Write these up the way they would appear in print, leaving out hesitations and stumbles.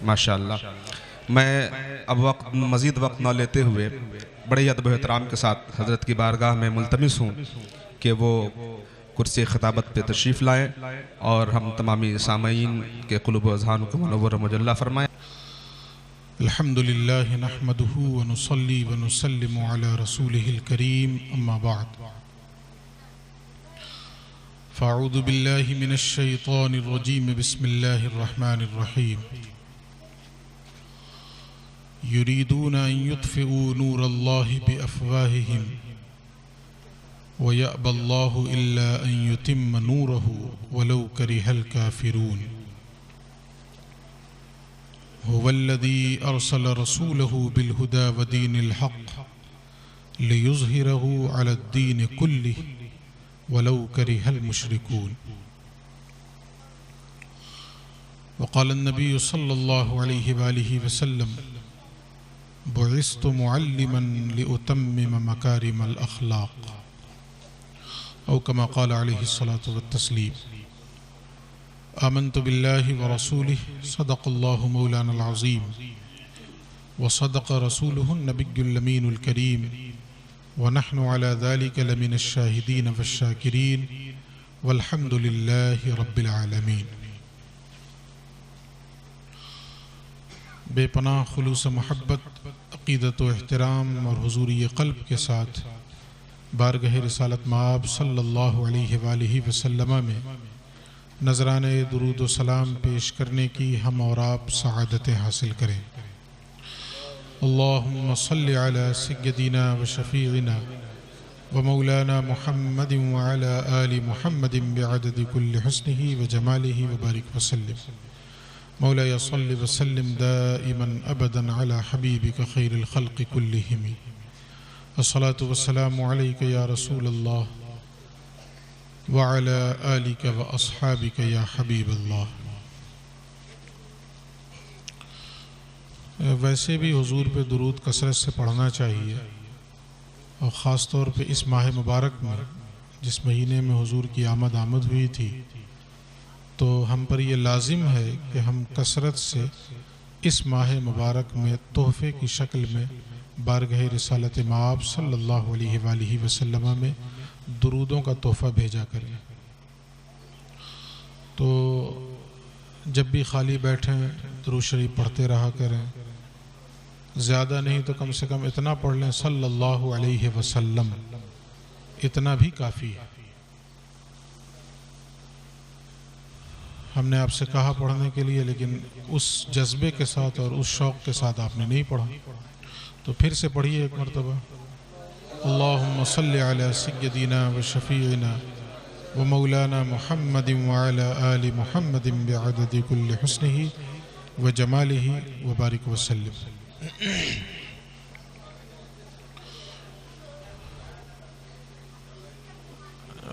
ماشاءاللہ. میں اب مزید وقت نہ لیتے ہوئے بڑے ادب و احترام کے ساتھ حضرت کی بارگاہ میں ملتمس ہوں کہ وہ کرسی خطابت پہ تشریف لائیں اور ہم تمامی سامعین کے قلوب و اذہان کو منور و مجلہ فرمائیں. الحمدللہ نحمدہ ونصلی ونسلم علی رسولہ الکریم اما بعد فاعوذ باللہ من الشیطان الرجیم بسم اللہ الرحمن الرحیم یریدون ان یطفئوا نور اللہ بافواہہم ویأبی اللہ الا ان یتم نورہ ولو کرہ الکافرون هو الذي أرسل رسوله بالهدى ودين الحق ليظهره على الدين كله ولو كره المشركون. وقال النبي صلى الله عليه وآله وسلم بعثت معلما لأتمم مكارم الأخلاق أو كما قال عليه الصلاة والتسليم. آمنت بالله ورسوله صدق الله مولانا العظيم وصدق رسوله النبي الأمين الكريم ونحن على ذلك لمن الشاهدين والشاكرين والحمد لله رب العالمين. بے پناہ خلوص محبت، عقیدت و احترام اور حضوری قلب کے ساتھ بارگاہ رسالت مآب صلی اللہ علیہ وآلہ وسلم میں نذرانے درود و سلام پیش کرنے کی ہم اور آپ سعادتیں حاصل کریں. اللہم صلی علی سیدنا و شفیعنا و مولانا محمد وعلی آل محمد بعدد کل حسنہ و جمالہ و بارک وسلم. مولاي صل وسلم دائما ابدا علی حبیبک خیر الخلق کلہم. الصلاة والسلام علیک یا رسول اللہ وعلى آلك وأصحابك يا حبیب اللہ. ویسے بھی حضور پہ درود کثرت سے پڑھنا چاہیے، اور خاص طور پہ اس ماہ مبارک میں جس مہینے میں حضور کی آمد ہوئی تھی، تو ہم پر یہ لازم ہے کہ ہم کثرت سے اس ماہ مبارک میں تحفے کی شکل میں بارگاہ رسالت مآب صلی اللہ علیہ وآلہ وسلم میں درودوں کا تحفہ بھیجا کریں. تو جب بھی خالی بیٹھیں درود شریف پڑھتے رہا کریں. زیادہ نہیں تو کم سے کم اتنا پڑھ لیں صلی اللہ علیہ وسلم، اتنا بھی کافی ہے. ہم نے آپ سے کہا پڑھنے کے لیے، لیکن اس جذبے کے ساتھ اور اس شوق کے ساتھ آپ نے نہیں پڑھا، تو پھر سے پڑھیے ایک مرتبہ. اللہم صلی علی سیدنا و شفیعنا و مولانا محمد وعلی آل محمد بعدد کل حسنہ و جمالہ و بارک وسلم.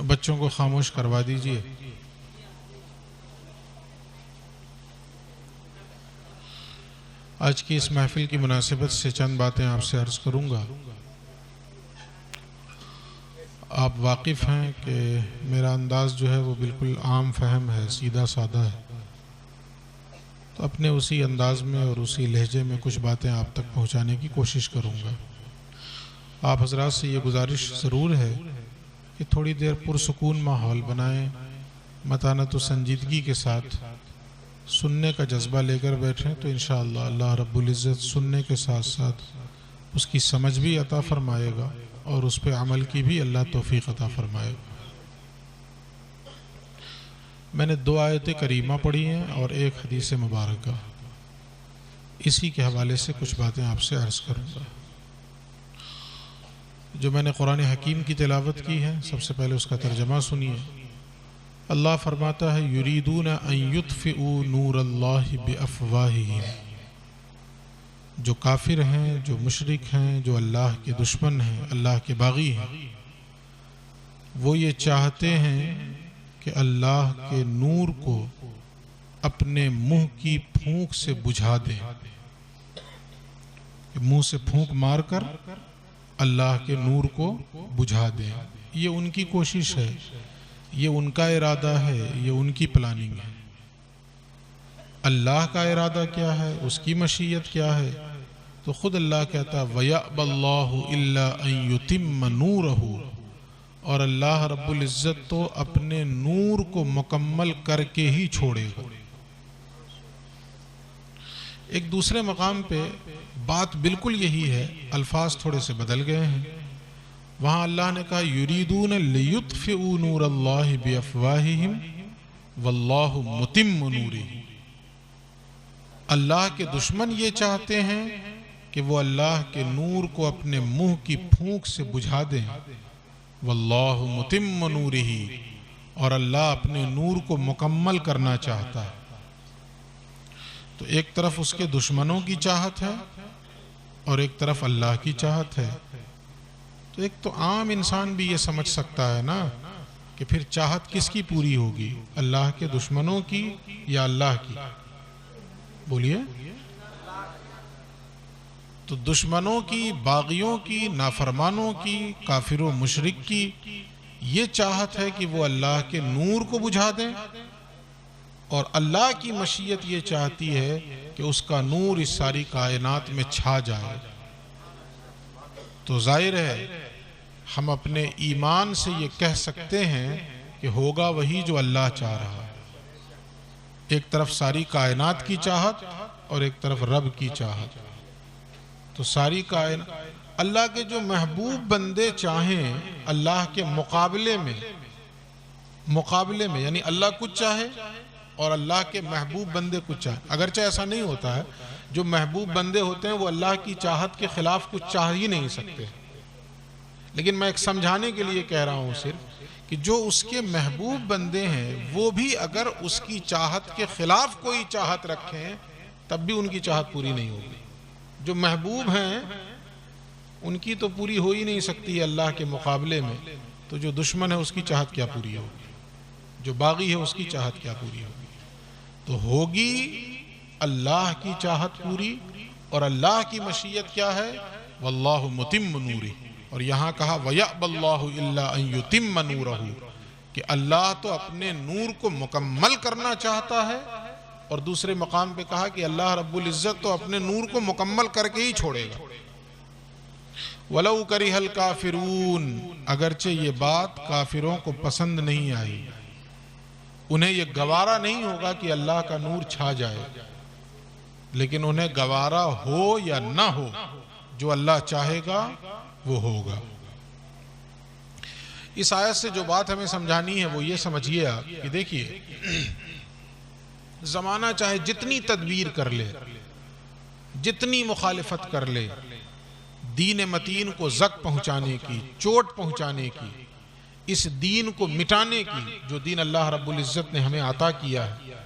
بچوں کو خاموش کروا دیجئے. آج کی اس محفل کی مناسبت سے چند باتیں آپ سے عرض کروں گا. آپ واقف ہیں کہ میرا انداز جو ہے وہ بالکل عام فہم ہے، سیدھا سادہ ہے، تو اپنے اسی انداز میں اور اسی لہجے میں کچھ باتیں آپ تک پہنچانے کی کوشش کروں گا. آپ حضرات سے یہ گزارش ضرور ہے کہ تھوڑی دیر پرسکون ماحول بنائیں، متانت و سنجیدگی کے ساتھ سننے کا جذبہ لے کر بیٹھیں، تو انشاءاللہ اللہ رب العزت سننے کے ساتھ ساتھ اس کی سمجھ بھی عطا فرمائے گا اور اس پہ عمل کی بھی اللہ توفیق عطا فرمائے گا. میں نے 2 آیت کریمہ پڑھی ہیں اور ایک حدیث مبارکہ، اسی کے حوالے سے کچھ باتیں آپ سے عرض کروں گا. جو میں نے قرآن حکیم کی تلاوت کی ہے، سب سے پہلے اس کا ترجمہ سنیے. اللہ فرماتا ہے یریدون ان یطفئوا نور اللہ بافواہہم. جو کافر ہیں، جو مشرک ہیں، جو اللہ کے دشمن ہیں، اللہ کے باغی ہیں، وہ یہ چاہتے ہیں کہ اللہ کے نور کو اپنے منہ کی پھونک سے بجھا دیں. منہ سے پھونک مار کر اللہ کے نور کو بجھا دیں. یہ ان کی کوشش ہے، یہ ان کا ارادہ ہے، یہ ان کی پلاننگ ہے. اللہ کا ارادہ کیا ہے، اس کی مشیت کیا ہے، تو خود اللہ کہتا ہے وَيَأْبَى اللَّهُ إِلَّا أَن يُتِمَّ نُورَهُ، اور اللہ رب العزت تو اپنے نور کو مکمل کر کے ہی چھوڑے گا۔ ایک دوسرے مقام پہ بات بالکل یہی ہے، الفاظ تھوڑے سے بدل گئے ہیں۔ وہاں اللہ نے کہا یریدون لیطفئوا نور اللہ بافواہہم واللہ متم نورہ، اللہ کے دشمن یہ چاہتے ہیں کہ وہ اللہ کے نور کو اپنے منہ کی پھونک سے بجھا دیں، واللہ متم نورہ، اور اللہ اپنے نور کو مکمل کرنا چاہتا ہے۔ تو ایک طرف اس کے دشمنوں کی چاہت ہے اور ایک طرف اللہ کی چاہت ہے۔ تو ایک تو عام انسان بھی یہ سمجھ سکتا ہے نا کہ پھر چاہت کس کی پوری ہوگی، اللہ کے دشمنوں کی یا اللہ کی؟ بولیے۔ تو دشمنوں کی، باغیوں کی، نافرمانوں کی، کافر و مشرک کی یہ چاہت ہے کہ وہ اللہ کے نور کو بجھا دیں، اور اللہ کی مشیت یہ چاہتی ہے کہ اس کا نور اس ساری کائنات میں چھا جائے۔ تو ظاہر ہے ہم اپنے ایمان سے یہ کہہ سکتے ہیں کہ ہوگا وہی جو اللہ چاہ رہا ہے۔ ایک طرف ساری کائنات کی چاہت اور ایک طرف رب کی چاہت۔ تو ساری کائنات، اللہ کے جو محبوب بندے چاہیں اللہ کے مقابلے میں یعنی اللہ کچھ چاہے اور اللہ کے محبوب بندے کچھ چاہیں، اگرچہ ایسا نہیں ہوتا ہے، جو محبوب بندے ہوتے ہیں وہ اللہ کی چاہت کے خلاف کچھ چاہ ہی نہیں سکتے، لیکن میں ایک سمجھانے کے لیے کہہ رہا ہوں صرف کہ جو اس کے محبوب بندے ہیں وہ بھی اگر اس کی چاہت کے خلاف کوئی چاہت رکھیں تب بھی ان کی چاہت پوری نہیں ہوگی۔ جو محبوب ہیں ان کی تو پوری ہو ہی نہیں سکتی اللہ کے مقابلے میں، تو جو دشمن ہے اس کی چاہت کیا پوری ہوگی، جو باغی ہے اس کی چاہت کیا پوری ہوگی؟ تو ہوگی اللہ کی چاہت پوری، اور اللہ کی مشیت کیا ہے؟ واللہ متم نورہ، اور یہاں کہا وَيَأْبَى اللَّهُ إِلَّا أَن يُتِمَّ نُورَهُ، کہ اللہ تو اپنے نور کو مکمل کرنا چاہتا ہے، اور دوسرے مقام پہ کہا کہ اللہ رب العزت تو اپنے نور کو مکمل کر کے ہی چھوڑے گا۔ وَلَوْ كَرِهَ الْكَافِرُونَ، اگرچہ یہ بات کافروں کو پسند نہیں آئی، انہیں یہ گوارا نہیں ہوگا کہ اللہ کا نور چھا جائے، لیکن انہیں گوارا ہو یا نہ ہو، جو اللہ چاہے گا وہ ہوگا۔ اس آیت سے جو بات ہمیں سمجھانی ہے وہ یہ سمجھیے آپ کہ دیکھیے، زمانہ چاہے جتنی تدبیر کر لے، جتنی مخالفت کر لے، دین متین کو زک پہنچانے کی، چوٹ پہنچانے کی، اس دین کو مٹانے کی جو دین اللہ رب العزت نے ہمیں عطا کیا ہے،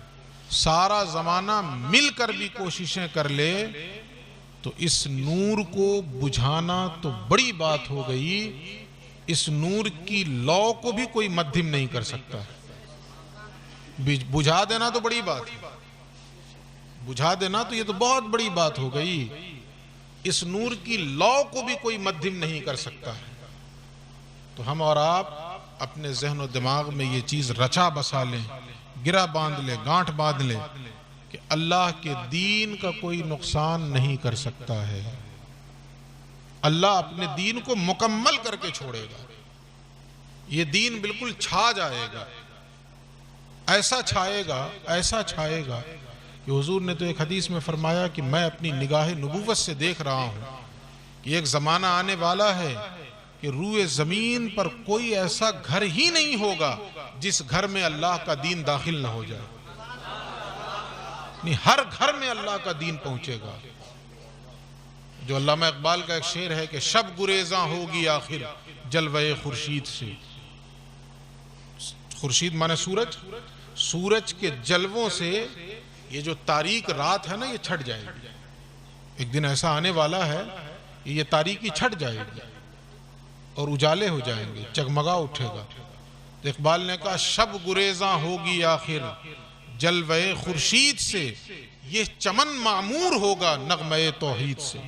سارا زمانہ مل کر بھی کوششیں کر لے تو اس نور کو بجھانا تو بڑی بات ہو گئی، اس نور کی لو کو بھی کوئی مدھم نہیں کر سکتا۔ بجھا دینا تو بڑی بات ہے، بجھا دینا تو یہ تو بہت بڑی بات ہو گئی، اس نور کی لو کو بھی کوئی مدھم نہیں کر سکتا ہے۔ تو ہم اور آپ اپنے ذہن و دماغ میں یہ چیز رچا بسا لیں، گرہ باندھ لیں، گانٹھ باندھ لیں کہ اللہ کے دین کا کوئی نقصان نہیں کر سکتا ہے۔ اللہ اپنے دین کو مکمل کر کے چھوڑے گا، یہ دین بالکل چھا جائے گا، ایسا چھائے گا، ایسا چھائے گا کہ حضور نے تو ایک حدیث میں فرمایا کہ میں اپنی نگاہ نبوت سے دیکھ رہا ہوں کہ ایک زمانہ آنے والا ہے کہ روئے زمین پر کوئی ایسا گھر ہی نہیں ہوگا جس گھر میں اللہ کا دین داخل نہ ہو جائے، ہر گھر میں اللہ کا دین پہنچے گا۔ جو علامہ اقبال کا ایک شعر ہے کہ شب گریزاں ہوگی آخر جلوہ خورشید سے، خورشید مانے سورج، سورج کے جلووں سے یہ جو تاریک رات ہے نا یہ چھٹ جائے گی، ایک دن ایسا آنے والا ہے یہ تاریکی چھٹ جائے گی اور اجالے ہو جائیں گے، جگمگا اٹھے گا۔ تو اقبال نے کہا شب گریزاں ہوگی آخر جلوہ خورشید سے، یہ چمن معمور ہوگا نغمہ توحید سے۔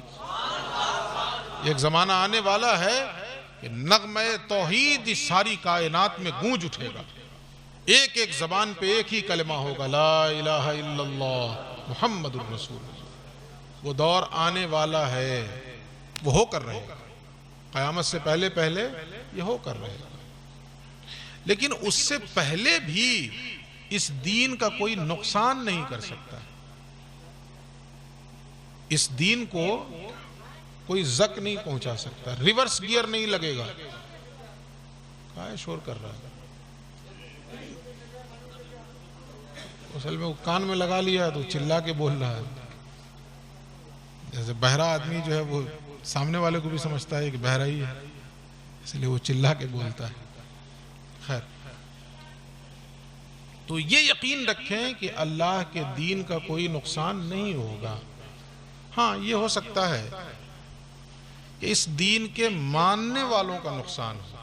ایک زمانہ آنے والا ہے کہ نغمہ توحید اس ساری کائنات میں گونج اٹھے گا، ایک ایک زبان پہ ایک ہی کلمہ ہوگا، لا الہ الا اللہ محمد الرسول اللہ۔ وہ دور آنے والا ہے، وہ ہو کر رہے گا، قیامت سے پہلے پہلے یہ ہو کر رہے گا۔ لیکن اس سے پہلے بھی اس دین کا کوئی نقصان نہیں کر سکتا، اس دین کو کوئی زک نہیں پہنچا سکتا، ریورس گیئر نہیں لگے گا۔ کہاں ہے شور کر رہا ہے؟ اصل میں وہ کان میں لگا لیا تو چلا کے بول رہا ہے، جیسے بہرا آدمی جو ہے وہ سامنے والے کو بھی سمجھتا ہے کہ بہرا ہی ہے، اس لیے وہ چلا کے بولتا ہے۔ خیر، تو یہ یقین رکھیں کہ اللہ کے دین کا کوئی نقصان نہیں ہوگا۔ ہاں، یہ ہو سکتا ہے کہ اس دین کے ماننے والوں کا نقصان ہو،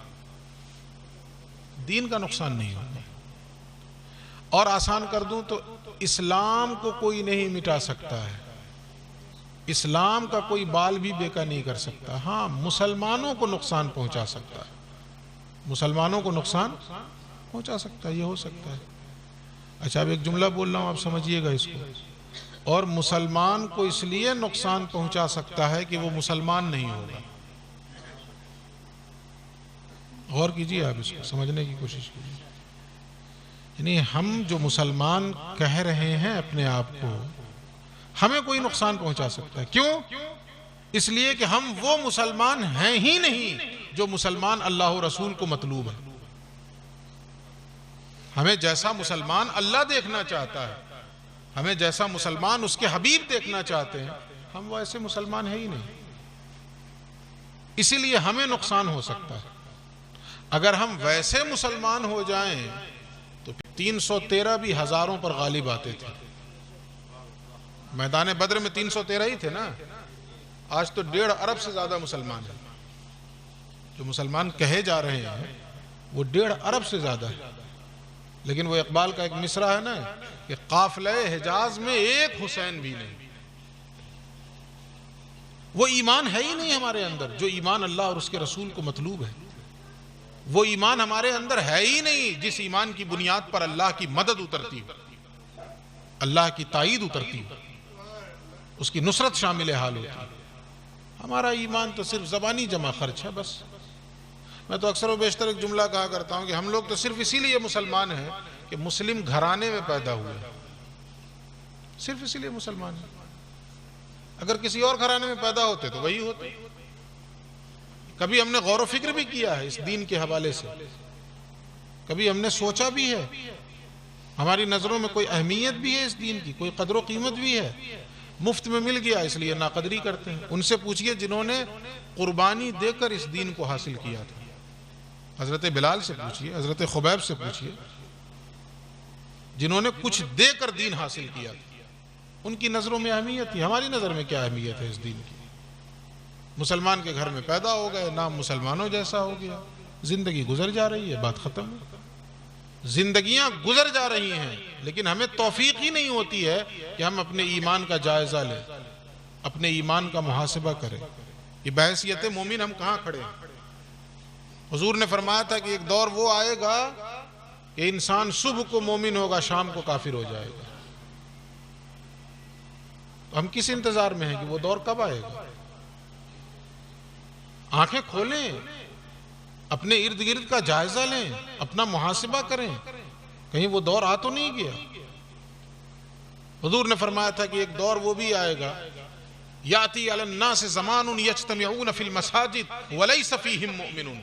دین کا نقصان نہیں ہوگا۔ اور آسان کر دوں تو اسلام کو کوئی نہیں مٹا سکتا ہے، اسلام کا کوئی بال بھی بیکا نہیں کر سکتا۔ ہاں، مسلمانوں کو نقصان پہنچا سکتا ہے، مسلمانوں کو نقصان پہنچا سکتا ہے، یہ ہو سکتا ہے۔ اچھا، اب ایک جملہ بول رہا ہوں، آپ سمجھیے گا اس کو۔ اور مسلمان کو اس لیے نقصان پہنچا سکتا ہے کہ وہ مسلمان نہیں ہوگا۔ غور کیجیے، آپ اس کو سمجھنے کی کوشش کیجیے۔ یعنی ہم جو مسلمان کہہ رہے ہیں اپنے آپ کو، ہمیں کوئی نقصان پہنچا سکتا ہے۔ کیوں؟ اس لیے کہ ہم وہ مسلمان ہیں ہی نہیں جو مسلمان اللہ و رسول کو مطلوب ہے۔ ہمیں جیسا مسلمان اللہ دیکھنا چاہتا ہے، ہمیں جیسا مسلمان اس کے حبیب دیکھنا چاہتے ہیں، ہم وہ ایسے مسلمان ہیں ہی نہیں، اسی لیے ہمیں نقصان ہو سکتا ہے۔ اگر ہم ویسے مسلمان ہو جائیں تو 313 بھی ہزاروں پر غالب آتے تھے۔ میدان بدر میں 313 ہی تھے نا، آج تو 1.5 ارب سے زیادہ مسلمان ہیں۔ جو مسلمان کہے جا رہے ہیں وہ 1.5 ارب سے زیادہ ہے۔ لیکن وہ اقبال کا ایک مصرع ہے نا کہ قافلہ حجاز میں ایک حسین بھی نہیں۔ وہ ایمان ہے ہی نہیں ہمارے اندر جو ایمان اللہ اور اس کے رسول کو مطلوب ہے۔ وہ ایمان ہمارے اندر ہے ہی نہیں جس ایمان کی بنیاد پر اللہ کی مدد اترتی ہو، اللہ کی تائید اترتی ہو، اس کی نصرت شامل حال ہوتی ہے۔ ہمارا ایمان تو صرف زبانی جمع خرچ ہے بس۔ میں تو اکثر و بیشتر ایک جملہ کہا کرتا ہوں کہ ہم لوگ تو صرف اسی لیے مسلمان ہیں کہ مسلم گھرانے میں پیدا ہوئے، صرف اسی لیے مسلمان ہیں۔ اگر کسی اور گھرانے میں پیدا ہوتے تو وہی ہوتے۔ کبھی ہم نے غور و فکر بھی کیا ہے اس دین کے حوالے سے، کبھی ہم نے سوچا بھی ہے، ہماری نظروں میں کوئی اہمیت بھی ہے اس دین کی، کوئی قدر و قیمت بھی ہے؟ مفت میں مل گیا اس لیے ناقدری کرتے ہیں۔ ان سے پوچھئے جنہوں نے قربانی دے کر اس دین کو حاصل کیا تھا، حضرت بلال سے پوچھئے، حضرت خبیب سے پوچھئے، جنہوں نے کچھ دے کر دین حاصل کیا تھا، ان کی نظروں میں اہمیت تھی۔ ہماری نظر میں کیا اہمیت ہے اس دین کی؟ مسلمان کے گھر میں پیدا ہو گئے، نام مسلمانوں جیسا ہو گیا، زندگی گزر جا رہی ہے، بات ختم۔ زندگیاں گزر جا رہی ہیں لیکن ہمیں توفیق ہی نہیں ہوتی ہے کہ ہم اپنے ایمان کا جائزہ لیں، اپنے ایمان کا محاسبہ کریں کہ بحیثیت مومن ہم کہاں کھڑے ہیں۔ حضور نے فرمایا تھا کہ ایک دور وہ آئے گا کہ انسان صبح کو مومن ہوگا، شام کو کافر ہو جائے گا۔ تو ہم کس انتظار میں ہیں کہ وہ دور کب آئے گا؟ آنکھیں کھولیں، اپنے ارد گرد کا جائزہ لیں، اپنا محاسبہ کریں، کہیں وہ دور آ تو نہیں گیا۔ حضور نے فرمایا تھا کہ ایک دور وہ بھی آئے گا، یاتی علی الناس زمان یجتمعون فی المساجد ولیس فیہم مؤمنون۔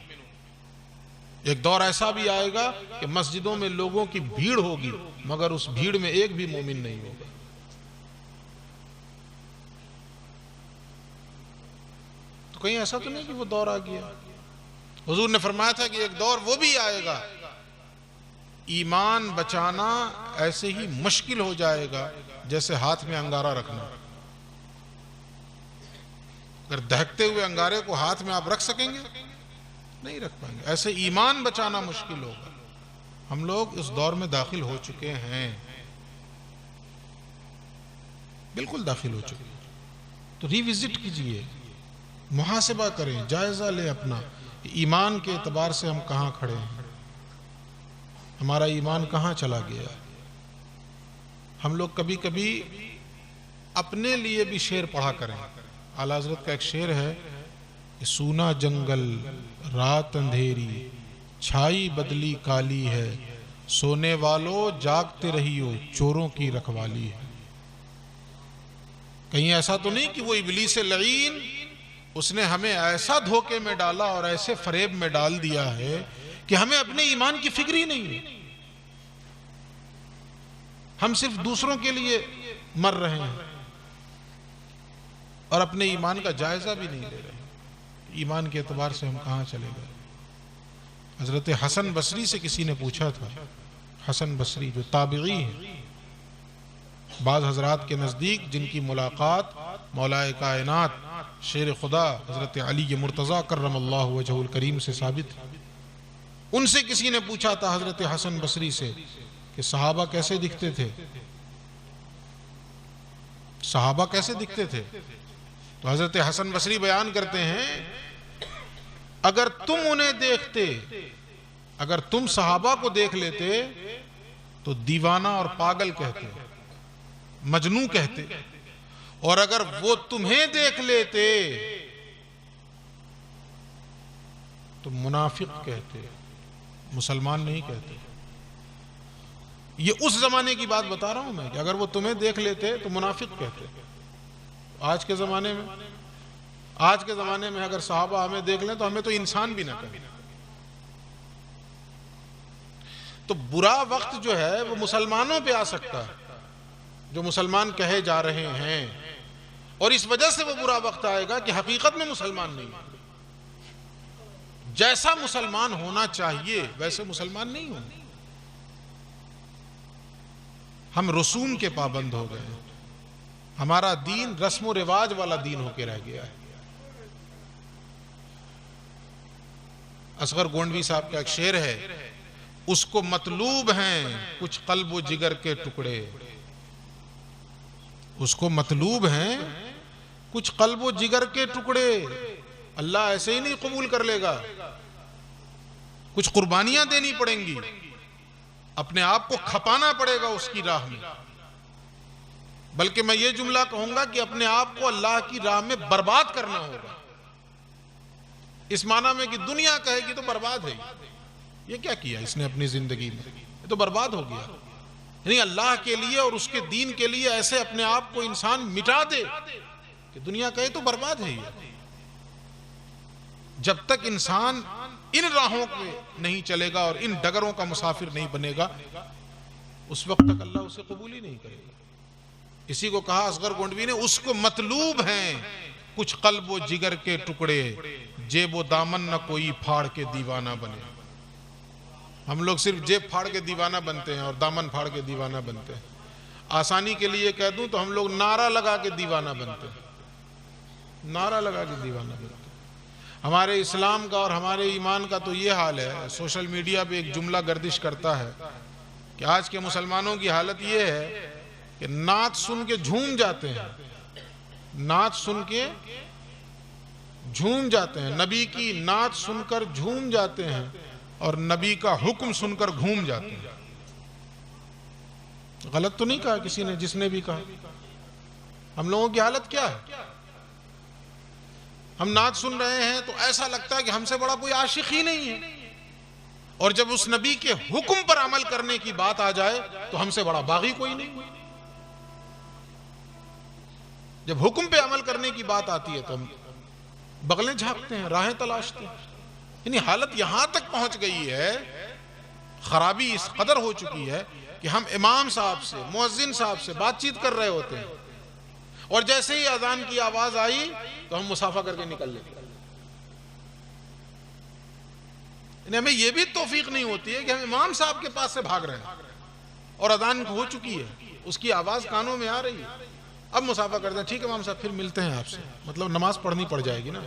ایک دور ایسا بھی آئے گا کہ مسجدوں میں لوگوں کی بھیڑ ہوگی مگر اس بھیڑ میں ایک بھی مومن نہیں ہوگا۔ تو کہیں ایسا تو نہیں کہ وہ دور آ گیا؟ حضور نے فرمایا تھا کہ ایک دور وہ بھی آئے گا، ایمان بچانا ایسے ہی مشکل ہو جائے گا جیسے ہاتھ میں انگارہ رکھنا۔ اگر دہکتے ہوئے انگارے کو ہاتھ میں آپ رکھ سکیں گے؟ نہیں رکھ پائیں گے۔ ایسے ایمان بچانا مشکل ہوگا۔ ہم لوگ اس دور میں داخل ہو چکے ہیں، بالکل داخل ہو چکے ہیں۔ تو ری وزٹ کیجئے، محاسبہ کریں، جائزہ لیں اپنا، ایمان کے اعتبار سے ہم کہاں کھڑے ہیں، ہمارا ایمان کہاں چلا گیا۔ ہم لوگ کبھی کبھی اپنے لیے بھی شعر پڑھا کریں. اعلیٰ حضرت کا ایک شعر ہے کہ سونا جنگل رات اندھیری چھائی بدلی کالی ہے، سونے والو جاگتے رہیو چوروں کی رکھوالی ہے. کہیں ایسا تو نہیں کہ وہ ابلیس لعین اس نے ہمیں ایسا دھوکے میں ڈالا اور ایسے فریب میں ڈال دیا ہے کہ ہمیں اپنے ایمان کی فکر ہی نہیں ہے. ہم صرف دوسروں کے لیے مر رہے ہیں اور اپنے ایمان کا جائزہ بھی نہیں لے رہے. ایمان کے اعتبار سے ہم کہاں چلے گئے؟ حضرت حسن بصری سے کسی نے پوچھا تھا، حسن بصری جو تابعی ہیں، بعض حضرات کے نزدیک جن کی ملاقات مولائے کائنات شیر خدا حضرت علی مرتضیٰ کرم اللہ وجہہ الکریم سے ثابت ہے. ان سے کسی نے پوچھا تھا حضرت حسن بصری سے کہ صحابہ کیسے دکھتے تھے، صحابہ کیسے دکھتے تھے؟ تو حضرت حسن بصری بیان کرتے ہیں اگر تم انہیں دیکھتے، اگر تم صحابہ کو دیکھ لیتے تو دیوانہ اور پاگل کہتے، مجنوں کہتے، اور اگر وہ تمہیں دیکھ لیتے تو منافق کہتے، مسلمان نہیں کہتے. یہ اس زمانے کی بات بتا رہا ہوں میں کہ اگر وہ تمہیں دیکھ لیتے تو منافق کہتے. آج کے زمانے میں اگر صحابہ ہمیں دیکھ لیں تو ہمیں تو انسان بھی نہ کہیں. تو برا وقت جو ہے وہ مسلمانوں پہ آ سکتا ہے جو مسلمان کہے جا رہے ہیں، اور اس وجہ سے وہ برا وقت آئے گا کہ حقیقت میں مسلمان نہیں ہے. جیسا مسلمان ہونا چاہیے ویسے مسلمان نہیں ہوں. ہم رسوم کے پابند ہو گئے ہیں. ہمارا دین رسم و رواج والا دین ہو کے رہ گیا ہے. اصغر گونڈوی صاحب کا ایک شعر ہے، اس کو مطلوب ہیں کچھ قلب و جگر کے ٹکڑے، اس کو مطلوب ہیں کچھ قلب و جگر کے ٹکڑے. اللہ ایسے ہی نہیں قبول کر لے گا، کچھ قربانیاں دینی پڑیں گی، اپنے آپ کو کھپانا پڑے گا اس کی راہ میں. بلکہ میں یہ جملہ کہوں گا کہ اپنے آپ کو اللہ کی راہ میں برباد کرنا ہوگا. اس معنی میں کہ دنیا کہے گی تو برباد ہے، یہ کیا کیا اس نے اپنی زندگی میں، یہ تو برباد ہو گیا. یعنی اللہ کے لیے اور اس کے دین کے لیے ایسے اپنے آپ کو انسان مٹا دے کہ دنیا کہے تو برباد ہے. یہ جب تک انسان ان راہوں پہ نہیں چلے گا اور ان ڈگروں کا مسافر نہیں بنے گا اس وقت تک اللہ اسے قبول ہی نہیں کرے گا. اسی کو کہا اصغر گونڈوی نے، اس کو مطلوب ہیں کچھ قلب و جگر کے ٹکڑے، جیب و دامن نہ کوئی پھاڑ کے دیوانہ بنے. ہم لوگ صرف جیب پھاڑ کے دیوانہ بنتے ہیں اور دامن پھاڑ کے دیوانہ بنتے ہیں. آسانی کے لیے کہہ دوں تو ہم لوگ نعرہ لگا کے دیوانہ بنتے ہیں، نعرہ لگا کے دیوانہ بنتے ہیں. ہمارے اسلام کا اور ہمارے ایمان کا تو یہ حال ہے. سوشل میڈیا پہ ایک جملہ گردش کرتا ہے کہ آج کے مسلمانوں کی حالت یہ ہے کہ نعت سن کے جھوم جاتے ہیں، نعت سن کے جھوم جاتے ہیں، نبی کی نعت سن کر جھوم جاتے ہیں اور نبی کا حکم سن کر گھوم جاتے ہیں. غلط تو نہیں کہا کسی نے، جس نے بھی کہا. ہم لوگوں کی حالت کیا ہے؟ ہم نعت سن رہے ہیں تو ایسا لگتا ہے کہ ہم سے بڑا کوئی عاشق ہی نہیں ہے، اور جب اس نبی کے حکم پر عمل کرنے کی بات آ جائے تو ہم سے بڑا باغی کوئی نہیں. جب حکم پہ عمل کرنے کی بات آتی ہے تو ہم بغلیں جھانکتے ہیں، راہیں تلاشتے ہیں. یعنی حالت یہاں تک پہنچ گئی ہے، خرابی اس قدر ہو چکی ہے کہ ہم امام صاحب سے، مؤذن صاحب سے بات چیت کر رہے ہوتے ہیں اور جیسے ہی اذان کی آواز آئی تو ہم مصافحہ کر کے نکل لیتے ہیں. یعنی ہمیں یہ بھی توفیق نہیں ہوتی ہے کہ ہم امام صاحب کے پاس سے بھاگ رہے ہیں اور اذان ہو چکی ہے، اس کی آواز کانوں میں آ رہی ہے، اب مصافحہ کرتے ہیں. ٹھیک ہے امام صاحب پھر ملتے ہیں آپ سے، مطلب نماز پڑھنی پڑ جائے گی نا.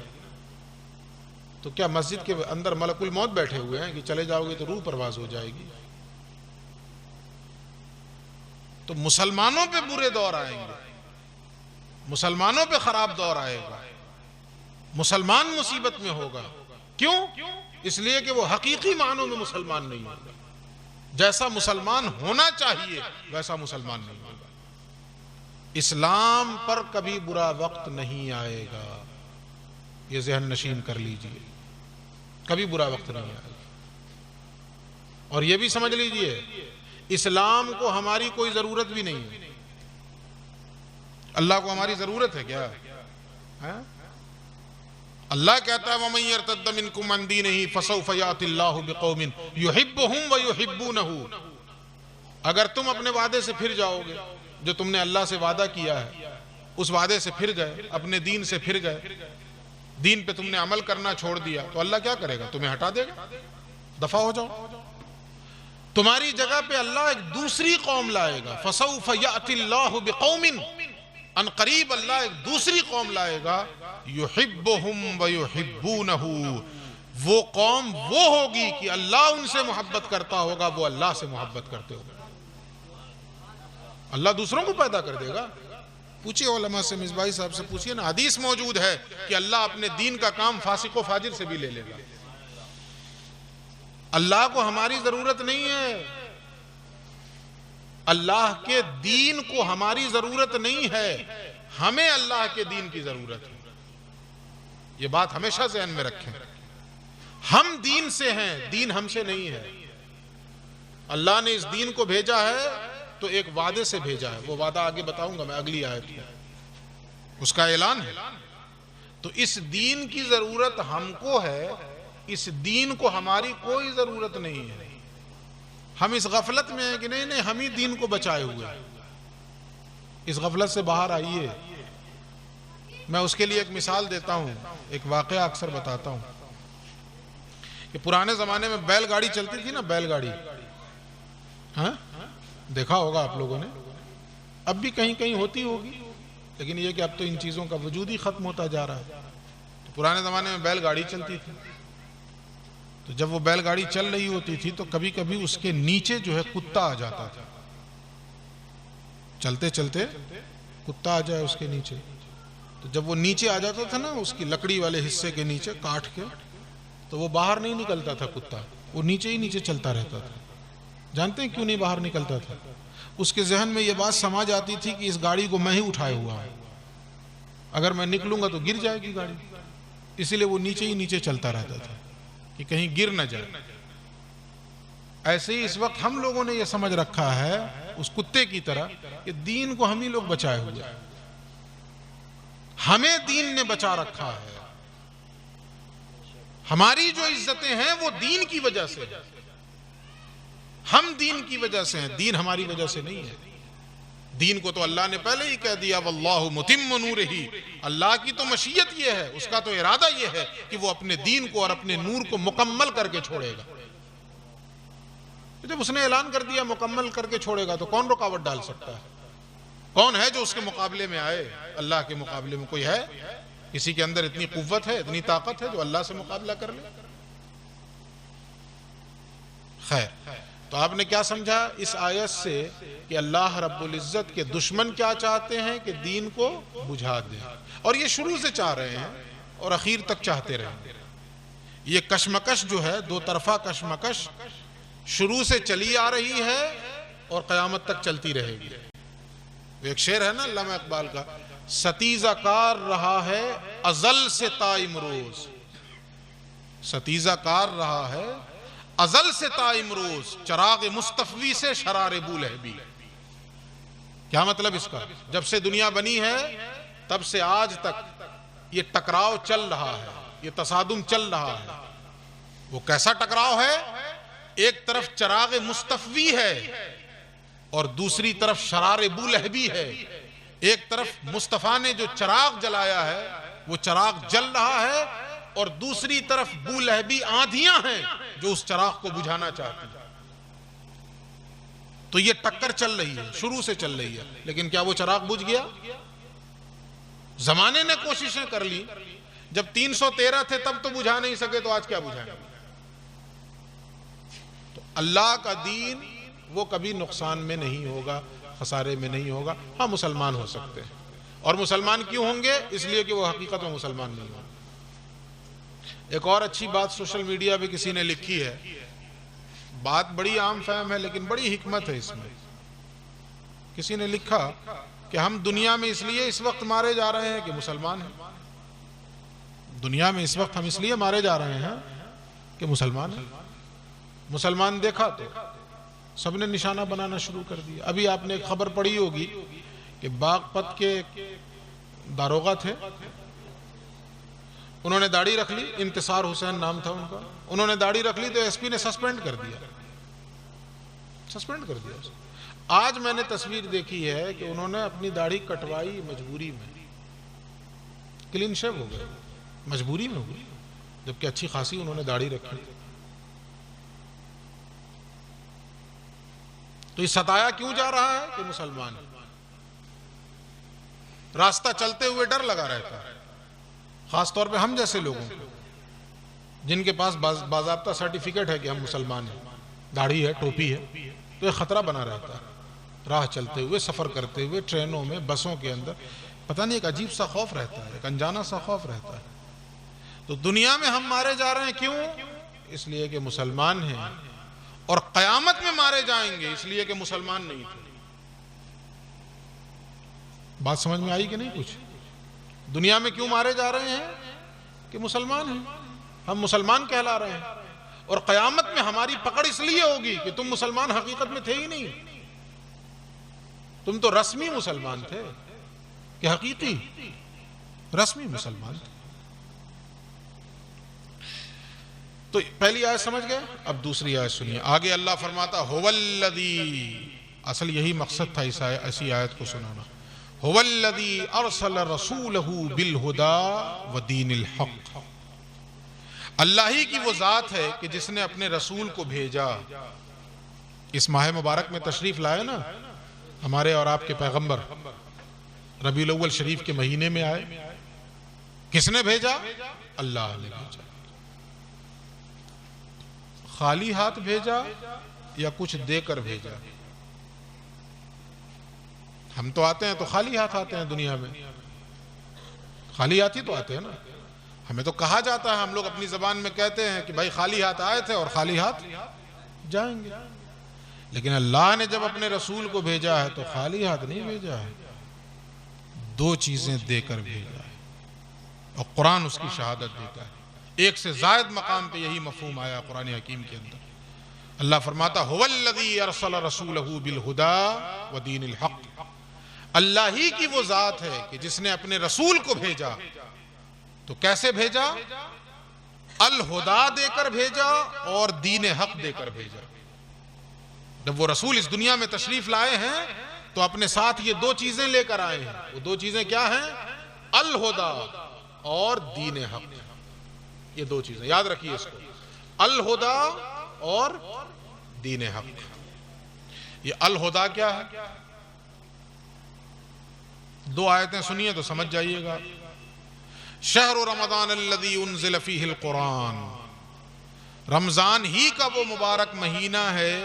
تو کیا مسجد کے اندر ملک الموت بیٹھے ہوئے ہیں کہ چلے جاؤ گے تو روح پرواز ہو جائے گی؟ تو مسلمانوں پہ برے دور آئیں گے، مسلمانوں پہ خراب دور آئے گا، مسلمان مصیبت میں ہوگا. کیوں؟ اس لیے کہ وہ حقیقی معنوں میں مسلمان نہیں ہوگا. جیسا مسلمان ہونا چاہیے ویسا مسلمان نہیں ہوگا. اسلام پر کبھی برا وقت نہیں آئے گا، یہ ذہن نشین کر لیجئے، کبھی برا وقت نہیں آئے گا۔ اور یہ بھی سمجھ لیجئے اسلام کو ہماری کوئی ضرورت بھی نہیں ہے۔ اللہ کو ہماری ضرورت ہے کیا؟ اللہ کہتا ہے وَمَن يَرْتَدَّ مِنْكُمْ عَنْ دِينِهِ فَسَوْفَ يَأْتِ اللَّهُ بِقَوْمٍ يُحِبُّهُمْ وَيُحِبُّونَهُ۔ اگر تم اپنے وعدے سے پھر جاؤ گے، جو تم نے اللہ سے وعدہ کیا ہے، اس وعدے سے پھر گئے، اپنے دین سے پھر گئے، دین پہ تم نے عمل کرنا چھوڑ دیا، تو اللہ کیا کرے گا؟ تمہیں ہٹا دے گا، دفع ہو جاؤ۔ تمہاری جگہ پہ اللہ ایک دوسری قوم لائے گا، فَسَوْفَ يَأْتِ اللَّهُ بِقَوْمٍ، ان قریب اللہ ایک دوسری قوم لائے گا، يُحِبُّهُمْ وَيُحِبُّونَهُ، وہ قوم وہ ہوگی کہ اللہ ان سے محبت کرتا ہوگا، وہ اللہ سے محبت کرتے ہوگا۔ اللہ دوسروں کو پیدا کر دے گا۔ پوچھئے علماء سے، مصباحی صاحب سے پوچھئے نا، حدیث موجود ہے کہ اللہ اپنے دین کا کام فاسق و فاجر سے بھی لے لے گا۔ اللہ کو ہماری ضرورت نہیں ہے، اللہ کے دین کو ہماری ضرورت نہیں ہے، ہمیں اللہ کے دین کی ضرورت ہے۔ یہ بات ہمیشہ ذہن میں رکھیں، ہم دین سے ہیں، دین ہم سے نہیں ہے۔ اللہ نے اس دین کو بھیجا ہے تو ایک وعدے سے بھیجا ہے، وہ وعدہ آگے بتاؤں گا میں اگلی آیت میں، اس کا اعلان ہے۔ تو اس دین کی ضرورت ہم کو ہے، اس دین کو ہماری کوئی ضرورت نہیں ہے۔ ہم اس غفلت میں ہیں کہ نہیں ہم ہی دین کو بچائے ہوئے ہیں۔ اس غفلت سے باہر آئیے۔ میں اس کے لیے ایک مثال دیتا ہوں، ایک واقعہ اکثر بتاتا ہوں کہ پرانے زمانے میں بیل گاڑی چلتی تھی نا، بیل گاڑی، ہاں دیکھا ہوگا آپ لوگوں نے، اب بھی کہیں کہیں ہوتی ہوگی، لیکن یہ کہ اب تو ان چیزوں کا وجود ہی ختم ہوتا جا رہا ہے۔ تو پرانے زمانے میں بیل گاڑی چلتی تھی، تو جب وہ بیل گاڑی چل رہی ہوتی تھی تو کبھی کبھی اس کے نیچے جو ہے کتا آ جاتا تھا، چلتے چلتے کتا آ جائے اس کے نیچے، تو جب وہ نیچے آ جاتا تھا نا اس کی لکڑی والے حصے کے نیچے کاٹ کے، تو وہ باہر نہیں نکلتا تھا کتا، وہ نیچے ہی نیچے چلتا رہتا تھا۔ جانتے ہیں کیوں نہیں باہر نکلتا تھا؟ اس کے ذہن میں یہ بات سما جاتی تھی کہ اس گاڑی کو میں ہی اٹھائے ہوا ہوں، اگر میں نکلوں گا تو گر جائے گی گاڑی، اسی لیے وہ نیچے ہی نیچے چلتا رہتا تھا کہ کہیں گر نہ جائے۔ ایسے ہی اس وقت ہم لوگوں نے یہ سمجھ رکھا ہے اس کتے کی طرح کہ دین کو ہم ہی لوگ بچائے ہوئے ہیں، ہمیں دین نے بچا رکھا ہے، ہماری جو عزتیں ہیں وہ دین کی وجہ سے ہیں، ہم دین کی وجہ سے ہیں، دین ہماری وجہ سے نہیں ہے۔ دین کو تو اللہ نے پہلے ہی کہہ دیا واللہ متم نورہ، اللہ کی تو مشیت یہ ہے، اس کا تو ارادہ یہ ہے کہ وہ اپنے دین کو اور اپنے نور کو مکمل کر کے چھوڑے گا۔ جب اس نے اعلان کر دیا مکمل کر کے چھوڑے گا تو کون رکاوٹ ڈال سکتا ہے؟ کون ہے جو اس کے مقابلے میں آئے؟ اللہ کے مقابلے میں کوئی ہے؟ کسی کے اندر اتنی قوت ہے، اتنی طاقت ہے جو اللہ سے مقابلہ کر لے؟ خیر، تو آپ نے کیا سمجھا اس آیت سے کہ اللہ رب العزت کے دشمن کیا چاہتے ہیں کہ دین کو بجھا دیں، اور یہ شروع سے چاہ رہے ہیں اور اخیر تک چاہتے رہے۔ یہ کشمکش جو ہے، دو طرفہ کشمکش شروع سے چلی آ رہی ہے اور قیامت تک چلتی رہے گی۔ ایک شعر ہے نا علامہ اقبال کا، ستیزہ کار رہا ہے ازل سے تا امروز، ستیزہ کار رہا ہے ازل سے تا امروز، چراغ مصطفی سے شرار بولہبی۔ کیا مطلب اس کا؟ جب سے دنیا بنی ہے تب سے آج تک یہ ٹکراؤ چل رہا ہے، یہ تصادم چل رہا ہے۔ وہ کیسا ٹکراؤ ہے؟ ایک طرف چراغ مصطفی ہے اور دوسری طرف شرار بولہبی ہے۔ ایک طرف مصطفیٰ نے جو چراغ جلایا ہے وہ چراغ جل رہا ہے، اور دوسری طرف بولہبی آندھیاں ہیں جو اس چراغ کو بجھانا چاہتی ہیں۔ تو یہ ٹکر چل رہی ہے، شروع سے چل رہی ہے، لیکن کیا وہ چراغ بجھ گیا؟ زمانے نے کوششیں کر لی، جب 313 تھے تب تو بجھا نہیں سکے، تو آج کیا بجھائیں؟ تو اللہ کا دین وہ کبھی نقصان میں نہیں ہوگا، خسارے میں نہیں ہوگا۔ ہاں مسلمان ہو سکتے ہیں، اور مسلمان کیوں ہوں گے؟ اس لیے کہ وہ حقیقت میں مسلمان نہیں ہوں۔ ایک اور اچھی بات سوشل میڈیا پہ کسی نے لکھی ہے، بات بڑی عام فہم ہے لیکن بڑی حکمت ہے اس میں۔ کسی نے لکھا کہ کہ ہم دنیا میں اس لیے اس وقت مارے جا رہے ہیں کہ مسلمان ہیں. دنیا میں اس وقت ہم اس لیے مارے جا رہے ہیں کہ مسلمان ہیں. مسلمان دیکھا تو سب نے نشانہ بنانا شروع کر دیا. ابھی آپ نے ایک خبر پڑھی ہوگی کہ باغپت کے داروغہ تھے, انہوں نے داڑھی رکھ لی, انتصار حسین نام تھا ان کا, انہوں نے داڑھی رکھ لی تو ایس پی نے سسپینڈ کر دیا, سسپینڈ کر دیا. آج میں نے تصویر دیکھی ہے کہ انہوں نے اپنی داڑھی کٹوائی مجبوری میں, کلین شیو ہو گئے, مجبوری میں ہو گئی, جبکہ اچھی خاصی انہوں نے داڑھی رکھی. تو یہ ستایا کیوں جا رہا ہے کہ مسلمان. راستہ چلتے ہوئے ڈر لگا رہتا ہے, خاص طور پہ ہم جیسے لوگوں کو جن کے پاس باضابطہ سرٹیفکیٹ ہے کہ ہم مسلمان ہیں, داڑھی ہے, ٹوپی ہے, تو یہ خطرہ بنا رہتا ہے. راہ چلتے ہوئے, سفر کرتے ہوئے, ٹرینوں میں, بسوں کے اندر, پتہ نہیں ایک عجیب سا خوف رہتا ہے, ایک انجانا سا خوف رہتا ہے. تو دنیا میں ہم مارے جا رہے ہیں کیوں؟ اس لیے کہ مسلمان ہیں, اور قیامت میں مارے جائیں گے اس لیے کہ مسلمان نہیں تھے. بات سمجھ میں آئی کہ نہیں؟ کچھ دنیا میں کیوں مارے جا رہے ہیں کہ مسلمان ہیں, ہم مسلمان کہلا رہے ہیں, اور قیامت میں ہماری پکڑ اس لیے ہوگی کہ تم مسلمان حقیقت میں تھے ہی نہیں, تم تو رسمی مسلمان تھے, کہ حقیقی رسمی مسلمان تھے. تو پہلی آیت سمجھ گئے. اب دوسری آیت سنیے. آگے اللہ فرماتا هو الذی, اصل یہی مقصد تھا ایسی آیت کو سنانا. هو الذی ارسل رسولہ بالہدی ودین الحق, اللہ ہی کی وہ ذات ہے کہ جس نے اپنے رسول کو بھیجا. اس ماہ مبارک میں تشریف لائے نا ہمارے اور آپ کے پیغمبر, ربیع الاول شریف کے مہینے میں آئے. کس نے بھیجا؟ اللہ نے بھیجا. خالی ہاتھ بھیجا یا کچھ دے کر بھیجا؟ ہم تو آتے ہیں تو خالی ہاتھ آتے ہیں, دنیا میں خالی ہاتھ ہی تو آتے ہیں نا. ہمیں تو کہا جاتا ہے, ہم لوگ اپنی زبان میں کہتے ہیں کہ بھائی خالی ہاتھ آئے تھے اور خالی ہاتھ جائیں گے. لیکن اللہ نے جب اپنے رسول کو بھیجا ہے تو خالی ہاتھ نہیں بھیجا ہے, دو چیزیں دے کر بھیجا ہے, اور قرآن اس کی شہادت دیتا ہے. ایک سے زائد مقام پہ یہی مفہوم آیا قرآن حکیم کے اندر. اللہ فرماتا هو الذی ارسل رسولہ بالہدی ودین الحق, اللہ ہی کی وہ ذات ہے کہ جس نے اپنے رسول کو بھیجا. تو کیسے بھیجا؟ الہدی دے کر بھیجا اور دین حق دے کر بھیجا. جب وہ رسول اس دنیا میں تشریف لائے ہیں تو اپنے ساتھ یہ دو چیزیں لے کر آئے ہیں. وہ دو چیزیں کیا ہیں؟ الہدی اور دین حق. یہ دو چیزیں یاد رکھیے اس کو, الہدی اور دین حق. یہ الہدی کیا ہے؟ دو آیتیں سنیے تو سمجھ جائیے گا. شہر رمضان الذی انزل فیہ القرآن, رمضان ہی کا وہ مبارک مہینہ ہے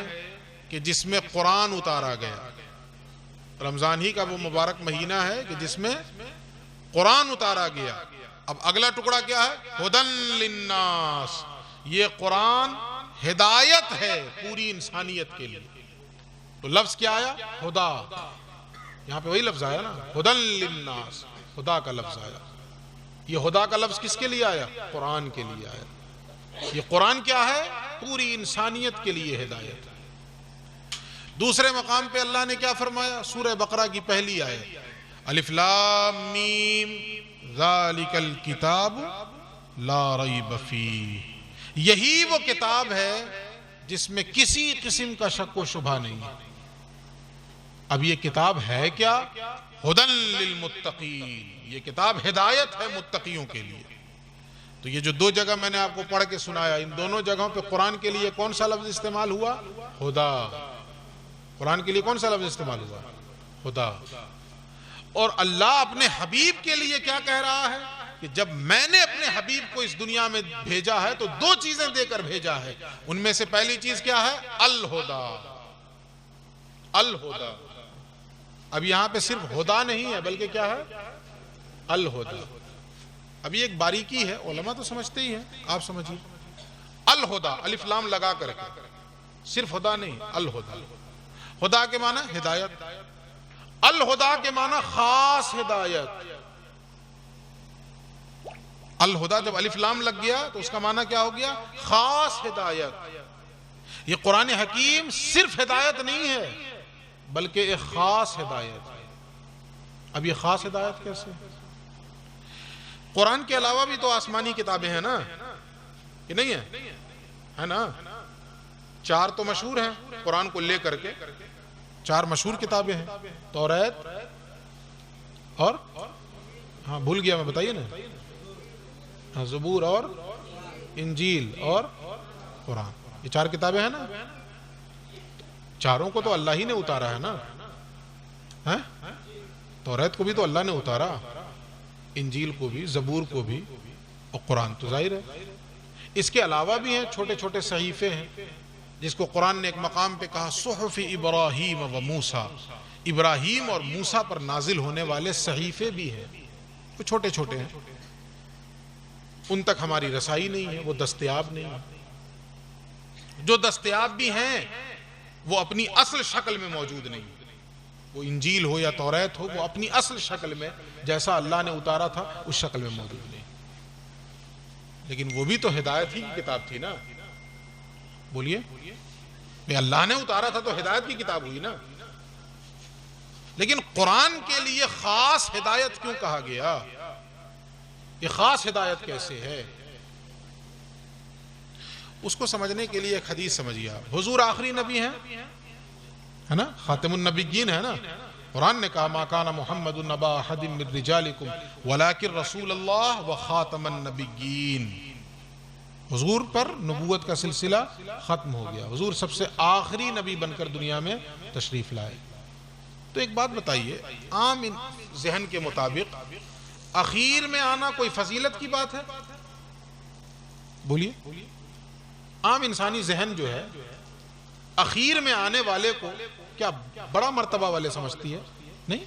کہ جس میں قرآن اتارا گیا. رمضان ہی کا وہ مبارک مہینہ ہے کہ جس میں قرآن اتارا گیا. اب اگلا ٹکڑا کیا ہے؟ ہدی للناس, یہ قرآن ہدایت ہے پوری انسانیت کے لیے. تو لفظ کیا آیا؟ ہدا. یہاں پہ وہی لفظ آیا نا, ہدی للناس, خدا کا لفظ آیا. یہ خدا کا لفظ کس کے لیے آیا؟ قرآن کے لیے آیا. یہ قرآن کیا ہے؟ پوری انسانیت کے لیے ہدایت. دوسرے مقام پہ اللہ نے کیا فرمایا؟ سورہ بقرہ کی پہلی آیت, الف لام میم ذالک الکتاب لا ریب فیہ, یہی وہ کتاب ہے جس میں کسی قسم کا شک و شبہ نہیں ہے. اب یہ کتاب ہے کیا؟ ہدی للمتقین, یہ کتاب ہدایت ہے متقیوں کے لیے. تو یہ جو دو جگہ میں نے آپ کو پڑھ کے سنایا, ان دونوں جگہوں پہ قرآن کے لیے کون سا لفظ استعمال ہوا؟ ہدا. قرآن کے لیے کون سا لفظ استعمال ہوا؟ ہدا. اور اللہ اپنے حبیب کے لیے کیا کہہ رہا ہے کہ جب میں نے اپنے حبیب کو اس دنیا میں بھیجا ہے تو دو چیزیں دے کر بھیجا ہے. ان میں سے پہلی چیز کیا ہے؟ الہدا. الہدا. اب یہاں پہ صرف ہدا نہیں ہے بلکہ کیا ہے؟ الہدا. اب یہ ایک باریکی ہے, علماء تو سمجھتے ہی ہیں, آپ سمجھیے. الہدا الف لام لگا کر کے, صرف ہدا نہیں, الہدا. ہدا کے معنی ہدایت. الہدا کے معنی خاص ہدایت. الہدا جب الف لام لگ گیا تو اس کا معنی کیا ہو گیا؟ خاص ہدایت. یہ قرآن حکیم صرف ہدایت نہیں ہے بلکہ ایک خاص ہدایت ہے. اب یہ خاص ہدایت کیسے؟ قرآن کے علاوہ بھی تو آسمانی کتابیں ہیں نا، کہ نہیں ہے نا؟ 4 تو مشہور ہیں قرآن کو لے کر کے، 4 مشہور کتابیں ہیں، توریت اور ہاں بھول گیا میں، بتائیے نا، زبور اور انجیل اور قرآن. یہ 4 کتابیں ہیں نا. چاروں کو تو اللہ ہی نے اتارا ہے نا. توریت کو بھی تو اللہ نے اتارا، انجیل کو بھی، زبور کو بھی، اور قرآن تو ظاہر ہے. اس کے علاوہ بھی ہیں چھوٹے چھوٹے صحیفے ہیں جس کو قرآن نے ایک مقام پہ کہا صحف ابراہیم و موسیٰ. ابراہیم اور موسیٰ پر نازل ہونے والے صحیفے بھی ہیں، وہ چھوٹے چھوٹے ہیں، ان تک ہماری رسائی نہیں ہے، وہ دستیاب نہیں ہے. جو دستیاب بھی ہیں وہ اپنی اصل شکل میں موجود نہیں. وہ انجیل ہو یا توریت ہو، وہ اپنی اصل شکل میں جیسا اللہ نے اتارا تھا اس شکل میں موجود نہیں. لیکن وہ بھی تو ہدایت ہی کی کتاب تھی نا. بولیے، اللہ نے اتارا تھا تو ہدایت کی کتاب ہوئی نا. لیکن قرآن کے لیے خاص ہدایت کیوں کہا گیا؟ یہ خاص ہدایت کیسے ہے؟ اس کو سمجھنے کے لیے ایک حدیث سمجھیے آپ. حضور آخری نبی ہیں، ہے نا، خاتم النبیین ہے نا. قرآن نے کہا ما کان محمد نبا احد من رجالکم ولکن رسول اللہ وخاتم النبیین. حضور پر نبوت کا سلسلہ ختم ہو گیا، حضور سب سے آخری نبی بن کر دنیا میں تشریف لائے. تو ایک بات بتائیے، عام ذہن کے مطابق اخیر میں آنا کوئی فضیلت کی بات ہے؟ بولیے. عام انسانی ذہن جو ہے اخیر میں آنے والے کو کیا بڑا مرتبہ والے سمجھتی ہے؟ نہیں.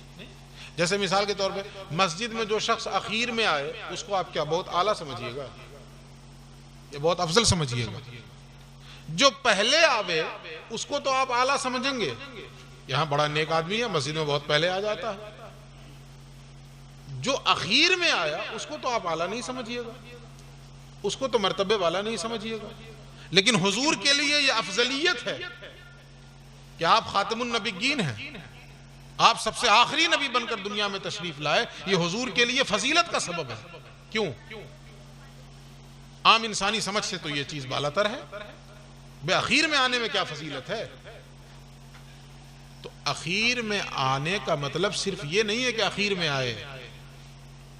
جیسے مثال کے طور پہ مسجد میں جو شخص اخیر میں آئے اس کو آپ کیا بہت اعلیٰ سمجھیے گا یا بہت افضل سمجھیے گا؟ جو پہلے آوے اس کو تو آپ اعلیٰ سمجھیں گے، یہاں بڑا نیک آدمی ہے مسجد میں بہت پہلے آ جاتا ہے. جو اخیر میں آیا اس کو تو آپ اعلیٰ نہیں سمجھیے گا، اس کو تو مرتبے والا نہیں سمجھیے گا. لیکن حضور کے لیے یہ افضلیت ہے کہ آپ خاتم النبیین ہیں، آپ سب سے آخری نبی بن کر دنیا میں تشریف لائے. یہ حضور کے لیے فضیلت کا سبب ہے. کیوں؟ عام انسانی سمجھ سے تو یہ چیز بالاتر ہے. بے اخیر میں آنے میں کیا فضیلت ہے؟ تو اخیر میں آنے کا مطلب صرف یہ نہیں ہے کہ اخیر میں آئے،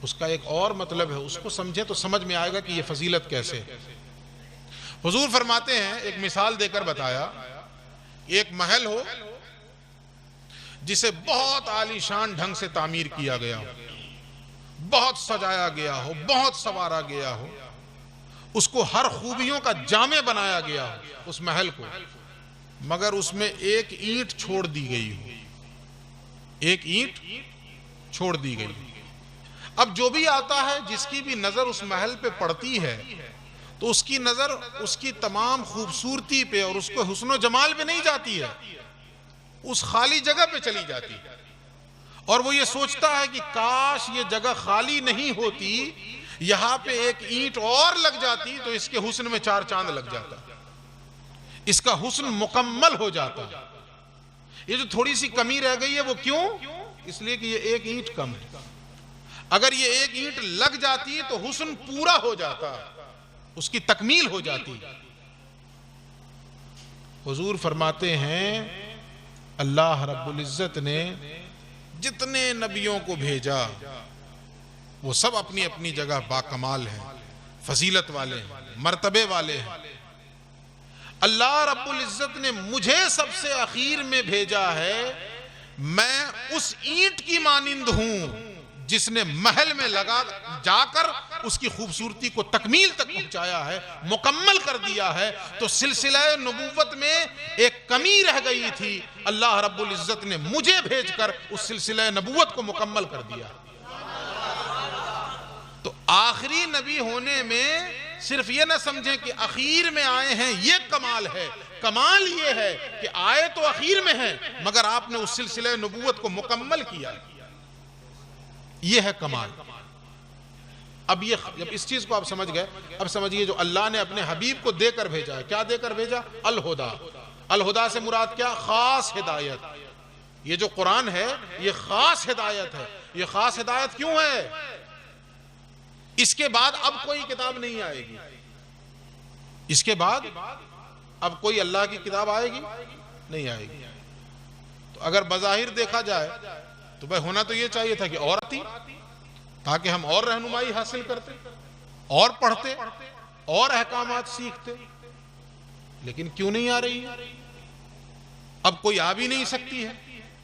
اس کا ایک اور مطلب ہے. اس کو سمجھیں تو سمجھ میں آئے گا کہ یہ فضیلت کیسے. حضور فرماتے ہیں، ایک مثال دے کر بتایا، ایک محل ہو جسے بہت عالی شان ڈھنگ سے تعمیر کیا گیا ہو، بہت سجایا گیا ہو، بہت سنوارا گیا ہو، اس کو ہر خوبیوں کا جامع بنایا گیا ہو اس محل کو، مگر اس میں ایک اینٹ چھوڑ دی گئی ہو، ایک اینٹ چھوڑ دی گئی ہو. اب جو بھی آتا ہے جس کی بھی نظر اس محل پہ پڑتی ہے تو اس کی نظر اس کی تمام خوبصورتی پہ اور اس کو حسن و جمال پہ نہیں جاتی ہے، اس خالی جگہ پہ چلی جاتی ہے. اور وہ یہ سوچتا ہے کہ کاش یہ جگہ خالی نہیں ہوتی، یہاں پہ ایک اینٹ اور لگ جاتی تو اس کے حسن میں 4 چاند لگ جاتا، اس کا حسن مکمل ہو جاتا. یہ جو تھوڑی سی کمی رہ گئی ہے وہ کیوں؟ اس لیے کہ یہ ایک اینٹ کم ہے. اگر یہ ایک اینٹ لگ جاتی تو حسن پورا ہو جاتا، اس کی تکمیل ہو جاتی. حضور فرماتے ہیں اللہ رب العزت نے جتنے نبیوں کو بھیجا وہ سب اپنی اپنی جگہ باکمال ہیں، فضیلت والے ہیں، مرتبے والے ہیں. اللہ رب العزت نے مجھے سب سے اخیر میں بھیجا ہے، میں اس اینٹ کی مانند ہوں جس نے محل میں لگا جا کر اس کی خوبصورتی کو تکمیل تک پہنچایا ہے، مکمل کر دیا ہے. تو سلسلہ نبوت میں ایک کمی رہ گئی تھی، اللہ رب العزت نے مجھے بھیج کر اس سلسلہ نبوت کو مکمل کر دیا. تو آخری نبی ہونے میں صرف یہ نہ سمجھیں کہ اخیر میں آئے ہیں یہ کمال ہے، کمال یہ ہے کہ آئے تو اخیر میں ہے مگر آپ نے اس سلسلہ نبوت کو مکمل کیا، یہ ہے کمال۔ اب جب اس چیز کو آپ سمجھ گئے، اب سمجھئے جو اللہ نے اپنے حبیب کو دے کر بھیجا ہے، کیا دے کر بھیجا؟ الہدا۔ الہدا سے مراد کیا؟ خاص ہدایت۔ یہ جو قرآن ہے یہ خاص ہدایت ہے۔ یہ خاص ہدایت کیوں ہے؟ اس کے بعد اب کوئی کتاب نہیں آئے گی، اس کے بعد اب کوئی اللہ کی کتاب آئے گی نہیں آئے گی۔ تو اگر بظاہر دیکھا جائے تو بھائی ہونا تو یہ چاہیے تھا کہ اور آتی، تاکہ ہم اور رہنمائی حاصل کرتے، اور پڑھتے، اور احکامات سیکھتے، لیکن کیوں نہیں آ رہی ہے؟ اب کوئی آ بھی نہیں سکتی ہے،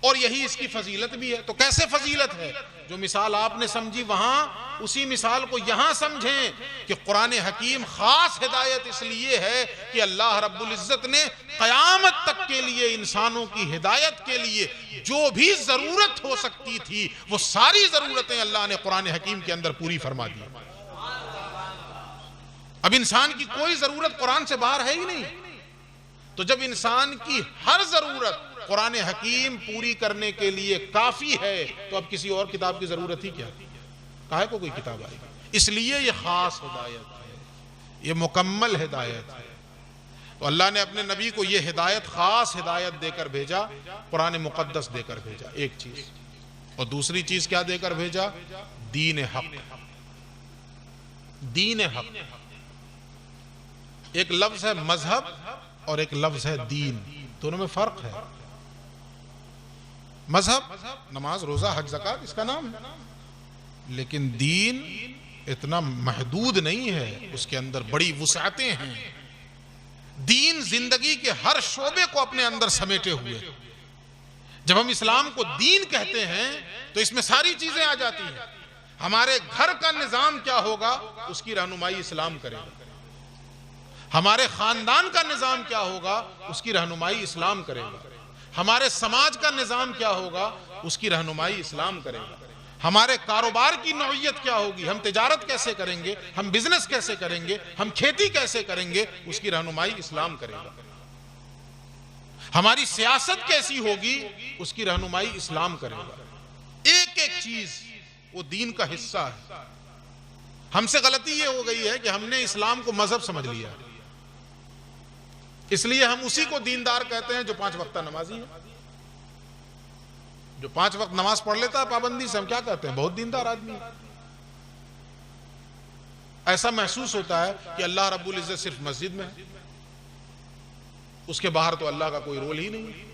اور یہی اس کی فضیلت بھی ہے۔ تو کیسے فضیلت ہے؟ جو مثال آپ نے سمجھی وہاں، اسی مثال کو یہاں سمجھیں کہ قرآن حکیم خاص ہدایت اس لیے ہے کہ اللہ رب العزت نے قیامت تک کے لیے انسانوں کی ہدایت کے لیے جو بھی ضرورت ہو سکتی تھی وہ ساری ضرورتیں اللہ نے قرآن حکیم کے اندر پوری فرما دی۔ اب انسان کی کوئی ضرورت قرآن سے باہر ہے ہی نہیں، تو جب انسان کی ہر ضرورت قرآن حکیم پوری کرنے کے لیے کافی ہے تو اب کسی اور کتاب کی ضرورت ہی کیا؟ کاہے کو کوئی کتاب آئے گی؟ اس لیے یہ خاص ہدایت ہے، یہ مکمل ہدایت ہے۔ تو اللہ نے اپنے نبی کو یہ ہدایت، خاص ہدایت دے کر بھیجا، قرآن مقدس دے کر بھیجا، ایک چیز۔ اور دوسری چیز کیا دے کر بھیجا؟ دین حق۔ دین حق، ایک لفظ ہے مذہب اور ایک لفظ ہے دین، دونوں میں فرق ہے۔ مذہب نماز روزہ حج زکوٰۃ اس کا نام ہے، لیکن دین اتنا محدود نہیں ہے، اس کے اندر بڑی وسعتیں ہیں۔ دین زندگی کے ہر شعبے کو اپنے اندر سمیٹے ہوئے۔ جب ہم اسلام کو دین کہتے ہیں تو اس میں ساری چیزیں آ جاتی ہیں۔ ہمارے گھر کا نظام کیا ہوگا اس کی رہنمائی اسلام کرے گا، ہمارے خاندان کا نظام کیا ہوگا اس کی رہنمائی اسلام کرے گا، ہمارے سماج کا نظام کیا ہوگا اس کی رہنمائی اسلام کرے گا، ہمارے کاروبار کی نوعیت کیا ہوگی، ہم تجارت کیسے کریں گے، ہم بزنس کیسے کریں گے، ہم کھیتی کیسے کریں گے، اس کی رہنمائی اسلام کرے گا، ہماری سیاست کیسی ہوگی اس کی رہنمائی اسلام کرے گا۔ ایک ایک چیز وہ دین کا حصہ ہے۔ ہم سے غلطی یہ ہو گئی ہے کہ ہم نے اسلام کو مذہب سمجھ لیا، اس لیے ہم اسی کو دیندار کہتے ہیں جو 5 وقتہ نمازی ہے۔ جو 5 وقت نماز پڑھ لیتا ہے پابندی سے، ہم کیا کہتے ہیں؟ بہت دیندار آدمی ہے۔ ایسا محسوس ہوتا ہے کہ اللہ رب العزت صرف مسجد میں ہے، اس کے باہر تو اللہ کا کوئی رول ہی نہیں ہے۔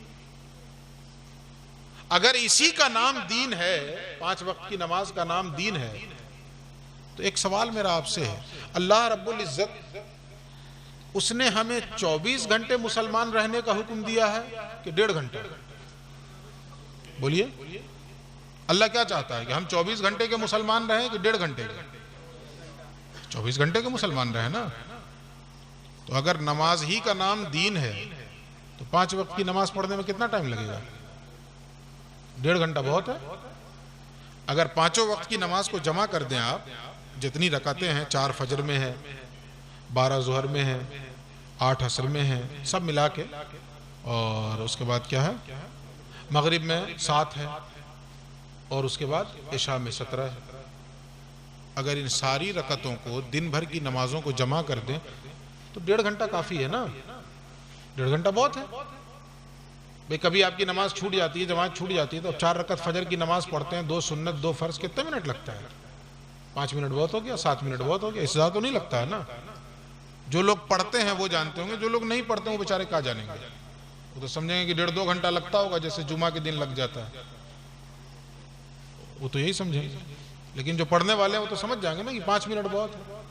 اگر اسی کا نام دین ہے، 5 وقت کی نماز کا نام دین ہے، تو ایک سوال میرا آپ سے ہے، اللہ رب العزت اس نے ہمیں 24 گھنٹے مسلمان رہنے کا حکم دیا ہے کہ 1.5 گھنٹے؟ بولیے، اللہ کیا چاہتا ہے کہ ہم 24 گھنٹے کے مسلمان رہیں کہ 1.5 گھنٹے کے؟ 24 گھنٹے کے مسلمان رہیں نا۔ تو اگر نماز ہی کا نام دین ہے تو 5 وقت کی نماز پڑھنے میں کتنا ٹائم لگے گا؟ 1.5 گھنٹہ بہت ہے۔ اگر 5 وقت کی نماز کو جمع کر دیں آپ، جتنی رکعتیں ہیں، 4 فجر میں ہیں، 12 ظہر میں ہیں، 8 عصر میں ہیں، سب ملا کے، اور اس کے بعد کیا ہے؟ مغرب میں 7 ہے، اور اس کے بعد عشاء میں 17 ہے۔ اگر ان ساری رکعتوں کو دن بھر کی نمازوں کو جمع کر دیں تو 1.5 گھنٹہ کافی ہے نا۔ 1.5 گھنٹہ بہت ہے بھئی۔ کبھی آپ کی نماز چھوٹ جاتی ہے، جماعت چھوٹ جاتی ہے، تو 4 رکعت فجر کی نماز پڑھتے ہیں، 2 سنت 2 فرض، کتنے منٹ لگتا ہے؟ 5 منٹ بہت ہو گیا، 7 منٹ بہت ہو گیا، اس سے زیادہ تو نہیں لگتا ہے نا۔ جو لوگ پڑھتے ہیں وہ جانتے ہوں گے، جو لوگ نہیں پڑھتے ہیں وہ بیچارے کہاں جانیں گے؟ وہ تو سمجھیں گے کہ 1.5-2 گھنٹہ لگتا ہوگا جیسے جمعہ کے دن لگ جاتا ہے، وہ تو یہی سمجھیں گے۔ لیکن جو پڑھنے والے ہیں وہ تو سمجھ جائیں گے نا کہ 5 منٹ بہت ہے۔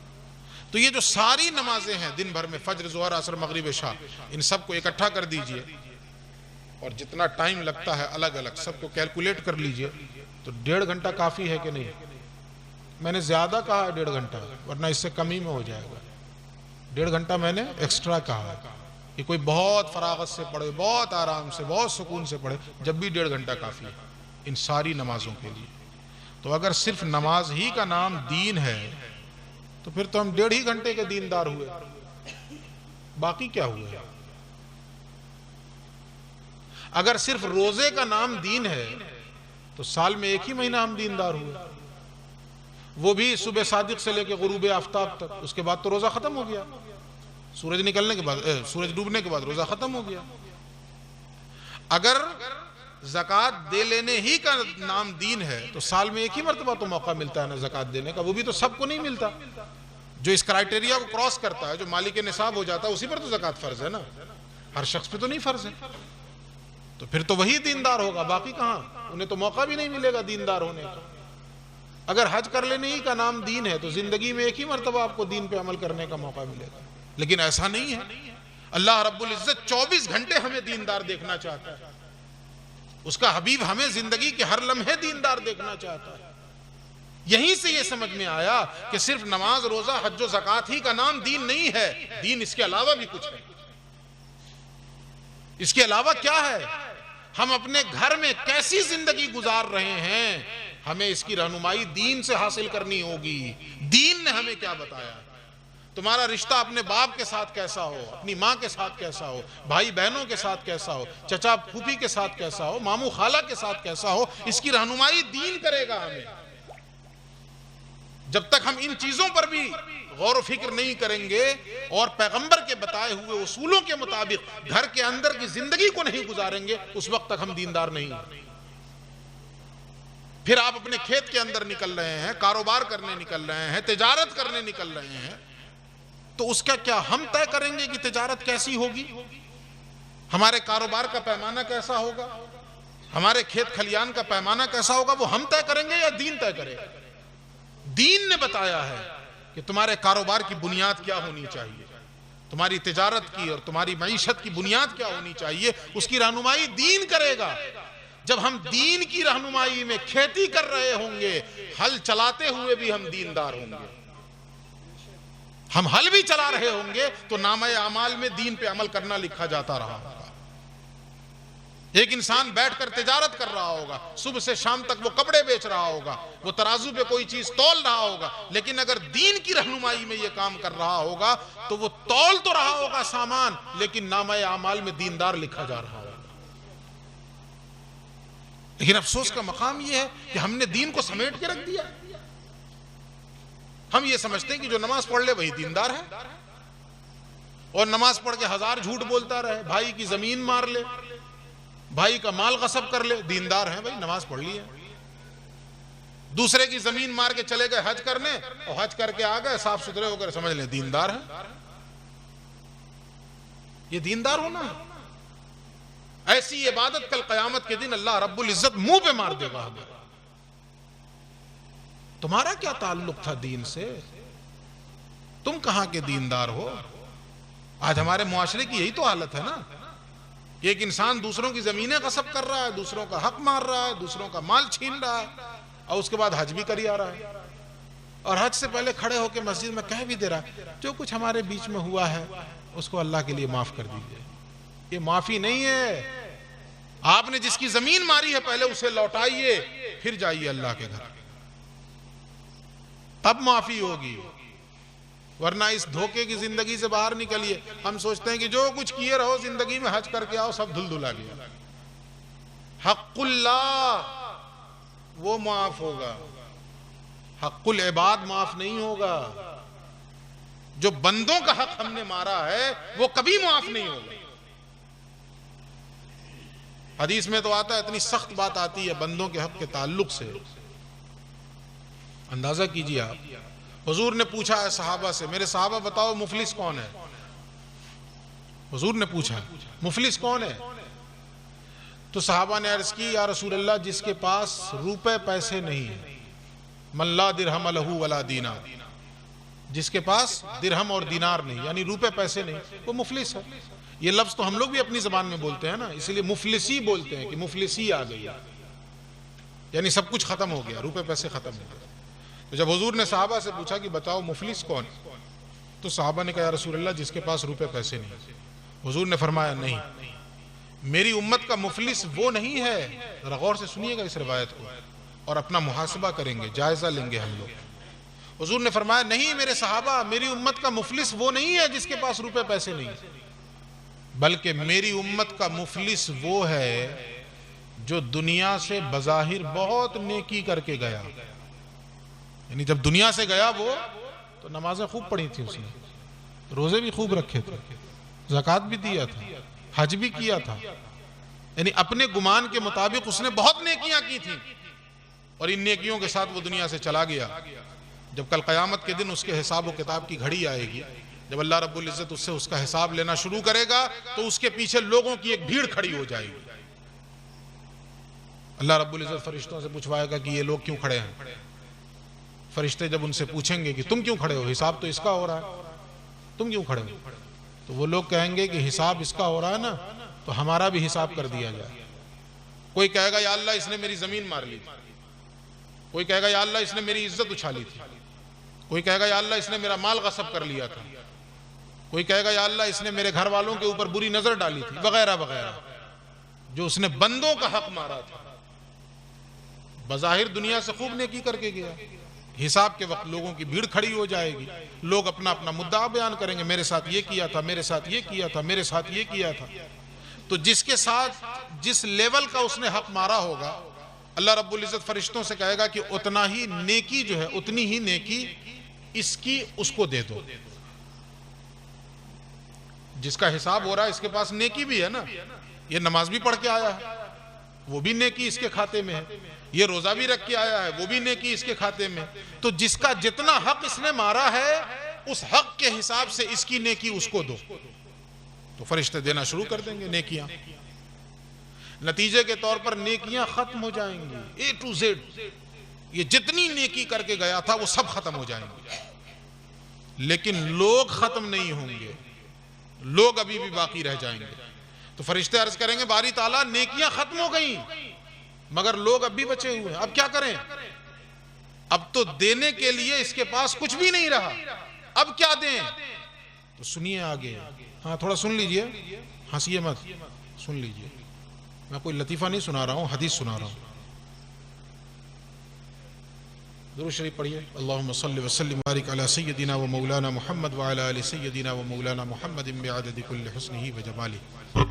تو یہ جو ساری نمازیں ہیں دن بھر میں، فجر، ظہر، عصر، مغرب، عشاء، ان سب کو اکٹھا کر دیجئے اور جتنا ٹائم لگتا ہے الگ الگ سب کو کیلکولیٹ کر لیجئے، تو 1.5 گھنٹہ کافی ہے کہ نہیں؟ میں نے زیادہ کہا ہے 1.5 گھنٹہ، ورنہ اس سے کم ہی میں ہو جائے گا۔ 1.5 گھنٹہ میں نے ایکسٹرا کہا ہے کہ کوئی بہت فراغت سے پڑھے، بہت آرام سے، بہت سکون سے پڑھے، جب بھی 1.5 گھنٹہ کافی ہے ان ساری نمازوں کے لیے۔ تو اگر صرف نماز ہی کا نام دین ہے تو پھر تو ہم 1.5 ہی گھنٹے کے دیندار ہوئے، باقی کیا ہوئے؟ اگر صرف روزے کا نام دین ہے تو سال میں ایک ہی مہینہ ہم دیندار ہوئے، وہ بھی صبح صادق سے لے کے غروب آفتاب تک، اس کے بعد تو روزہ ختم ہو گیا، سورج نکلنے کے بعد سورج ڈوبنے کے بعد روزہ ختم ہو گیا۔ اگر زکوٰۃ دے لینے ہی کا نام دین ہے تو سال میں ایک ہی مرتبہ تو موقع ملتا ہے نا زکوٰۃ دینے کا، وہ بھی تو سب کو نہیں ملتا۔ جو اس کرائٹیریا کو کراس کرتا ہے، جو مالک نصاب ہو جاتا ہے، اسی پر تو زکوٰۃ فرض ہے نا، ہر شخص پہ تو نہیں فرض ہے۔ تو پھر تو وہی دیندار ہوگا، باقی کہاں؟ انہیں تو موقع بھی نہیں ملے گا دیندار ہونے کا۔ اگر حج کر لینے ہی کا نام دین ہے تو زندگی میں ایک ہی مرتبہ آپ کو دین پہ عمل کرنے کا موقع ملے گا، لیکن ایسا نہیں ہے۔ اللہ رب العزت 24 گھنٹے ہمیں دیندار دیکھنا چاہتا ہے، اس کا حبیب ہمیں زندگی کے ہر لمحے دیندار دیکھنا چاہتا ہے۔ یہیں سے یہ سمجھ میں آیا کہ صرف نماز، روزہ، حج و زکوٰۃ ہی کا نام دین نہیں ہے، دین اس کے علاوہ بھی کچھ ہے۔ اس کے علاوہ کیا ہے؟ ہم اپنے گھر میں کیسی زندگی گزار رہے ہیں، ہمیں اس کی رہنمائی دین سے حاصل کرنی ہوگی۔ دین نے ہمیں کیا بتایا؟ تمہارا رشتہ اپنے باپ کے ساتھ کیسا ہو، اپنی ماں کے ساتھ کیسا ہو، بھائی بہنوں کے ساتھ کیسا ہو، چچا پھوپھی کے ساتھ کیسا ہو، ماموں خالہ کے ساتھ کیسا ہو، اس کی رہنمائی دین کرے گا ہمیں۔ جب تک ہم ان چیزوں پر بھی غور و فکر نہیں کریں گے اور پیغمبر کے بتائے ہوئے اصولوں کے مطابق گھر کے اندر کی زندگی کو نہیں گزاریں گے، اس وقت تک ہم دیندار نہیں ہیں۔ پھر آپ اپنے کھیت کے اندر نکل رہے ہیں، کاروبار کرنے نکل رہے ہیں، تجارت کرنے نکل رہے ہیں، تو اس کا کیا ہم طے کریں گے کہ تجارت کیسی ہوگی؟ ہمارے کاروبار کا پیمانہ کیسا ہوگا؟ ہمارے کھیت کھلیان کا پیمانہ کیسا ہوگا؟ وہ ہم طے کریں گے یا دین طے کرے گا؟ دین نے بتایا ہے کہ تمہارے کاروبار کی بنیاد کیا ہونی چاہیے، تمہاری تجارت کی اور تمہاری معیشت کی بنیاد کیا ہونی چاہیے، اس کی رہنمائی دین کرے گا۔ جب ہم دین کی رہنمائی میں کھیتی کر رہے ہوں گے، ہل چلاتے ہوئے بھی ہم دیندار ہوں گے۔ ہم ہل بھی چلا رہے ہوں گے تو نامہ اعمال میں دین پہ عمل کرنا لکھا جاتا رہا ہوگا۔ ایک انسان بیٹھ کر تجارت کر رہا ہوگا، صبح سے شام تک وہ کپڑے بیچ رہا ہوگا، وہ ترازو پہ کوئی چیز تول رہا ہوگا، لیکن اگر دین کی رہنمائی میں یہ کام کر رہا ہوگا تو وہ تول تو رہا ہوگا سامان، لیکن نامہ اعمال میں دیندار لکھا جا رہا ہوگا۔ لیکن افسوس کا مقام یہ ہے کہ ہم نے دین کو سمیٹ کے رکھ دیا۔ ہم یہ سمجھتے ہیں کہ جو نماز پڑھ لے وہی دیندار ہے، اور نماز پڑھ کے 1000 جھوٹ بولتا رہے، بھائی کی زمین مار لے، بھائی کا مال غصب کر لے، دیندار ہیں بھائی، نماز پڑھ لی ہے۔ دوسرے کی زمین مار کے چلے گئے حج کرنے، اور حج کر کے آ گئے صاف ستھرے ہو کر، سمجھ لیں دیندار ہیں۔ یہ دیندار ہونا ہے؟ ایسی عبادت کل قیامت کے دن اللہ رب العزت منہ پہ مار دے گا ہمیں۔ تمہارا کیا تعلق تھا دین سے؟ تم کہاں کے دیندار ہو؟ آج ہمارے معاشرے کی یہی تو حالت ہے نا، کہ ایک انسان دوسروں کی زمینیں غصب کر رہا ہے، دوسروں کا حق مار رہا ہے، دوسروں کا مال چھین رہا ہے، اور اس کے بعد حج بھی کری آ رہا ہے، اور حج سے پہلے کھڑے ہو کے مسجد میں کہہ بھی دے رہا ہے جو کچھ ہمارے بیچ میں ہوا ہے اس کو اللہ کے لیے معاف کر دیجئے۔ یہ معافی نہیں ہے۔ آپ نے جس کی زمین ماری ہے پہلے اسے لوٹائیے، پھر جائیے اللہ کے گھر، تب معافی ہوگی، ورنہ اس دھوکے کی زندگی سے باہر نکلیے۔ ہم سوچتے ہیں کہ جو کچھ کیے رہو زندگی میں، حج کر کے آؤ سب دھل دھلا گیا۔ حق اللہ وہ معاف ہوگا، حق العباد معاف نہیں ہوگا۔ جو بندوں کا حق ہم نے مارا ہے وہ کبھی معاف نہیں ہوگا۔ حدیث میں تو آتا ہے، اتنی سخت بات آتی ہے بندوں کے حق کے تعلق سے، اندازہ کیجیے آپ۔ حضور نے پوچھا ہے صحابہ سے، میرے صحابہ بتاؤ مفلس کون ہے؟ حضور نے پوچھا مفلس کون ہے؟ تو صحابہ نے عرض کی یا رسول اللہ جس کے پاس روپے پیسے نہیں ہیں، من لا درہم لہ ولا دینار، جس کے پاس درہم اور دینار نہیں، یعنی روپے پیسے نہیں، وہ مفلس ہے۔ یہ لفظ تو ہم لوگ بھی اپنی زبان میں بولتے ہیں نا، اس لیے مفلسی بولتے ہیں کہ مفلسی آ گئی، یعنی سب کچھ ختم ہو گیا، روپے پیسے ختم ہو گئے۔ تو جب حضور نے صحابہ سے پوچھا کہ بتاؤ مفلس کون، تو صحابہ نے کہا یا رسول اللہ جس کے پاس روپے پیسے نہیں۔ حضور نے فرمایا نہیں، میری امت کا مفلس وہ نہیں ہے، ذرا غور سے سنیے گا اس روایت کو اور اپنا محاسبہ کریں گے، جائزہ لیں گے ہم لوگ۔ حضور نے فرمایا نہیں میرے صحابہ، میری امت کا مفلس وہ نہیں ہے جس کے پاس روپے پیسے نہیں، بلکہ میری امت کا مفلس وہ ہے جو دنیا سے بظاہر بہت نیکی کر کے گیا، یعنی جب دنیا سے گیا وہ تو نمازیں خوب پڑھی تھی، اس نے روزے بھی خوب رکھے تھے، زکوٰۃ بھی دیا تھا، حج بھی کیا تھا، یعنی اپنے گمان کے مطابق اس نے بہت نیکیاں کی تھیں، اور ان نیکیوں کے ساتھ وہ دنیا سے چلا گیا۔ جب کل قیامت کے دن اس کے حساب و کتاب کی گھڑی آئے گی، جب اللہ رب العزت اس سے اس کا حساب لینا شروع کرے گا تو اس کے پیچھے لوگوں کی ایک بھیڑ کھڑی ہو جائے گی۔ اللہ رب العزت فرشتوں سے پوچھوائے گا کہ یہ لوگ کیوں کھڑے ہیں؟ فرشتے جب ان سے پوچھیں گے کہ تم کیوں کھڑے ہو، حساب تو اس کا ہو رہا ہے، تم کیوں کھڑے ہو؟ تو وہ لوگ کہیں گے کہ حساب اس کا ہو رہا ہے نا، تو ہمارا بھی حساب کر دیا جائے۔ کوئی کہے گا یا اللہ اس نے میری زمین مار لی تھی، کوئی کہے گا یا اللہ اس نے میری عزت اچھالی تھی، کوئی کہے گا یا اللہ اس نے میرا مال غصب کر لیا تھا، کوئی کہے گا یا اللہ اس نے میرے گھر والوں کے اوپر بری نظر ڈالی تھی، وغیرہ وغیرہ، جو اس نے بندوں کا حق مارا تھا۔ بظاہر دنیا سے خوب نیکی کر کے گیا، حساب کے وقت لوگوں کی بھیڑ کھڑی ہو جائے گی، لوگ اپنا اپنا مدعا بیان کریں گے، میرے ساتھ یہ کیا تھا، میرے ساتھ یہ کیا تھا، میرے ساتھ یہ کیا تھا۔ تو جس کے ساتھ جس لیول کا اس نے حق مارا ہوگا، اللہ رب العزت فرشتوں سے کہے گا کہ اتنا ہی نیکی جو ہے، اتنی ہی نیکی اس کی اس کو دے دو۔ جس کا حساب ہو رہا ہے اس کے پاس نیکی بھی ہے نا، یہ نماز بھی پڑھ کے آیا ہے، وہ بھی نیکی اس کے کھاتے میں ہے، یہ روزہ بھی رکھ کے آیا ہے، وہ بھی نیکی اس کے کھاتے میں۔ تو جس کا جتنا حق اس نے مارا ہے اس حق کے حساب سے اس کی نیکی اس کو دو، تو فرشتے دینا شروع کر دیں گے نیکیاں۔ نتیجے کے طور پر نیکیاں ختم ہو جائیں گی، اے ٹو زیڈ، یہ جتنی نیکی کر کے گیا تھا وہ سب ختم ہو جائیں گے، لیکن لوگ ختم نہیں ہوں گے، لوگ ابھی بھی باقی رہ جائیں گے۔ تو فرشتے عرض کریں گے باری تعالیٰ نیکیاں ختم ہو گئیں مگر لوگ اب بھی بچے ہوئے ہیں، اب کیا کریں؟ اب تو دینے کے لیے اس کے پاس کچھ بھی نہیں رہا، اب کیا دیں؟ تو سنیے آگے، ہاں تھوڑا سن لیجئے، ہنسیے مت، سن لیجئے، میں کوئی لطیفہ نہیں سنا رہا ہوں، حدیث سنا رہا ہوں۔ درود شریف پڑھیے، اللہم صلی وسلم وبارک علی سیدنا و مولانا محمد وعلی آل سیدنا و مولانا محمد بعدد کل حسنہ و جمالہ۔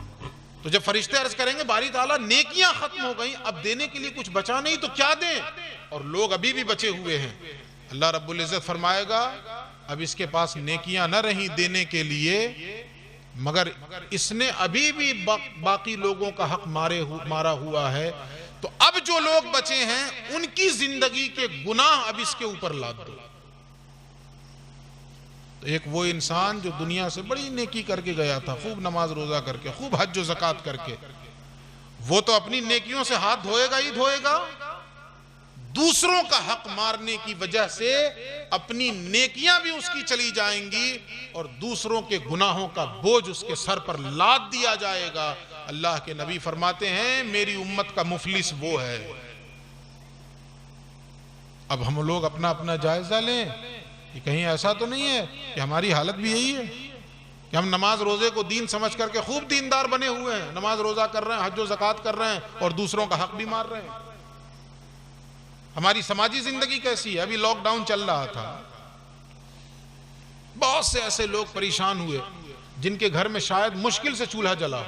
تو جب فرشتے عرض کریں گے باری تعالیٰ نیکیاں ختم ہو گئیں، اب دینے کے لیے کچھ بچا نہیں تو کیا دیں؟ اور لوگ ابھی بھی بچے ہوئے ہیں، اللہ رب العزت فرمائے گا اب اس کے پاس نیکیاں نہ رہیں دینے کے لیے، مگر اس نے ابھی بھی باقی لوگوں کا حق مارا ہوا ہے، تو اب جو لوگ بچے ہیں ان کی زندگی کے گناہ اب اس کے اوپر لاد دو۔ تو ایک وہ انسان جو دنیا سے بڑی نیکی کر کے گیا تھا، خوب نماز روزہ کر کے، خوب حج و زکوٰۃ کر کے، وہ تو اپنی نیکیوں سے ہاتھ دھوئے گا ہی دھوئے گا، دوسروں کا حق مارنے کی وجہ سے اپنی نیکیاں بھی اس کی چلی جائیں گی اور دوسروں کے گناہوں کا بوجھ اس کے سر پر لاد دیا جائے گا۔ اللہ کے نبی فرماتے ہیں میری امت کا مفلس وہ ہے۔ اب ہم لوگ اپنا اپنا جائزہ لیں کہ کہیں ایسا تو نہیں ہے کہ ہماری حالت بھی یہی ہے کہ ہم نماز روزے کو دین سمجھ کر کے خوب دیندار بنے ہوئے ہیں، نماز روزہ کر رہے ہیں، حج و زکوٰۃ کر رہے ہیں اور دوسروں کا حق بھی مار رہے ہیں۔ ہماری سماجی زندگی کیسی ہے؟ ابھی لاک ڈاؤن چل رہا تھا، بہت سے ایسے لوگ پریشان ہوئے جن کے گھر میں شاید مشکل سے چولہا جلا،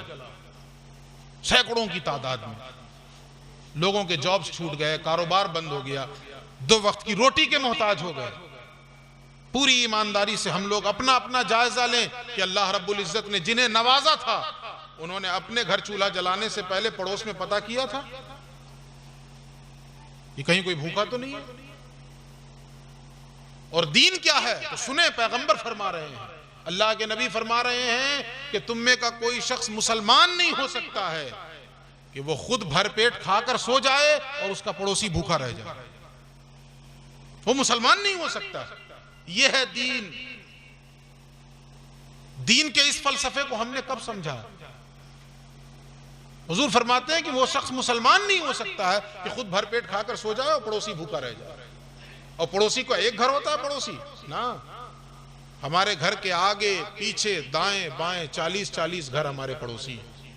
سینکڑوں کی تعداد میں لوگوں کے جابز چھوٹ گئے، کاروبار بند ہو گیا، 2 وقت کی روٹی کے محتاج ہو گئے۔ پوری ایمانداری سے ہم لوگ اپنا اپنا جائزہ لیں کہ اللہ رب العزت نے جنہیں نوازا تھا انہوں نے اپنے گھر چولہا جلانے سے پہلے پڑوس میں پتہ کیا تھا کہ کہیں کوئی بھوکا تو نہیں ہے؟ اور دین کیا ہے تو سنیں، پیغمبر فرما رہے ہیں، اللہ کے نبی فرما رہے ہیں کہ تم میں کا کوئی شخص مسلمان نہیں ہو سکتا ہے کہ وہ خود بھر پیٹ کھا کر سو جائے اور اس کا پڑوسی بھوکا رہ جائے، وہ مسلمان نہیں ہو سکتا۔ یہ ہے دین۔ دین کے اس فلسفے کو ہم نے کب سمجھا؟ حضور فرماتے ہیں کہ وہ شخص مسلمان نہیں ہو سکتا ہے کہ خود بھر پیٹ کھا کر سو جائے اور پڑوسی بھوکا رہ جائے۔ اور پڑوسی کو ایک گھر ہوتا ہے پڑوسی نا، ہمارے گھر کے آگے پیچھے دائیں بائیں 40 گھر ہمارے پڑوسی ہیں،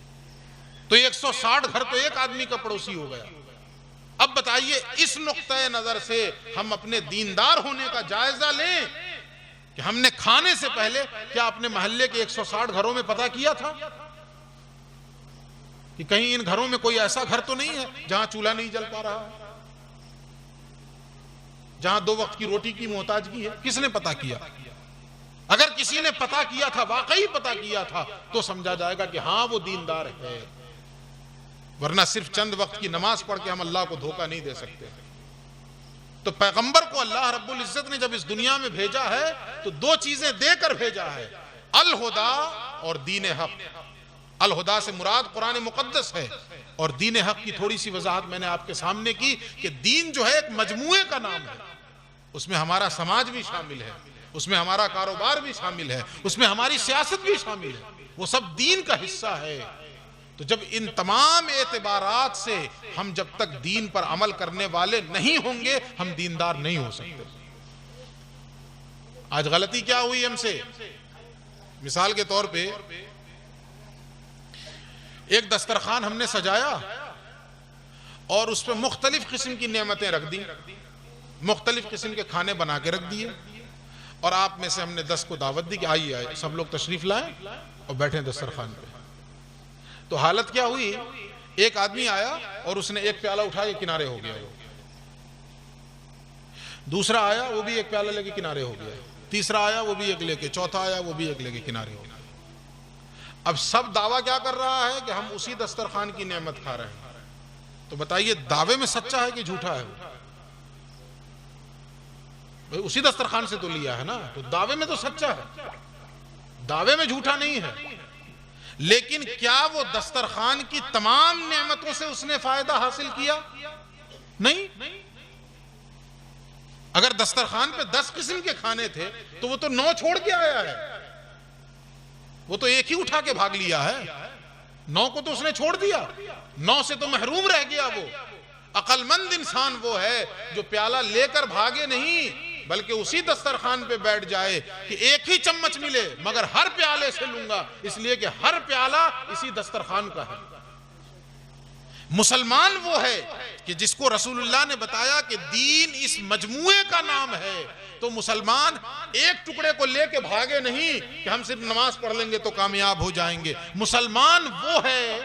تو 160 گھر تو ایک آدمی کا پڑوسی ہو گیا۔ اب بتائیے اس نقطۂ نظر سے ہم اپنے دیندار ہونے کا جائزہ لیں کہ ہم نے کھانے سے پہلے کیا اپنے محلے کے 160 گھروں میں پتہ کیا تھا کہ کہیں ان گھروں میں کوئی ایسا گھر تو نہیں ہے جہاں چولہا نہیں جل پا رہا ہے، جہاں 2 وقت کی روٹی کی محتاجگی ہے؟ کس نے پتہ کیا؟ اگر کسی نے پتہ کیا تھا، واقعی پتہ کیا تھا، تو سمجھا جائے گا کہ ہاں وہ دیندار ہے، ورنہ صرف چند وقت کی نماز پڑھ کے ہم اللہ کو دھوکہ نہیں دے سکتے۔ تو پیغمبر کو اللہ رب العزت نے جب اس دنیا میں بھیجا ہے تو 2 چیزیں دے کر بھیجا ہے، الہدا اور دین حق۔ الہدا سے مراد قرآن مقدس ہے، اور دین حق کی تھوڑی سی وضاحت میں نے آپ کے سامنے کی کہ دین جو ہے ایک مجموعے کا نام ہے، اس میں ہمارا سماج بھی شامل ہے، اس میں ہمارا کاروبار بھی شامل ہے، اس میں ہماری سیاست بھی شامل ہے، وہ سب دین کا حصہ ہے۔ تو جب ان تمام اعتبارات سے ہم جب تک دین پر عمل کرنے والے نہیں ہوں گے ہم دیندار نہیں ہو سکتے۔ آج غلطی کیا ہوئی ہم سے؟ مثال کے طور پہ ایک دسترخوان ہم نے سجایا اور اس پہ مختلف قسم کی نعمتیں رکھ دی، مختلف قسم کے کھانے بنا کے رکھ دیے، اور آپ میں سے ہم نے 10 کو دعوت دی کہ آئیے سب لوگ تشریف لائیں اور بیٹھیں دسترخوان پہ۔ تو حالت کیا ہوئی؟ ایک آدمی آیا اور اس نے ایک پیالہ اٹھا کے کنارے ہو گیا، دوسرا آیا وہ بھی ایک پیالہ لے کے کنارے ہو گیا، تیسرا آیا وہ بھی ایک لے کے، چوتھا آیا وہ بھی ایک لے کے کنارے ہو گیا۔ اب سب دعویٰ کیا کر رہا ہے کہ ہم اسی دسترخوان کی نعمت کھا رہے ہیں۔ تو بتائیے دعوے میں سچا ہے کہ جھوٹا ہے؟ بھئی اسی دسترخوان سے تو لیا ہے نا، تو دعوے میں تو سچا ہے، دعوے میں جھوٹا نہیں ہے، لیکن کیا وہ دسترخوان کی تمام نعمتوں سے اس نے فائدہ حاصل کیا؟ نہیں۔ اگر دسترخوان پہ 10 قسم کے کھانے تھے تو وہ تو 9 چھوڑ کے آیا ہے، وہ تو ایک ہی اٹھا کے بھاگ لیا ہے، 9 کو تو اس نے چھوڑ دیا، 9 سے تو محروم رہ گیا۔ وہ عقل مند انسان وہ ہے جو پیالہ لے کر بھاگے نہیں بلکہ اسی دسترخوان پہ بیٹھ جائے کہ ایک ہی چمچ ملے مگر ہر پیالے سے لوں گا، اس لیے کہ ہر پیالہ اسی دسترخوان کا ہے۔ مسلمان وہ ہے کہ جس کو رسول اللہ نے بتایا کہ دین اس مجموعے کا نام ہے، تو مسلمان ایک ٹکڑے کو لے کے بھاگے نہیں کہ ہم صرف نماز پڑھ لیں گے تو کامیاب ہو جائیں گے۔ مسلمان وہ ہے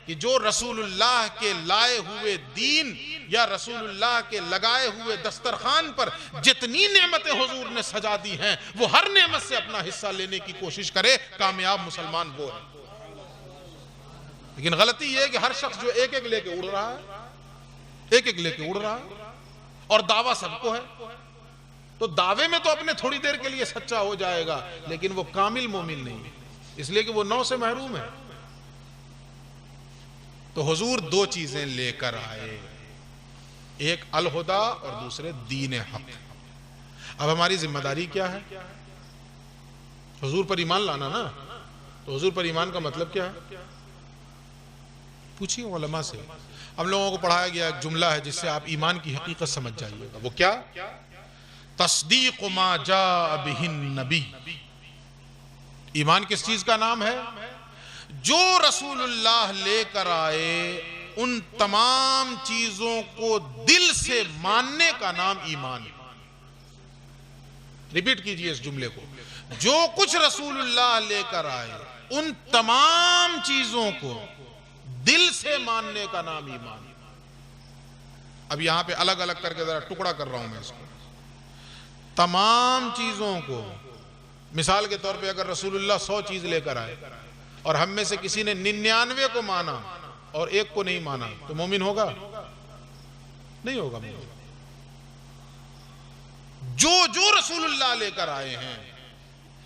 کہ جو رسول اللہ کے لائے ہوئے دین یا رسول اللہ کے لگائے ہوئے دسترخوان پر جتنی نعمتیں حضور نے سجا دی ہیں وہ ہر نعمت سے اپنا حصہ لینے کی کوشش کرے، کامیاب مسلمان وہ ہے۔ لیکن غلطی یہ ہے کہ ہر شخص جو ایک ایک لے کے اڑ رہا ہے، ایک ایک لے کے اڑ رہا ہے، اور دعویٰ سب کو ہے، تو دعوے میں تو اپنے تھوڑی دیر کے لیے سچا ہو جائے گا لیکن وہ کامل مومن نہیں ہے، اس لیے کہ وہ 9 سے محروم ہے۔ تو حضور 2 چیزیں لے کر آئے، ایک الہدا اور دوسرے دین حق۔ اب ہماری ذمہ داری کیا ہے؟ حضور پر ایمان لانا نا، تو حضور پر ایمان کا مطلب کیا ہے؟ پوچھیے علماء سے۔ ہم لوگوں کو پڑھایا گیا ایک جملہ ہے جس سے آپ ایمان کی حقیقت سمجھ جائیے گا، وہ کیا؟ تصدیق ما جاء بہ النبی۔ ایمان کس چیز کا نام ہے؟ جو رسول اللہ لے کر آئے ان تمام چیزوں کو دل سے ماننے کا نام ایمان ہے۔ ریپیٹ کیجئے اس جملے کو، جو کچھ رسول اللہ لے کر آئے ان تمام چیزوں کو دل سے ماننے کا نام ایمان ہے۔ اب یہاں پہ الگ الگ کر کے ذرا ٹکڑا کر رہا ہوں میں اس کو۔ تمام چیزوں کو، مثال کے طور پہ اگر رسول اللہ 100 چیز لے کر آئے اور ہم میں سے کسی نے 99 کو مانا اور 1 کو نہیں مانا تو مومن ہوگا؟ نہیں ہوگا مومن۔ جو رسول اللہ لے کر آئے ہیں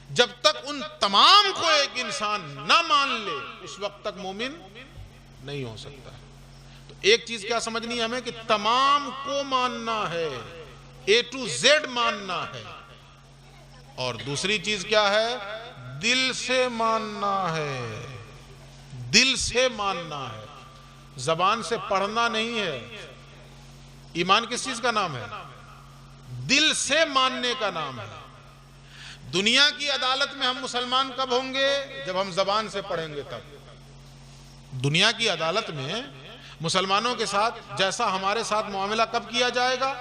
جب تک ان تمام کو ایک انسان نہ مان لے اس وقت تک مومن نہیں ہو سکتا۔ تو ایک چیز کیا سمجھنی ہے ہمیں کہ تمام کو ماننا ہے، A to Z ماننا ہے، اور دوسری چیز کیا ہے؟ دل سے ماننا ہے، دل سے ماننا ہے، زبان سے پڑھنا نہیں ہے۔ ایمان کس چیز کا نام ہے؟ دل سے ماننے کا نام ہے۔ دنیا کی عدالت میں ہم مسلمان کب ہوں گے؟ جب ہم زبان سے پڑھیں گے تب۔ دنیا کی عدالت میں مسلمانوں کے ساتھ جیسا ہمارے ساتھ معاملہ کب کیا جائے گا؟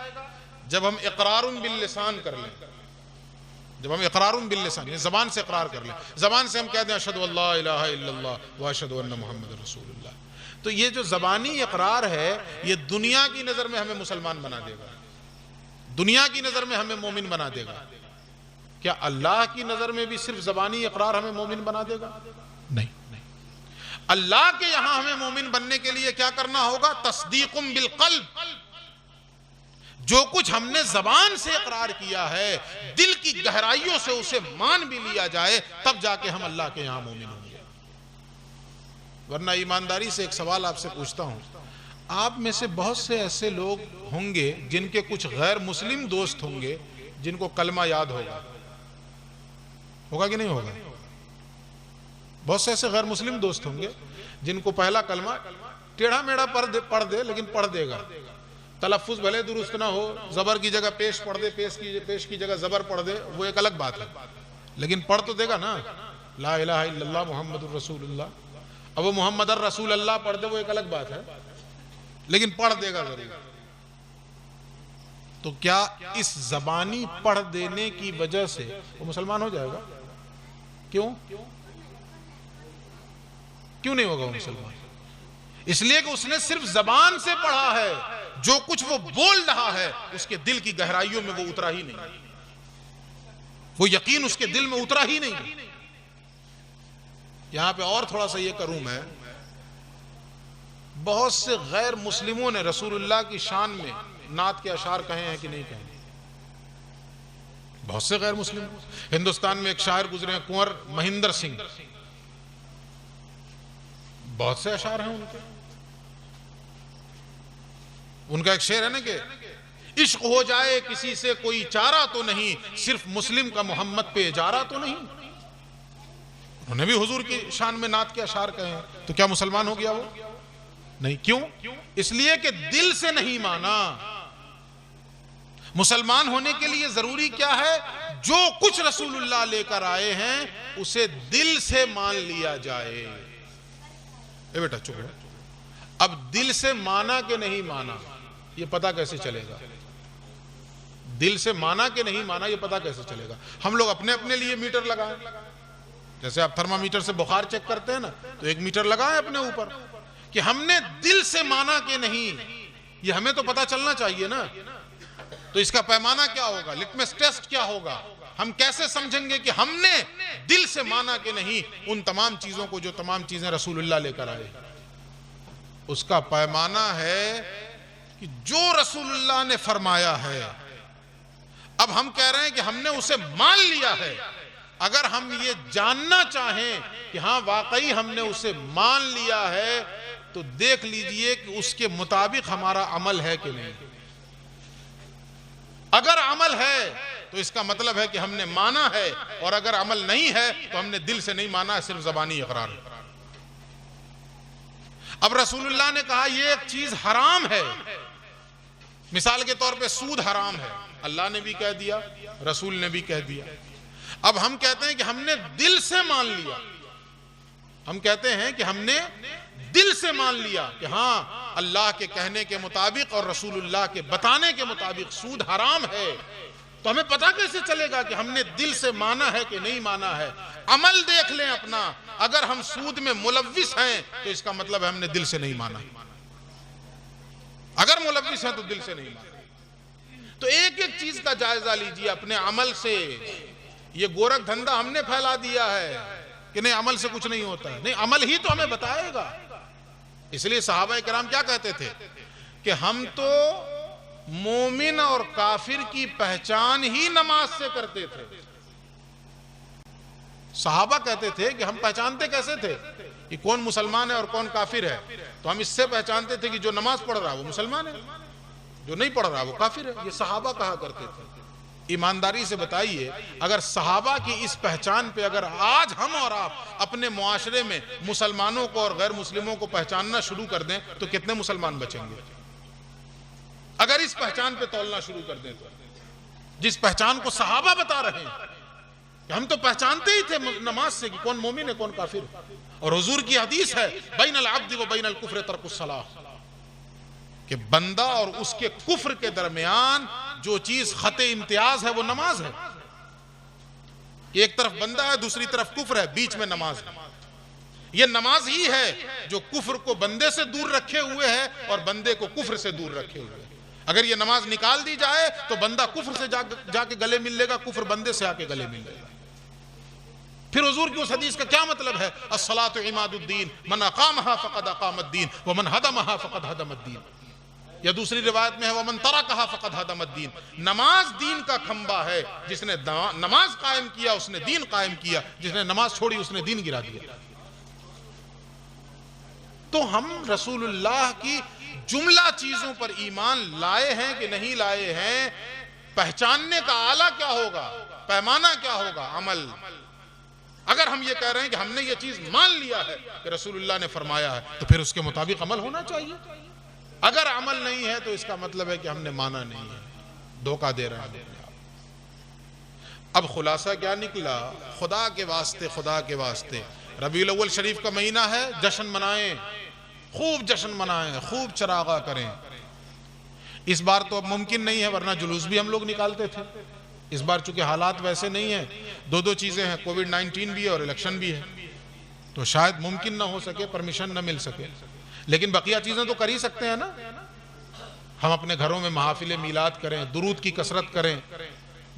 جب ہم اقرار باللسان کر لیں، جب ہم اقرار باللسان یعنی زبان سے اقرار کر لیں، زبان سے ہم کہہ دیں اشہد ان لا الہ الا اللہ واشہد ان محمد رسول اللہ، تو یہ جو زبانی اقرار ہے یہ دنیا کی نظر میں ہمیں مسلمان بنا دے گا، دنیا کی نظر میں ہمیں مومن بنا دے گا. کیا اللہ کی نظر میں بھی صرف زبانی اقرار ہمیں مومن بنا دے گا؟ نہیں. اللہ کے یہاں ہمیں مومن بننے کے لیے کیا کرنا ہوگا؟ تصدیق بالقلب. جو کچھ ہم نے زبان سے اقرار کیا ہے، دل کی گہرائیوں سے اسے مان بھی لیا جائے، تب جا کے ہم اللہ کے یہاں مومن ہوں گے. ورنہ ایمانداری سے ایک سوال آپ سے پوچھتا ہوں، آپ میں سے بہت سے ایسے لوگ ہوں گے جن کے کچھ غیر مسلم دوست ہوں گے جن کو کلمہ یاد ہوگا کہ نہیں ہوگا؟ بہت سے ایسے غیر مسلم دوست ہوں گے جن کو پہلا کلمہ ٹیڑھا میڑھا پڑھ دے لیکن پڑھ دے گا. تلفظ بھلے درست نہ ہو، زبر کی جگہ پیش پڑھ دے، پیش کی جگہ زبر پڑھ دے، وہ ایک الگ بات ہے، لیکن پڑھ تو دے گا نا. لا الہ الا اللہ محمد الرسول اللہ، اب وہ محمد الرسول اللہ پڑھ دے وہ ایک الگ بات ہے، لیکن پڑھ دے گا ضرور. تو کیا اس زبانی پڑھ دینے کی وجہ سے وہ مسلمان ہو جائے گا؟ کیوں نہیں ہوگا وہ مسلمان؟ اس لیے کہ اس نے صرف زبان سے پڑھا ہے، جو کچھ وہ بول رہا ہے اس کے دل کی گہرائیوں میں وہ اترا ہی نہیں، وہ یقین اس کے دل میں اترا ہی نہیں. یہاں پہ اور تھوڑا سا یہ کروں میں، بہت سے غیر مسلموں نے رسول اللہ کی شان میں نعت کے اشعار کہے ہیں کہ نہیں کہے؟ بہت سے غیر مسلم. ہندوستان میں ایک شاعر گزرے ہیں کنور مہندر سنگھ، بہت سے اشعار ہیں ان کے. ان کا ایک شعر ہے نا کہ عشق ہو جائے کسی سے کوئی چارہ تو نہیں، صرف مسلم کا محمد پہ اجارہ تو نہیں. انہوں نے بھی حضور کی شان میں نعت کے اشعار کہے ہیں، تو کیا مسلمان ہو گیا وہ؟ نہیں. کیوں؟ اس لیے کہ دل سے نہیں مانا. مسلمان ہونے کے لیے ضروری کیا ہے؟ جو کچھ رسول اللہ لے کر آئے ہیں اسے دل سے مان لیا جائے. اے بیٹا چپ ہے. اب دل سے مانا کہ نہیں مانا یہ پتا کیسے چلے گا؟ دل سے مانا کہ نہیں مانا یہ پتا کیسے چلے گا؟ ہم لوگ اپنے اپنے لیے میٹر لگائیں، جیسے آپ تھرمامیٹر سے بخار چیک کرتے ہیں نا، تو ایک میٹر لگائیں اپنے اوپر کہ ہم نے دل سے مانا کہ نہیں، یہ ہمیں تو پتا چلنا چاہیے نا. تو اس کا پیمانہ کیا ہوگا؟ لٹمس ٹیسٹ کیا ہوگا؟ ہم کیسے سمجھیں گے کہ ہم نے دل سے مانا کہ نہیں ان تمام چیزوں کو جو تمام چیزیں رسول اللہ لے کر آئے؟ اس کا پیمانہ ہے کہ جو رسول اللہ نے فرمایا ہے، اب ہم کہہ رہے ہیں کہ ہم نے اسے مان لیا ہے. اگر ہم یہ جاننا چاہیں کہ ہاں واقعی ہم نے اسے مان لیا ہے تو دیکھ لیجئے کہ اس کے مطابق ہمارا عمل ہے کہ نہیں. اگر عمل ہے تو اس کا مطلب ہے کہ ہم نے مانا ہے، اور اگر عمل نہیں ہے تو ہم نے دل سے نہیں مانا ہے، صرف زبانی اقرار ہے. اب رسول اللہ نے کہا یہ ایک چیز حرام ہے، مثال کے طور پہ سود حرام ہے، اللہ نے بھی کہہ دیا، رسول نے بھی کہہ دیا. اب ہم کہتے ہیں کہ ہم نے دل سے مان لیا، ہم کہتے ہیں کہ ہم نے دل سے مان لیا کہ ہاں اللہ کے کہنے کے مطابق اور رسول اللہ کے بتانے کے مطابق سود حرام ہے. تو ہمیں پتہ کیسے چلے گا کہ ہم نے دل سے مانا ہے کہ نہیں مانا ہے؟ عمل دیکھ لیں اپنا. اگر ہم سود میں ملوث ہیں تو اس کا مطلب ہے ہم نے دل سے نہیں مانا. اگر ملوث ہیں تو دل سے نہیں مانا. تو ایک ایک چیز کا جائزہ لیجئے اپنے عمل سے. یہ گورکھ دھندا ہم نے پھیلا دیا ہے کہ نہیں عمل سے کچھ نہیں ہوتا ہے. نہیں، عمل ہی تو ہمیں بتائے گا. اس لیے صحابہ کرام کیا کہتے تھے کہ ہم تو مومن اور کافر کی پہچان ہی نماز سے کرتے تھے. صحابہ کہتے تھے کہ ہم پہچانتے کیسے تھے کہ کون مسلمان ہے اور کون کافر ہے؟ تو ہم اس سے پہچانتے تھے کہ جو نماز پڑھ رہا ہے وہ مسلمان ہے، جو نہیں پڑھ رہا وہ کافر ہے. یہ صحابہ کہا کرتے تھے. ایمانداری سے بتائیے اگر صحابہ کی اس پہچان پہ اگر آج ہم اور آپ اپنے معاشرے میں مسلمانوں کو اور غیر مسلموں کو پہچاننا شروع کر دیں تو کتنے مسلمان بچیں گے؟ اگر اس پہچان پہ تولنا شروع کر دیں تو جس پہچان کو صحابہ بتا رہے ہیں کہ ہم تو پہچانتے ہی تھے نماز سے کہ کون مومن ہے کون کافر ہے. اور حضور کی حدیث ہے بین العبد و بین الکفر ترک الصلاۃ، کہ بندہ اور اس کے کفر کے درمیان جو چیز خط امتیاز ہے وہ نماز ہے. ایک طرف بندہ ہے دوسری طرف کفر ہے، بیچ میں نماز ہے. یہ نماز ہی ہے جو کفر کو بندے سے دور رکھے ہوئے ہے اور بندے کو کفر سے دور رکھے ہوئے ہے۔ اگر یہ نماز نکال دی جائے تو بندہ کفر سے جا کے گلے مل لے گا، کفر بندے سے آ کے گلے مل لے گا۔ پھر حضور کی اس حدیث کا کیا مطلب ہے؟ الصلاۃ عماد الدین من اقامها فقد اقام الدین ومن هدمها فقد هدم الدین، یا دوسری روایت میں ہے ومن ترکها فقد هدم الدین۔ نماز دین کا کھمبا ہے، جس نے نماز قائم کیا اس نے دین قائم کیا، جس نے نماز چھوڑی اس نے دین گرا دیا۔ تو ہم رسول اللہ کی جملہ چیزوں پر ایمان لائے ہیں کہ نہیں لائے ہیں؟ پہچاننے کا آلہ کیا ہوگا، پیمانہ کیا ہوگا؟ عمل۔ اگر ہم یہ کہہ رہے ہیں کہ ہم نے یہ چیز مان لیا ہے کہ رسول اللہ نے فرمایا ہے تو پھر اس کے مطابق عمل ہونا چاہیے۔ اگر عمل نہیں ہے تو اس کا مطلب ہے کہ ہم نے مانا نہیں ہے، دھوکہ دے رہے ہیں۔ اب خلاصہ کیا نکلا؟ خدا کے واسطے، خدا کے واسطے ربیع الاول شریف کا مہینہ ہے، جشن منائیں، خوب جشن منائیں، خوب چراغاں کریں۔ اس بار تو اب ممکن نہیں ہے، ورنہ جلوس بھی ہم لوگ نکالتے تھے۔ اس بار چونکہ حالات ویسے نہیں ہیں، دو چیزیں ہیں، کووڈ-19 بھی ہے اور الیکشن بھی ہے، تو شاید ممکن نہ ہو سکے، پرمیشن نہ مل سکے، لیکن بقیہ چیزیں تو کر ہی سکتے ہیں نا۔ ہم اپنے گھروں میں محافل میلاد کریں، درود کی کثرت کریں،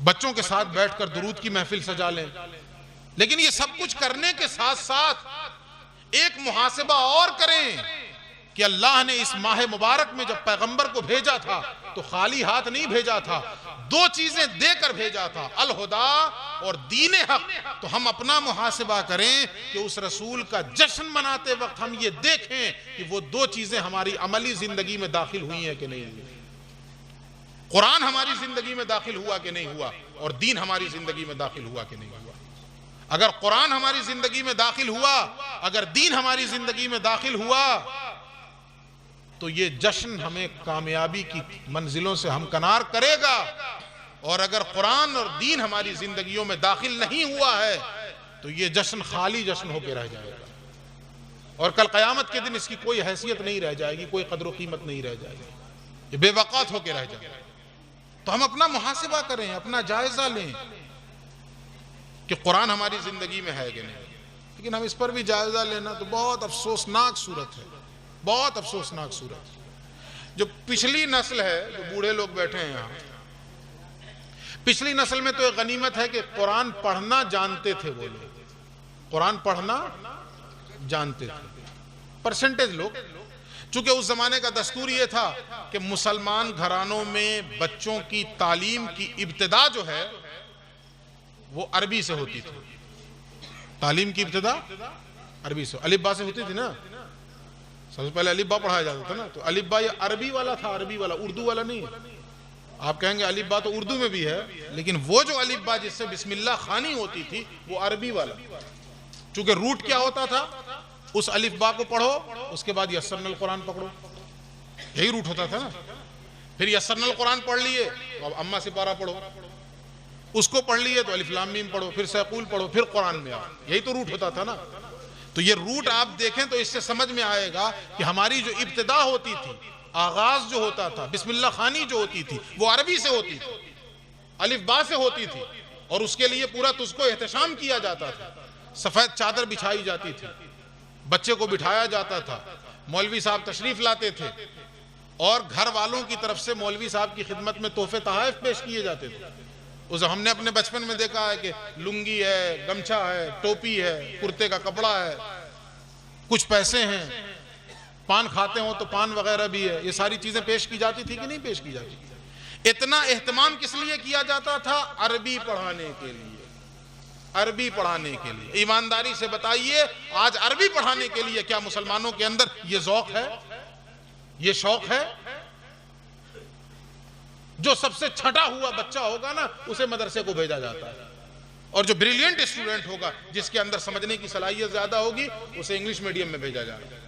بچوں کے ساتھ بیٹھ کر درود کی محفل سجا لیں۔ لیکن یہ سب کچھ کرنے کے ساتھ ساتھ ایک محاسبہ اور کریں کہ اللہ نے اس ماہ مبارک میں جب پیغمبر کو بھیجا تھا تو خالی ہاتھ نہیں بھیجا تھا، دو چیزیں دے کر بھیجا تھا، الہدا اور دین حق۔ تو ہم اپنا محاسبہ کریں کہ اس رسول کا جشن مناتے وقت ہم یہ دیکھیں کہ وہ دو چیزیں ہماری عملی زندگی میں داخل ہوئی ہیں کہ نہیں ہوئی۔ قرآن ہماری زندگی میں داخل ہوا کہ نہیں ہوا، اور دین ہماری زندگی میں داخل ہوا کہ نہیں ہوا۔ اگر قرآن ہماری زندگی میں داخل ہوا، اگر دین ہماری زندگی میں داخل ہوا، تو یہ جشن ہمیں کامیابی کی منزلوں سے ہمکنار کرے گا۔ اور اگر قرآن اور دین ہماری زندگیوں میں داخل نہیں ہوا ہے تو یہ جشن خالی جشن ہو کے رہ جائے گا، اور کل قیامت کے دن اس کی کوئی حیثیت نہیں رہ جائے گی، کوئی قدر و قیمت نہیں رہ جائے گی، یہ بے وقات ہو کے رہ جائے گا۔ تو ہم اپنا محاسبہ کریں، اپنا جائزہ لیں کہ قرآن ہماری زندگی میں ہے کہ نہیں۔ لیکن ہم اس پر بھی جائزہ لینا تو بہت افسوسناک صورت ہے، بہت افسوسناک صورت۔ جو پچھلی نسل ہے، جو بوڑھے لوگ بیٹھے ہیں یہاں، پچھلی نسل میں تو ایک غنیمت ہے کہ قرآن پڑھنا جانتے تھے، وہ لوگ قرآن پڑھنا جانتے تھے، پرسنٹیج لوگ۔ چونکہ اس زمانے کا دستور یہ تھا کہ مسلمان گھرانوں میں بچوں کی تعلیم کی ابتدا جو ہے وہ عربی سے ہوتی تھی، تعلیم کی ابتدا عربی سے، الف با سے ہوتی تھی نا، سب سے پہلے الف با پڑھایا جاتا تھا نا، تو الف با یہ عربی والا تھا، عربی والا، اردو والا نہیں۔ آپ کہیں گے الف با تو اردو میں بھی ہے، لیکن وہ جو الف با جس سے بسم اللہ خوانی ہوتی تھی وہ عربی والا، چونکہ روٹ کیا ہوتا تھا، اس الف با کو پڑھو، اس کے بعد یسرنا القرآن پکڑو، یہی روٹ ہوتا تھا نا۔ پھر یسرنا القرآن پڑھ لیے تو اب اما سپارہ پڑھو، اس کو پڑھ لیے تو الف لام میم پڑھو، پھر سیقول پڑھو، پھر قرآن میں آؤ، یہی تو روٹ ہوتا تھا نا۔ تو یہ روٹ آپ دیکھیں تو اس سے سمجھ میں آئے گا کہ ہماری جو ابتدا ہوتی تھی، آغاز جو ہوتا تھا، بسم اللہ خوانی جو ہوتی تھی وہ عربی سے ہوتی تھی، الف با سے ہوتی تھی، اور اس کے لیے پورا تجھ کو احتشام کیا جاتا تھا، سفید چادر بچھائی جاتی تھی، بچے کو بٹھایا جاتا تھا، مولوی صاحب تشریف لاتے تھے، اور گھر والوں کی طرف سے مولوی صاحب کی خدمت میں تحفے تحائف پیش کیے جاتے تھے۔ اس ہم نے اپنے بچپن میں دیکھا ہے کہ لنگی ہے، گمچھا ہے، ٹوپی ہے، کرتے کا کپڑا ہے، کچھ پیسے ہیں، پان کھاتے ہوں تو پان وغیرہ بھی ہے، یہ ساری چیزیں پیش کی جاتی تھی کہ نہیں پیش کی جاتی تھی؟ اتنا اہتمام کس لیے کیا جاتا تھا؟ عربی پڑھانے کے لیے، عربی پڑھانے کے لیے۔ ایمانداری سے بتائیے آج عربی پڑھانے کے لیے کیا مسلمانوں کے اندر یہ ذوق ہے، یہ شوق ہے؟ جو سب سے چھٹا ہوا بچہ ہوگا نا اسے مدرسے کو بھیجا جاتا ہے، اور جو بریلینٹ اسٹوڈنٹ ہوگا جس کے اندر سمجھنے کی صلاحیت زیادہ ہوگی اسے انگلش میڈیم میں بھیجا جاتا ہے۔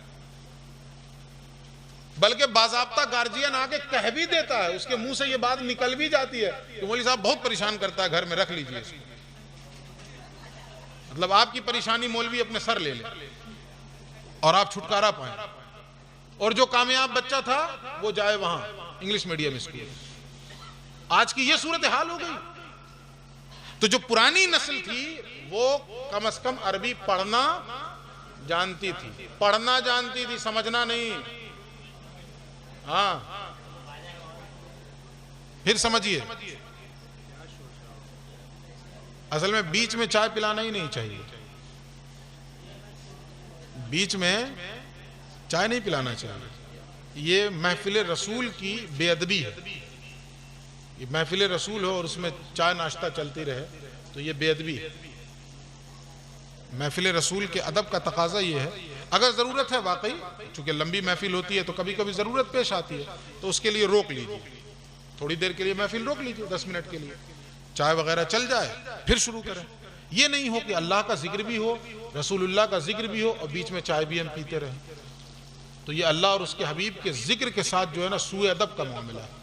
بلکہ باضابطہ گارجین آگے کہہ بھی دیتا ہے، اس کے منہ سے یہ بات نکل بھی جاتی ہے کہ مولوی صاحب بہت پریشان کرتا ہے، گھر میں رکھ لیجئے اس کو۔ مطلب آپ کی پریشانی مولوی اپنے سر لے لے اور آپ چھٹکارا پائیں، اور جو کامیاب بچہ تھا وہ جائے وہاں انگلش میڈیم اسکول۔ آج کی یہ صورتحال ہو گئی۔ تو جو پرانی نسل تھی وہ کم از کم عربی پڑھنا جانتی تھی، پڑھنا جانتی تھی، سمجھنا نہیں. ہاں پھر سمجھیے، اصل میں بیچ میں چائے پلانا ہی نہیں چاہیے، بیچ میں چائے نہیں پلانا چاہیے. یہ محفل رسول کی بے ادبی ہے. یہ محفل رسول ہو اور اس میں چائے ناشتہ چلتی رہے تو یہ بے ادبی ہے. محفل رسول کے ادب کا تقاضا یہ ہے، اگر ضرورت ہے واقعی، چونکہ لمبی محفل ہوتی ہے تو کبھی کبھی ضرورت پیش آتی ہے، تو اس کے لیے روک لیجیے، تھوڑی دیر کے لیے محفل روک لیجیے، 10 منٹ کے لیے چائے وغیرہ چل جائے پھر شروع کریں. یہ نہیں ہو کہ اللہ کا ذکر بھی ہو، رسول اللہ کا ذکر بھی ہو اور بیچ میں چائے بھی ہم پیتے رہیں. تو یہ اللہ اور اس کے حبیب کے ذکر کے ساتھ جو ہے نا سوء ادب کا معاملہ ہے،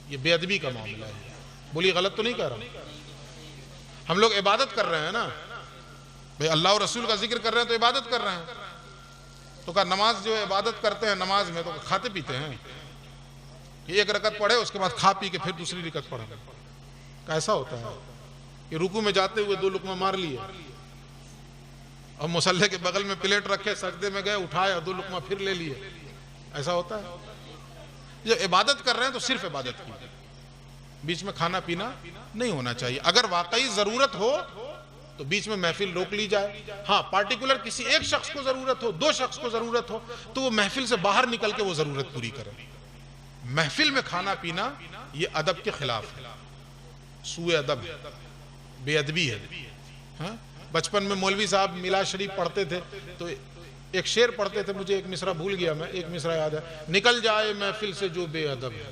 یہ بے ادبی کا معاملہ ہے. بولیے غلط تو نہیں کہہ رہا ہوں؟ ہم لوگ عبادت کر رہے ہیں نا بھئی، اللہ اور رسول کا ذکر کر رہے ہیں تو عبادت کر رہے ہیں. تو کہا نماز جو عبادت کرتے ہیں نماز میں تو کھاتے پیتے ہیں کہ ایک رکعت پڑھے اس کے بعد کھا پی کے پھر دوسری رکعت پڑھے. کیسا ہوتا ہے کہ رکوع میں جاتے ہوئے 2 لقمہ مار لیے اور مصلی کے بغل میں پلیٹ رکھے، سجدے میں گئے، اٹھائے اور 2 لقمہ پھر لے لیے؟ ایسا ہوتا ہے؟ جب عبادت کر رہے ہیں تو صرف عبادت کی، بیچ میں کھانا پینا نہیں ہونا چاہیے. اگر واقعی ضرورت ہو تو بیچ میں محفل روک لی جائے. ہاں پارٹیکولر کسی ایک شخص کو ضرورت ہو، 2 شخص کو ضرورت ہو تو وہ محفل سے باہر نکل کے وہ ضرورت پوری کرے. محفل میں کھانا پینا یہ ادب کے خلاف ہے، سوء ادب ہے، بے ادبی ہے. ہاں بچپن میں مولوی صاحب میلاد شریف پڑھتے تھے تو ایک شعر پڑھتے تھے، مجھے ایک مصرع بھول گیا، میں ایک مصرع یاد ہے، نکل جائے محفل سے جو بے ادب ہے.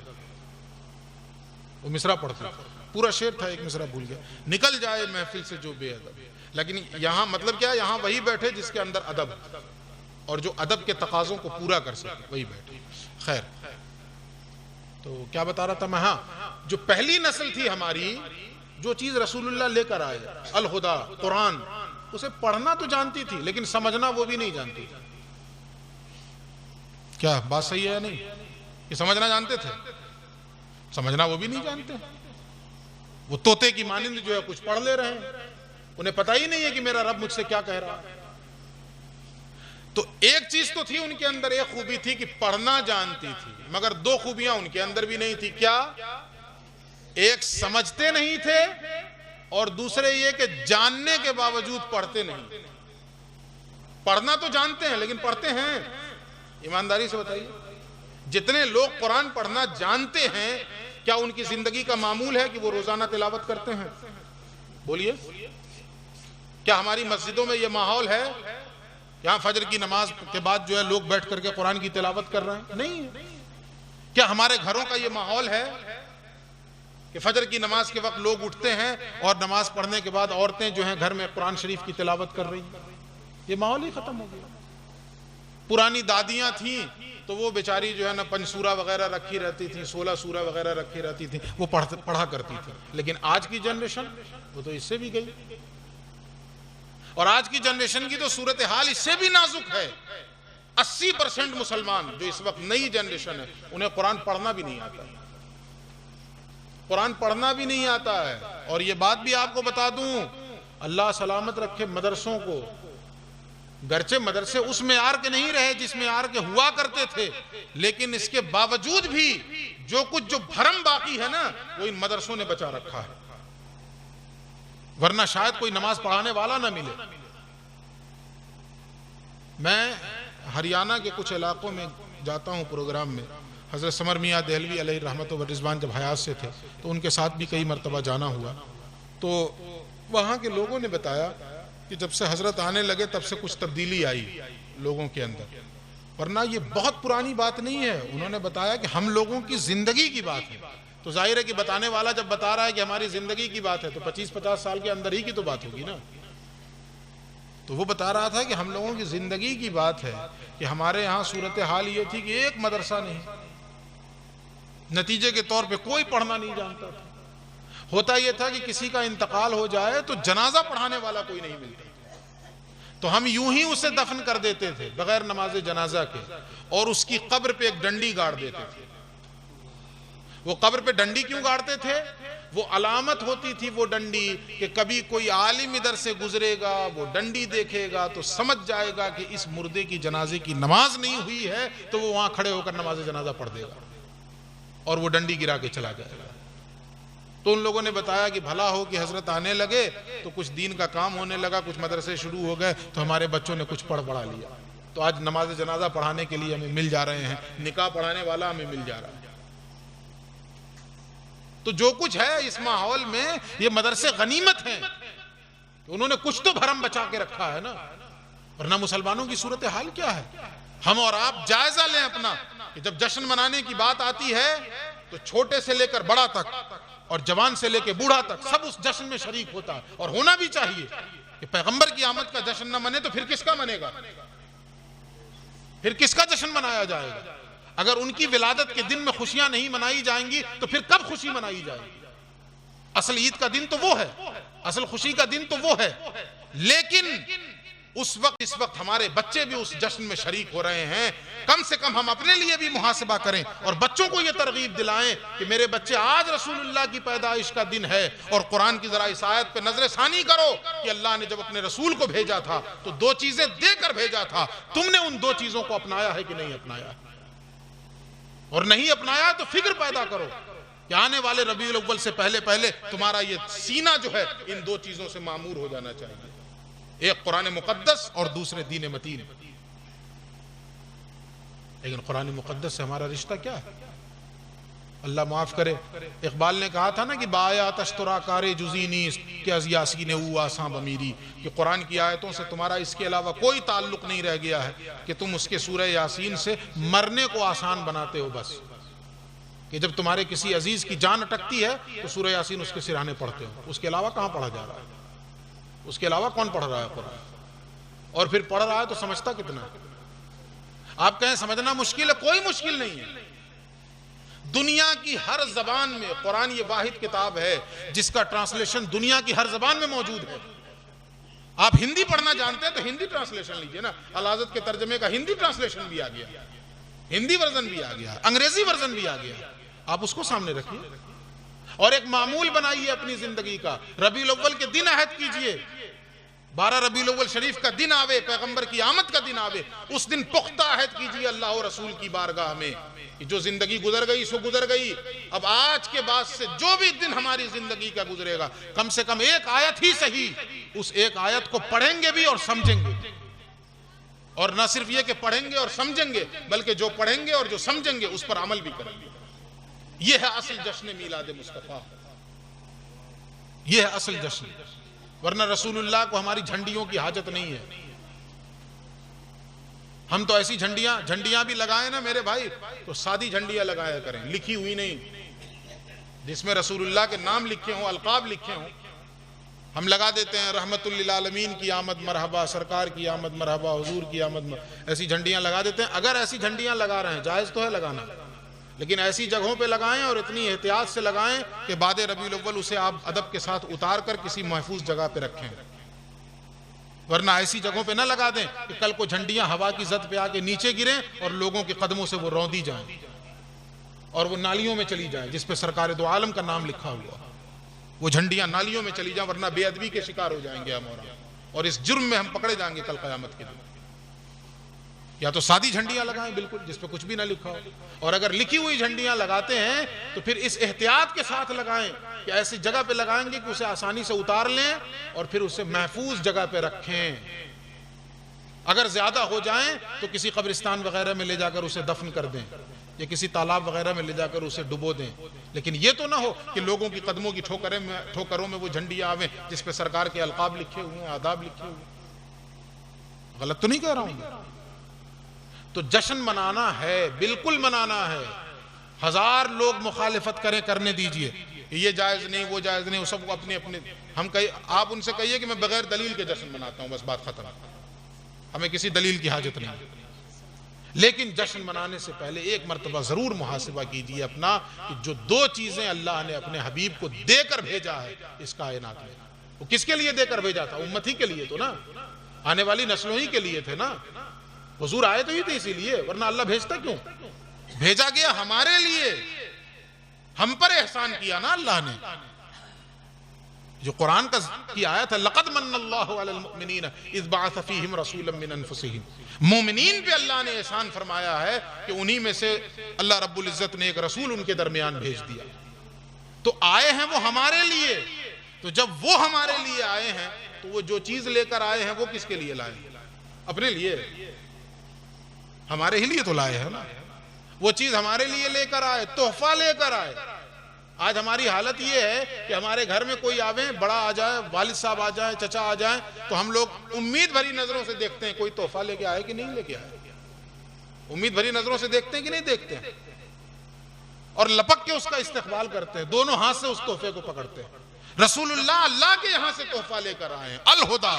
وہ مصرع پڑھتے تھے، پورا شعر تھا، ایک مصرع بھول گیا، نکل جائے محفل سے جو بے ادب. لیکن یہاں مطلب کیا ہے، یہاں وہی بیٹھے جس کے اندر ادب اور جو ادب کے تقاضوں کو پورا کر سکے وہی بیٹھے. خیر، تو کیا بتا رہا تھا میں؟ ہاں جو پہلی نسل تھی ہماری، جو چیز رسول اللہ لے کر آئے، الہدا قرآن، اسے پڑھنا تو جانتی تھی لیکن سمجھنا وہ بھی نہیں جانتی. کیا بات صحیح ہے یا نہیں؟ یہ سمجھنا جانتے تھے، سمجھنا وہ بھی نہیں جانتے. وہ طوطے کی مانند جو ہے کچھ پڑھ لے رہے ہیں، انہیں پتہ ہی نہیں ہے کہ میرا رب مجھ سے کیا کہہ رہا ہے. تو ایک چیز تو تھی ان کے اندر، ایک خوبی تھی کہ پڑھنا جانتی تھی، مگر 2 خوبیاں ان کے اندر بھی نہیں تھی. کیا؟ ایک سمجھتے نہیں تھے اور دوسرے یہ کہ جاننے کے باوجود پڑھتے نہیں. پڑھنا تو جانتے ہیں لیکن پڑھتے ہیں؟ ایمانداری سے بتائیے، جتنے لوگ قرآن پڑھنا جانتے ہیں کیا ان کی زندگی کا معمول ہے کہ وہ روزانہ تلاوت کرتے ہیں؟ بولیے، کیا ہماری مسجدوں میں یہ ماحول ہے؟ یہاں فجر کی نماز کے بعد جو ہے لوگ بیٹھ کر کے قرآن کی تلاوت کر رہے ہیں؟ نہیں. کیا ہمارے گھروں کا یہ ماحول ہے کہ فجر کی نماز کے وقت لوگ اٹھتے ہیں اور نماز پڑھنے کے بعد عورتیں جو ہیں گھر میں قرآن شریف کی تلاوت کر رہی ہیں؟ یہ ماحول ہی ختم ہو گیا. پرانی دادیاں تھیں تو وہ بیچاری جو ہے نا 5 سورہ وغیرہ رکھی رہتی تھیں، 16 سورہ وغیرہ رکھی رہتی تھیں، وہ پڑھا کرتی تھی. لیکن آج کی جنریشن وہ تو اس سے بھی گئی، اور آج کی جنریشن کی تو صورتحال اس سے بھی نازک ہے. 80% مسلمان جو اس وقت نئی جنریشن ہے انہیں قرآن پڑھنا بھی نہیں آتا، قرآن پڑھنا بھی نہیں آتا ہے. اور یہ بات بھی آپ کو بتا دوں، اللہ سلامت رکھے مدرسوں کو، گرچہ مدرسے اس معیار کے نہیں رہے جس معیار کے ہوا کرتے تھے، لیکن اس کے باوجود بھی جو کچھ جو بھرم باقی ہے نا وہ ان مدرسوں نے بچا رکھا ہے، ورنہ شاید کوئی نماز پڑھانے والا نہ ملے. میں ہریانہ کے کچھ علاقوں میں جاتا ہوں پروگرام میں. حضرت سمر میاں دہلوی علیہ رحمت و رضوان جب حیات سے تھے تو ان کے ساتھ بھی کئی مرتبہ جانا ہوا. تو وہاں کے لوگوں نے بتایا کہ جب سے حضرت آنے لگے تب سے کچھ تبدیلی آئی لوگوں کے اندر، ورنہ یہ بہت پرانی بات نہیں ہے. انہوں نے بتایا کہ ہم لوگوں کی زندگی کی بات ہے. تو ظاہر ہے کہ بتانے والا جب بتا رہا ہے کہ ہماری زندگی کی بات ہے تو 25-50 سال کے اندر ہی کی تو بات ہوگی نا. تو وہ بتا رہا تھا کہ ہم لوگوں کی زندگی کی بات ہے کہ ہمارے ہاں صورتحال یہ تھی کہ ایک مدرسہ نہیں، نتیجے کے طور پہ کوئی پڑھنا نہیں جانتا تھا. ہوتا یہ تھا کہ کسی کا انتقال ہو جائے تو جنازہ پڑھانے والا کوئی نہیں ملتا، تو ہم یوں ہی اسے دفن کر دیتے تھے بغیر نماز جنازہ کے، اور اس کی قبر پہ ایک ڈنڈی گاڑ دیتے تھے. وہ قبر پہ ڈنڈی کیوں گاڑتے تھے؟ وہ علامت ہوتی تھی وہ ڈنڈی کہ کبھی کوئی عالم ادھر سے گزرے گا، وہ ڈنڈی دیکھے گا تو سمجھ جائے گا کہ اس مردے کی جنازے کی نماز نہیں ہوئی ہے، تو وہ وہاں کھڑے ہو کر نماز جنازہ پڑھ دے گا اور وہ ڈنڈی گرا کے چلا جائے گا۔ تو ان لوگوں نے بتایا کہ بھلا ہو کہ حضرت آنے لگے تو کچھ دین کا کام ہونے لگا، کچھ مدرسے شروع ہو گئے تو ہمارے بچوں نے کچھ پڑھا لیا، تو آج نماز جنازہ پڑھانے کے لیے ہمیں مل جا رہے ہیں، نکاح پڑھانے والا ہمیں مل جا رہا ہے۔ تو جو کچھ ہے اس ماحول میں یہ مدرسے غنیمت ہیں کہ انہوں نے کچھ تو بھرم بچا کے رکھا ہے نا، ورنہ مسلمانوں کی صورتحال کیا ہے؟ ہم اور آپ جائزہ لیں اپنا کہ جب جشن منانے کی بات آتی ہے تو چھوٹے سے لے کر بڑا تک اور جوان سے لے کے بوڑھا تک سب اس جشن میں شریک ہوتا ہے، اور ہونا بھی چاہیے۔ کہ پیغمبر کی آمد کا جشن نہ منے تو پھر کس کا منے گا؟ پھر کس کا جشن منایا جائے گا؟ اگر ان کی ولادت کے دن میں خوشیاں نہیں منائی جائیں گی تو پھر کب خوشی منائی جائے گی؟ اصل عید کا دن تو وہ ہے، اصل خوشی کا دن تو وہ ہے، لیکن اس وقت ہمارے بچے بھی اس جشن میں شریک ہو رہے ہیں۔ کم سے کم ہم اپنے لیے بھی محاسبہ کریں اور بچوں کو یہ ترغیب دلائیں کہ میرے بچے آج رسول اللہ کی پیدائش کا دن ہے، اور قرآن کی ذرا اس آیت پہ نظر ثانی کرو کہ اللہ نے جب اپنے رسول کو بھیجا تھا تو 2 چیزیں دے کر بھیجا تھا، تم نے ان 2 چیزوں کو اپنایا ہے کہ نہیں اپنایا؟ اور نہیں اپنایا تو فکر پیدا کرو کہ آنے والے ربیع الاول سے پہلے تمہارا یہ سینہ جو ہے ان 2 چیزوں سے معمور ہو جانا چاہیے، ایک قرآن مقدس اور دوسرے دین متین۔ لیکن قرآن مقدس سے ہمارا رشتہ کیا ہے؟ اللہ معاف کرے، اقبال نے کہا تھا نا کہ بآیات اشترا کار جزی نیست کہ از یاسین او آساں بمیری، کہ قرآن کی آیتوں سے تمہارا اس کے علاوہ کوئی تعلق نہیں رہ گیا ہے کہ تم اس کے سورہ یاسین سے مرنے کو آسان بناتے ہو، بس کہ جب تمہارے کسی عزیز کی جان اٹکتی ہے تو سورہ یاسین اس کے سرانے پڑھتے ہو، اس کے علاوہ کہاں پڑھا جا رہا ہے؟ اس کے علاوہ کون پڑھ رہا ہے قرآن؟ اور پھر پڑھ رہا ہے تو سمجھتا کتنا ہے؟ آپ کہیں سمجھنا مشکل ہے، کوئی مشکل نہیں ہے۔ دنیا کی ہر زبان میں قرآن یہ واحد کتاب ہے جس کا ٹرانسلیشن دنیا کی ہر زبان میں موجود ہے۔ آپ ہندی پڑھنا جانتے ہیں تو ہندی ٹرانسلیشن لیجئے نا، الحاضرت کے ترجمے کا ہندی ٹرانسلیشن بھی آ گیا، ہندی ورژن بھی آ گیا، انگریزی ورژن بھی آ گیا، آپ اس کو سامنے رکھیے اور ایک معمول بنائیے اپنی زندگی کا۔ ربیع الاول کے دن عہد کیجئے، 12 ربیع الاول شریف کا دن آوے، پیغمبر کی آمد کا دن آوے، اس دن پختہ عہد کیجئے اللہ و رسول کی بارگاہ میں کہ جو زندگی گزر گئی سو گزر گئی، اب آج کے بعد سے جو بھی دن ہماری زندگی کا گزرے گا کم سے کم ایک آیت ہی صحیح، اس ایک آیت کو پڑھیں گے بھی اور سمجھیں گے، اور نہ صرف یہ کہ پڑھیں گے اور سمجھیں گے بلکہ جو پڑھیں گے اور جو سمجھیں گے اس پر عمل بھی کریں گے۔ یہ ہے اصل جشن میلاد مصطفیٰ، یہ ہے اصل جشن، ورنہ رسول اللہ کو ہماری جھنڈیوں کی حاجت نہیں ہے۔ ہم تو ایسی جھنڈیاں بھی لگائیں نا میرے بھائی تو سادی جھنڈیاں لگایا کریں، لکھی ہوئی نہیں، جس میں رسول اللہ کے نام لکھے ہوں، القاب لکھے ہوں۔ ہم لگا دیتے ہیں رحمت للعالمین کی آمد مرحبا، سرکار کی آمد مرحبا، حضور کی آمد ایسی جھنڈیاں لگا دیتے ہیں۔ اگر ایسی جھنڈیاں لگا رہے ہیں جائز تو ہے لگانا، لیکن ایسی جگہوں پہ لگائیں اور اتنی احتیاط سے لگائیں کہ بعد ربیع الاول اسے آپ ادب کے ساتھ اتار کر کسی محفوظ جگہ پہ رکھیں، ورنہ ایسی جگہوں پہ نہ لگا دیں کہ کل کو جھنڈیاں ہوا کی زد پہ آ کے نیچے گریں اور لوگوں کے قدموں سے وہ روندی جائیں اور وہ نالیوں میں چلی جائیں جس پہ سرکار دو عالم کا نام لکھا ہوا، وہ جھنڈیاں نالیوں میں چلی جائیں، ورنہ بے ادبی کے شکار ہو جائیں گے ہم، اور اس جرم میں ہم پکڑے جائیں گے کل قیامت کے دن۔ یا تو سادی جھنڈیاں لگائیں بالکل جس پہ کچھ بھی نہ لکھا ہو، اور اگر لکھی ہوئی جھنڈیاں لگاتے ہیں تو پھر اس احتیاط کے ساتھ لگائیں کہ ایسی جگہ پہ لگائیں گے کہ اسے آسانی سے اتار لیں اور پھر اسے محفوظ جگہ پہ رکھیں۔ اگر زیادہ ہو جائیں تو کسی قبرستان وغیرہ میں لے جا کر اسے دفن کر دیں یا کسی تالاب وغیرہ میں لے جا کر اسے ڈبو دیں، لیکن یہ تو نہ ہو کہ لوگوں کی قدموں کی ٹھوکروں میں وہ جھنڈیاں آویں جس پہ سرکار کے القاب لکھے ہوئے ہیں، آداب لکھے ہوئے ہیں۔ غلط تو نہیں کہہ رہا ہوں؟ تو جشن منانا ہے، بالکل منانا ہے، 1000 لوگ مخالفت کریں کرنے دیجئے، یہ جائز نہیں وہ جائز نہیں، وہ سب کو اپنے آپ ان سے کہیے کہ میں بغیر دلیل کے جشن مناتا ہوں، بس بات ختم، ہمیں کسی دلیل کی حاجت نہیں۔ لیکن جشن منانے سے پہلے ایک مرتبہ ضرور محاسبہ کیجئے اپنا کہ جو 2 چیزیں اللہ نے اپنے حبیب کو دے کر بھیجا ہے اس کائنات میں، وہ کس کے لیے دے کر بھیجا تھا؟ امتی کے لیے تو نا، آنے والی نسلوں ہی کے لیے تھے نا، حضور آئے تو ہی تھے اسی لیے، ورنہ اللہ بھیجتا کیوں؟ بھیجا گیا ہمارے لیے، ہم پر احسان کیا نا اللہ نے. جو قرآن کی آیت ہے لقد من اللہ علی المؤمنین اذ بعث فیہم رسولا من انفسہم. مومنین پہ اللہ نے احسان فرمایا ہے کہ انہی میں سے اللہ رب العزت نے ایک رسول ان کے درمیان بھیج دیا. تو آئے ہیں وہ ہمارے لیے. تو جب وہ ہمارے لیے آئے ہیں تو وہ جو چیز لے کر آئے ہیں وہ کس کے لیے لائے؟ اپنے لیے. ہمارے ہی لیے تو لائے ہیں نا. وہ چیز ہمارے لیے لے کر آئے, تحفہ لے کر آئے. آج ہماری حالت یہ ہے کہ ہمارے گھر میں کوئی آوے, بڑا آ جائے, والد صاحب آ جائیں, چچا آ جائیں, تو ہم لوگ امید بھری نظروں سے دیکھتے ہیں کوئی تحفہ لے کے آئے کہ نہیں لے کے آئے. امید بھری نظروں سے دیکھتے ہیں کہ نہیں دیکھتے ہیں, اور لپک کے اس کا استقبال کرتے ہیں, دونوں ہاتھ سے اس تحفے کو پکڑتے ہیں. رسول اللہ کے یہاں سے تحفہ لے کر آئے ہیں, الہدا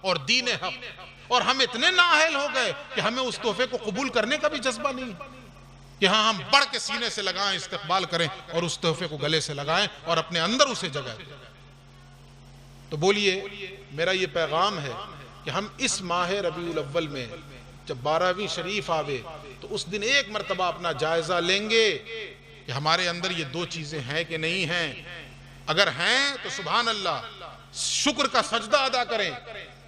اور دین حق, اور ہم اتنے نااہل ہو گئے کہ ہمیں اس تحفے کو قبول کرنے کا بھی جذبہ نہیں کہ ہاں ہم بڑھ کے سینے سے لگائیں, استقبال کریں اور اس تحفے کو گلے سے لگائیں اور اپنے اندر اسے جگہ دیں. تو بولیے, میرا یہ پیغام ہے کہ ہم اس ماہ ربیع الاول میں جب 12ویں شریف آوے تو اس دن ایک مرتبہ اپنا جائزہ لیں گے کہ ہمارے اندر یہ دو چیزیں ہیں کہ نہیں ہیں. اگر ہیں تو سبحان اللہ, شکر کا سجدہ ادا کریں,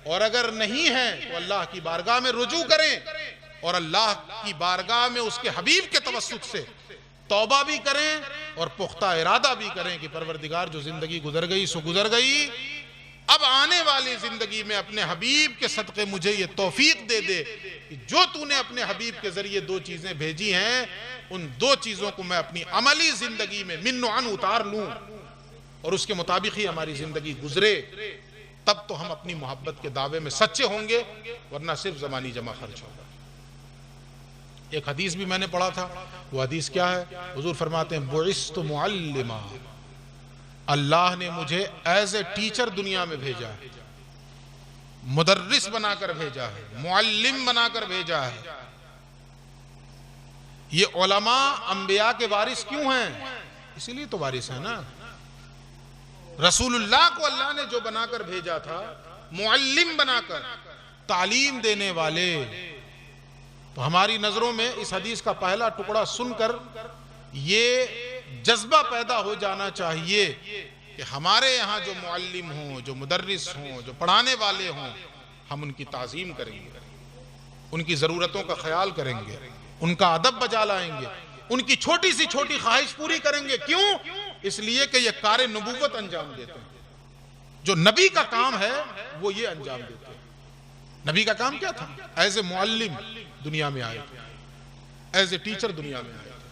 اور اگر نہیں ہیں تو اللہ کی بارگاہ میں رجوع کریں, اور اللہ کی بارگاہ میں اس کے حبیب کے توسط سے توبہ بھی کریں اور پختہ ارادہ بھی کریں کہ پروردگار جو زندگی گزر گئی سو گزر گئی, اب آنے والی زندگی میں اپنے حبیب کے صدقے مجھے یہ توفیق دے دے کہ جو تو نے اپنے حبیب کے ذریعے دو چیزیں بھیجی ہیں ان دو چیزوں کو میں اپنی عملی زندگی میں من و عن اتار لوں اور اس کے مطابق ہی ہماری زندگی گزرے. تب تو ہم اپنی محبت کے دعوے میں سچے ہوں گے, ورنہ صرف زمانی جمع خرچ ہوگا. ایک حدیث بھی میں نے پڑھا تھا, وہ حدیث کیا ہے؟ حضور فرماتے ہیں بعثت معلما, اللہ نے مجھے ایز اے ٹیچر دنیا میں بھیجا ہے, مدرس بنا کر بھیجا ہے, معلم بنا کر بھیجا ہے. یہ علماء انبیاء کے وارث کیوں ہیں؟ اسی لیے تو وارث ہیں نا. رسول اللہ کو اللہ نے جو بنا کر بھیجا تھا, معلم بنا کر, تعلیم دینے والے. تو ہماری نظروں میں اس حدیث کا پہلا ٹکڑا سن کر یہ جذبہ پیدا ہو جانا چاہیے کہ ہمارے یہاں جو معلم ہوں, جو مدرس ہوں, جو پڑھانے والے ہوں, ہم ان کی تعظیم کریں گے, ان کی ضرورتوں کا خیال کریں گے, ان کا ادب بجا لائیں گے, ان کی چھوٹی سی چھوٹی خواہش پوری کریں گے. کیوں؟ اس لیے کہ یہ کار نبوت انجام دیتے ہیں. جو نبی کا کام ہے وہ یہ انجام دیتے ہیں. نبی کا کام کیا تھا؟ ایز اے معلم دنیا میں آئے تھے, ایز اے ٹیچر دنیا میں آئے تھے.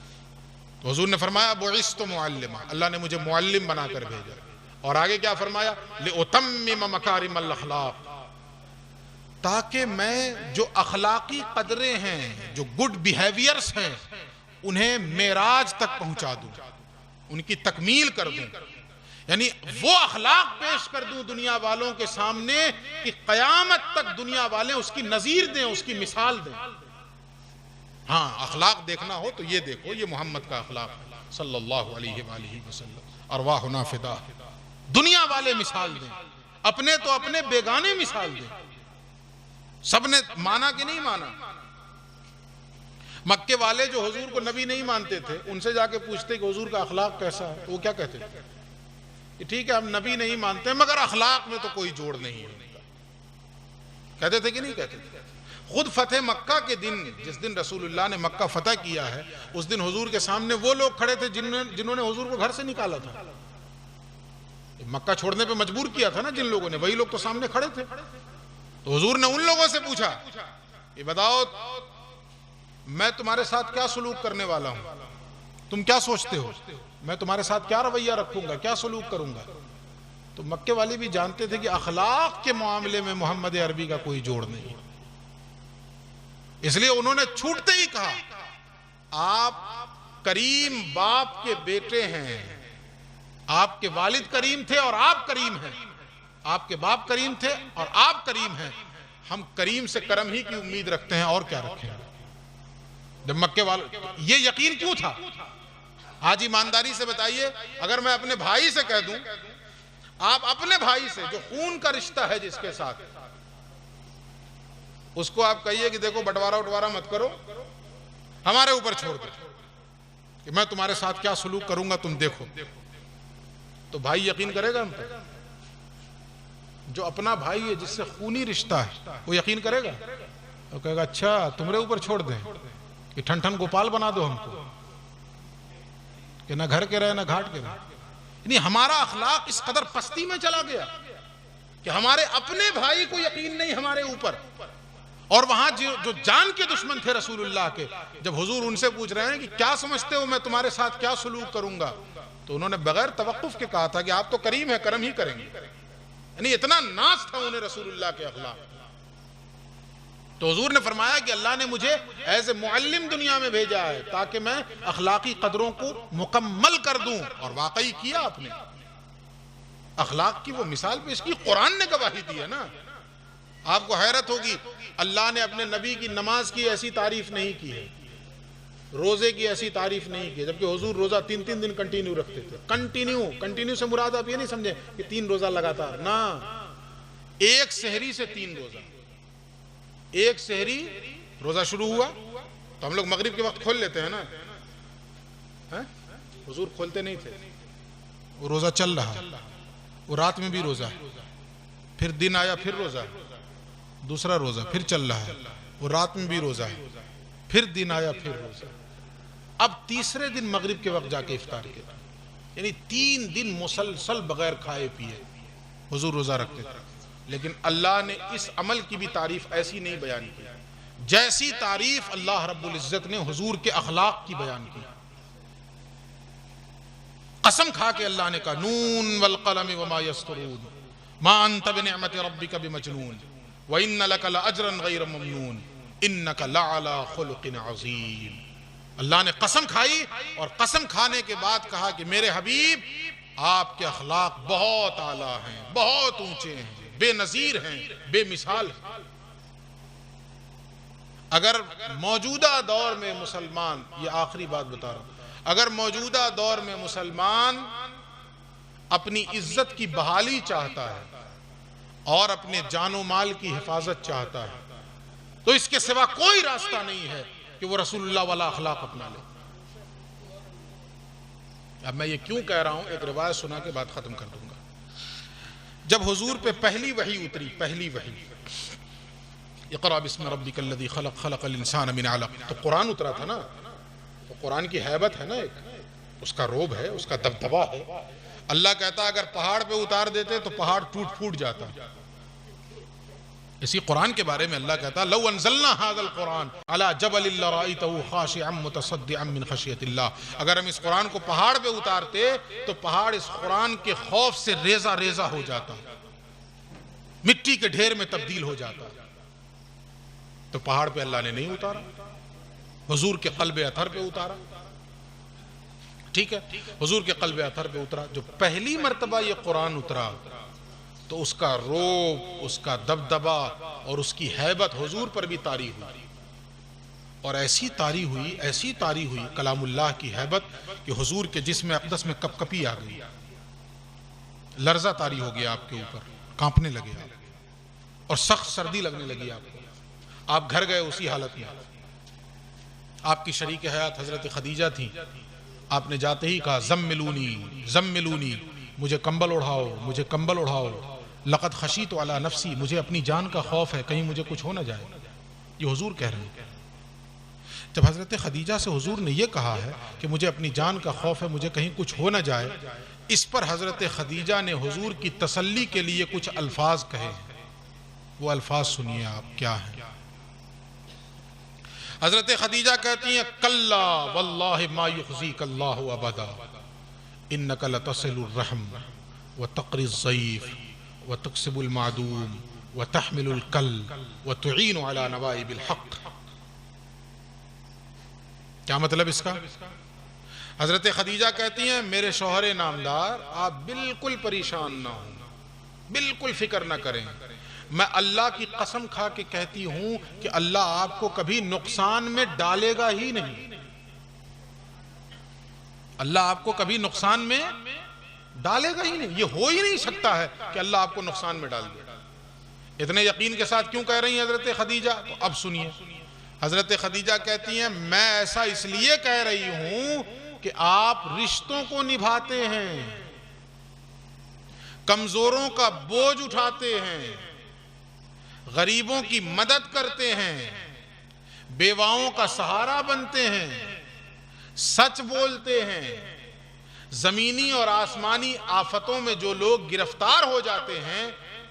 تو حضور نے فرمایا بعثت معلما, اللہ نے مجھے معلم بنا کر بھیجا. اور آگے کیا فرمایا؟ لأتمم مکارم الاخلاق, تاکہ میں جو اخلاقی قدریں ہیں, جو گڈ بیہیویئرز ہیں, انہیں معراج تک پہنچا دوں, ان کی تکمیل کر دوں. یعنی وہ اخلاق پیش کر دوں دنیا والوں کے سامنے کہ قیامت تک دنیا والے اس کی نظیر دیں, اس کی مثال دیں. ہاں, اخلاق دیکھنا ہو تو یہ دیکھو, یہ محمد کا اخلاق صلی اللہ علیہ وآلہ وسلم, ارواحنا فدا. دنیا والے مثال دیں, اپنے تو اپنے, بیگانے مثال دیں. سب نے مانا کہ نہیں مانا؟ مکے والے جو حضور کو نبی نہیں مانتے تھے, ان سے جا کے پوچھتے کہ حضور کا اخلاق کیسا ہے, وہ کیا کہتے تھے؟ کہ ٹھیک ہے ہم نبی نہیں مانتے مگر اخلاق میں تو کوئی جوڑ نہیں ہے. کہتے تھے کہ نہیں کہتے تھے؟ خود فتح مکہ کے دن, جس دن رسول اللہ نے مکہ فتح کیا ہے, اس دن حضور کے سامنے وہ لوگ کھڑے تھے جنہوں نے حضور کو گھر سے نکالا تھا. مکہ چھوڑنے پہ مجبور کیا تھا نا جن لوگوں نے, وہی لوگ تو سامنے کھڑے تھے. تو حضور نے ان لوگوں سے پوچھا کہ بتاؤ میں تمہارے ساتھ کیا سلوک کرنے والا ہوں, تم کیا سوچتے ہو, میں تمہارے ساتھ کیا رویہ رکھوں گا, کیا سلوک کروں گا؟ تو مکے والے بھی جانتے تھے کہ اخلاق کے معاملے میں محمد عربی کا کوئی جوڑ نہیں. اس لیے انہوں نے چھوٹتے ہی کہا آپ کریم باپ کے بیٹے ہیں, آپ کے والد کریم تھے اور آپ کریم ہیں, آپ کے باپ کریم تھے اور آپ کریم ہیں, ہم کریم سے کرم ہی کی امید رکھتے ہیں, اور کیا رکھیں. جب مکے والے یہ یقین کیوں تھا؟ آج ایمانداری سے بتائیے, اگر میں اپنے بھائی سے کہہ دوں, آپ اپنے بھائی سے جو خون کا رشتہ ہے جس کے ساتھ, اس کو آپ کہیے کہ دیکھو بٹوارا اٹوارا مت کرو, ہمارے اوپر چھوڑ دو, کہ میں تمہارے ساتھ کیا سلوک کروں گا تم دیکھو، تو بھائی یقین کرے گا ہم پہ؟ جو اپنا بھائی ہے، جس سے خونی رشتہ ہے، وہ یقین کرے گا؟ وہ کہے گا اچھا تمہارے اوپر چھوڑ دیں کہ ٹھن ٹھن گوپال بنا دو ہم کو، کہ نہ گھر کے رہے نہ گھاٹ کے رہے۔ یعنی ہمارا اخلاق اس قدر پستی میں چلا گیا کہ ہمارے اپنے بھائی کو یقین نہیں ہمارے اوپر۔ اور وہاں جو جان کے دشمن تھے رسول اللہ کے، جب حضور ان سے پوچھ رہے ہیں کہ کیا سمجھتے ہو میں تمہارے ساتھ کیا سلوک کروں گا، تو انہوں نے بغیر توقف کے کہا تھا کہ آپ تو کریم ہے، کرم ہی کریں گے۔ یعنی اتنا ناز تھا انہیں رسول اللہ کے اخلاق۔ تو حضور نے فرمایا کہ اللہ نے مجھے ایز اے معلم دنیا میں بھیجا ہے تاکہ میں اخلاقی قدروں کو مکمل کر دوں، اور واقعی کیا آپ نے۔ اخلاق کی وہ مثال پیش کی، قرآن نے گواہی دی ہے نا۔ آپ کو حیرت ہوگی، اللہ نے اپنے نبی کی نماز کی ایسی تعریف نہیں کی ہے، روزے کی ایسی تعریف نہیں کی، جبکہ حضور روزہ 3 دن کنٹینیو رکھتے تھے۔ کنٹینیو سے مراد آپ یہ نہیں سمجھیں کہ 3 روزہ لگاتار، نہ، ایک سحری سے 3 روزہ۔ ایک سحری روزہ شروع ہوا تو ہم لوگ مغرب کے وقت کھول لیتے ہیں نا، حضور کھولتے نہیں تھے، وہ روزہ چل رہا، وہ رات میں بھی روزہ، پھر دن آیا پھر روزہ، دوسرا روزہ پھر چل رہا ہے، وہ رات میں بھی روزہ ہے، پھر دن آیا پھر روزہ، اب تیسرے دن مغرب کے وقت جا کے افطار کیا۔ یعنی 3 دن مسلسل بغیر کھائے پیے حضور روزہ رکھتے تھے۔ لیکن اللہ نے اس عمل کی بھی تعریف ایسی نہیں بیان کی جیسی تعریف اللہ رب العزت نے حضور کے اخلاق کی بیان کی۔ قسم کھا کے اللہ نے کہا نون والقلم وما یسطرون ما انت بنعمت ربک بمجنون وان لک لاجرا غیر ممنون انک لعلی خلق عظیم۔ اللہ نے قسم کھائی، اور قسم کھانے کے بعد کہا کہ میرے حبیب آپ کے اخلاق بہت اعلیٰ ہیں، بہت اونچے ہیں، بے نظیر ہیں، بے مثال ہیں۔ اگر موجودہ دور میں مسلمان، یہ آخری بات بتا رہا ہوں، اگر موجودہ دور میں مسلمان اپنی عزت کی بحالی چاہتا ہے اور اپنے جان و مال کی حفاظت چاہتا ہے تو اس کے سوا کوئی راستہ نہیں ہے کہ وہ رسول اللہ والا اخلاق اپنا لے۔ اب میں یہ کیوں کہہ رہا ہوں، ایک روایت سنا کے بعد ختم کر دوں گا۔ جب حضور پہ پہلی وحی اتری، پہلی وحی، اقرأ بسم ربک الذی خلق، خلق الانسان من علق، تو قرآن اترا تھا نا، تو قرآن کی ہیبت ہے نا، ایک اس کا روب ہے، اس کا دبدبا ہے۔ اللہ کہتا اگر پہاڑ پہ اتار دیتے تو پہاڑ ٹوٹ پھوٹ جاتا۔ اسی قرآن کے بارے میں اللہ کہتا لو انزلنا هذا القرآن على جبل لرأيته خاشعا متصدعا من خشیۃ اللہ، اگر ہم اس قرآن کو پہاڑ پہ اتارتے تو پہاڑ اس قرآن کے خوف سے ریزہ ریزہ ہو جاتا، مٹی کے ڈھیر میں تبدیل ہو جاتا۔ تو پہاڑ پہ اللہ نے نہیں اتارا، حضور کے قلب اطہر پہ اتارا۔ ٹھیک ہے، حضور کے قلب اطہر پہ اترا۔ جو پہلی مرتبہ یہ قرآن اترا تو اس کا روب، اس کا دبدبا اور اس کی ہیبت حضور پر بھی طاری ہوئی، اور ایسی طاری ہوئی کلام اللہ کی ہیبت کہ حضور کے جسم اقدس میں کپ کپی آ گئی، لرزہ طاری ہو گیا آپ کے اوپر، کانپنے لگے آپ، اور سخت سردی لگنے لگی آپ کو۔ آپ گھر گئے اسی حالت میں۔ آپ کی شریک حیات حضرت خدیجہ تھیں، آپ نے جاتے ہی کہا زملونی زملونی، مجھے کمبل اڑھاؤ، مجھے کمبل اڑھاؤ، لقد خشیت علی نفسی، مجھے اپنی جان کا خوف ہے، کہیں مجھے کچھ ہو نہ جائے۔ یہ حضور کہہ رہے ہیں۔ جب حضرت خدیجہ سے حضور نے یہ کہا ہے کہ مجھے اپنی جان کا خوف ہے، مجھے کہیں کچھ ہو نہ جائے، اس پر حضرت خدیجہ نے حضور کی تسلی کے لیے کچھ الفاظ کہے ہیں۔ وہ الفاظ سنیے آپ کیا ہیں۔ حضرت خدیجہ کہتی ہیں کلا واللہ ما یخزیک اللہ ابدا انک لتصل الرحم وتقری الضیف وتکسب المعدوم وتحمل الکل وتعین علی نوائب الحق۔ کیا مطلب اس کا؟ حضرت خدیجہ کہتی ہیں میرے شوہر نامدار آپ بالکل پریشان نہ ہوں، بالکل فکر نہ کریں، میں اللہ کی قسم کھا کے کہتی ہوں کہ اللہ آپ کو کبھی نقصان میں ڈالے گا ہی نہیں۔ اللہ آپ کو کبھی نقصان میں ڈالے گا ہی نہیں، یہ ہو ہی نہیں سکتا ہے کہ اللہ آپ کو نقصان میں ڈال دے۔ اتنے یقین کے ساتھ کیوں کہہ رہی ہیں حضرت خدیجہ؟ تو اب سنیے، حضرت خدیجہ کہتی ہیں میں ایسا اس لیے کہہ رہی ہوں کہ آپ رشتوں کو نبھاتے ہیں، کمزوروں کا بوجھ اٹھاتے ہیں، غریبوں کی مدد کرتے ہیں، بیواؤں کا سہارا بنتے ہیں، سچ بولتے ہیں، زمینی اور آسمانی آفتوں میں جو لوگ گرفتار ہو جاتے ہیں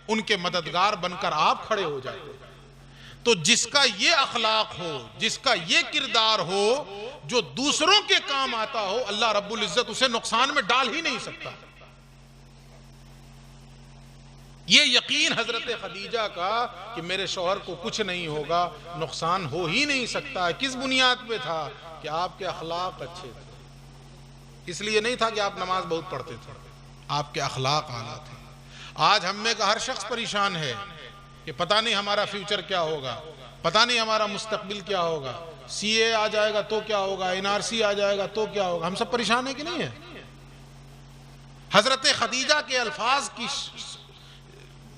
ان کے مددگار بن کر آپ کھڑے ہو جاتے ہیں۔ تو جس کا یہ اخلاق ہو، جس کا یہ کردار ہو، جو دوسروں کے کام آتا ہو، اللہ رب العزت اسے نقصان میں ڈال ہی نہیں سکتا۔ یہ یقین حضرت خدیجہ کا کہ میرے شوہر کو کچھ نہیں ہوگا، نقصان ہو ہی نہیں سکتا، کس بنیاد پہ تھا؟ کہ آپ کے اخلاق اچھے تھے۔ اس لیے نہیں تھا کہ آپ نماز بہت پڑھتے تھے، آپ کے اخلاق اعلیٰ تھے۔ آج ہم میں کا ہر شخص پریشان ہے کہ پتہ نہیں ہمارا فیوچر کیا ہوگا، پتہ نہیں ہمارا مستقبل کیا ہوگا، سی اے آ جائے گا تو کیا ہوگا، این آر سی آ جائے گا تو کیا ہوگا۔ ہم سب پریشان ہیں کہ نہیں ہیں؟ حضرت خدیجہ کے الفاظ کی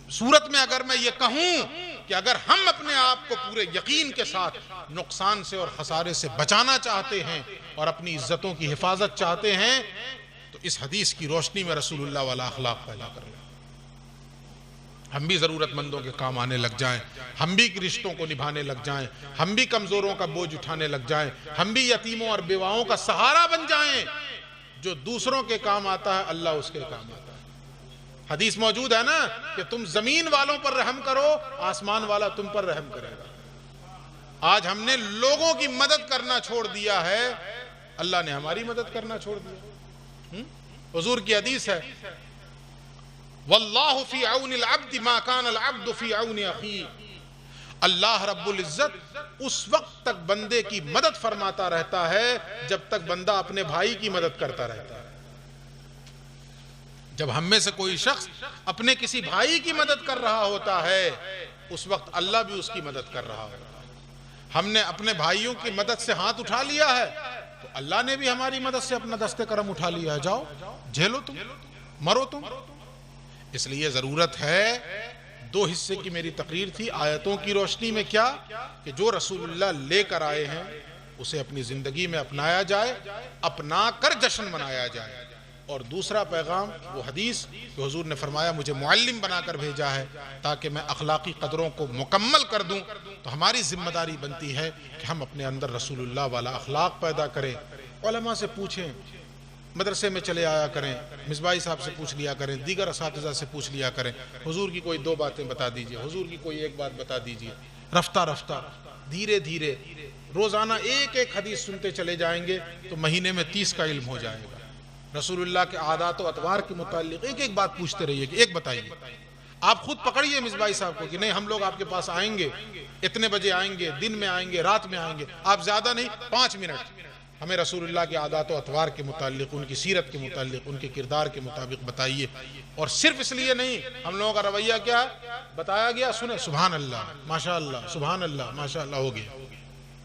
صورت میں اگر میں یہ کہوں کہ اگر ہم اپنے آپ کو پورے یقین کے ساتھ نقصان سے اور خسارے سے بچانا چاہتے ہیں اور اپنی عزتوں کی حفاظت چاہتے ہیں تو اس حدیث کی روشنی میں رسول اللہ والا اخلاق پیدا کر لیں۔ ہم بھی ضرورت مندوں کے کام آنے لگ جائیں، ہم بھی رشتوں کو نبھانے لگ جائیں، ہم بھی کمزوروں کا بوجھ اٹھانے لگ جائیں، ہم بھی یتیموں اور بیواؤں کا سہارا بن جائیں۔ جو دوسروں کے کام آتا ہے اللہ اس کے کام آتا ہے۔ حدیث موجود ہے نا کہ تم زمین والوں پر رحم کرو، آسمان والا تم پر رحم کرے گا۔ آج ہم نے لوگوں کی مدد کرنا چھوڑ دیا ہے، اللہ نے ہماری مدد کرنا چھوڑ دیا۔ حضور کی حدیث ہے واللہ فی عون العبد ما کان العبد فی عون اخیہ، اللہ رب العزت اس وقت تک بندے کی مدد فرماتا رہتا ہے جب تک بندہ اپنے بھائی کی مدد کرتا رہتا ہے۔ جب ہم میں سے کوئی شخص اپنے کسی بھائی کی مدد کر رہا ہوتا ہے اس وقت اللہ بھی اس کی مدد کر رہا ہوتا ہے۔ ہم نے اپنے بھائیوں کی مدد سے ہاتھ اٹھا لیا ہے تو اللہ نے بھی ہماری مدد سے اپنا دست کرم اٹھا لیا ہے۔ جاؤ جھیلو تم، مرو تم۔ اس لیے ضرورت ہے، دو حصے کی میری تقریر تھی، آیتوں کی روشنی میں کیا کہ جو رسول اللہ لے کر آئے ہیں اسے اپنی زندگی میں اپنایا جائے، اپنا کر جشن منایا جائے۔ اور دوسرا پیغام وہ حدیث کہ حضور نے فرمایا مجھے معلم بنا کر بھیجا ہے تاکہ میں اخلاقی قدروں کو مکمل کر دوں، تو ہماری ذمہ داری بنتی ہے کہ ہم اپنے اندر رسول اللہ والا اخلاق پیدا کریں۔ علماء سے پوچھیں، مدرسے میں چلے آیا کریں، مصباحی صاحب سے پوچھ لیا کریں، دیگر اساتذہ سے پوچھ لیا کریں، حضور کی کوئی دو باتیں بتا دیجئے، حضور کی کوئی ایک بات بتا دیجئے۔ رفتہ رفتہ دھیرے دھیرے روزانہ ایک ایک حدیث سنتے چلے جائیں گے تو مہینے میں 30 کا علم ہو جائے گا۔ رسول اللہ کے عادات و اطوار کے متعلق ایک ایک بات پوچھتے رہیے کہ ایک بتائیے۔ آپ خود پکڑیے مصباحی صاحب کو کہ نہیں ہم لوگ آپ کے پاس آئیں گے، اتنے بجے آئیں گے، دن میں آئیں گے، رات میں آئیں گے، آپ زیادہ نہیں 5 منٹ ہمیں رسول اللہ کے عادات و اطوار کے متعلق، ان کی سیرت کے متعلق، ان کے کردار کے مطابق بتائیے۔ اور صرف اس لیے نہیں، ہم لوگوں کا رویہ کیا ہے؟ بتایا گیا سنیں سبحان اللہ ماشاء اللہ، سبحان اللہ ماشاء اللہ، ہو گیا،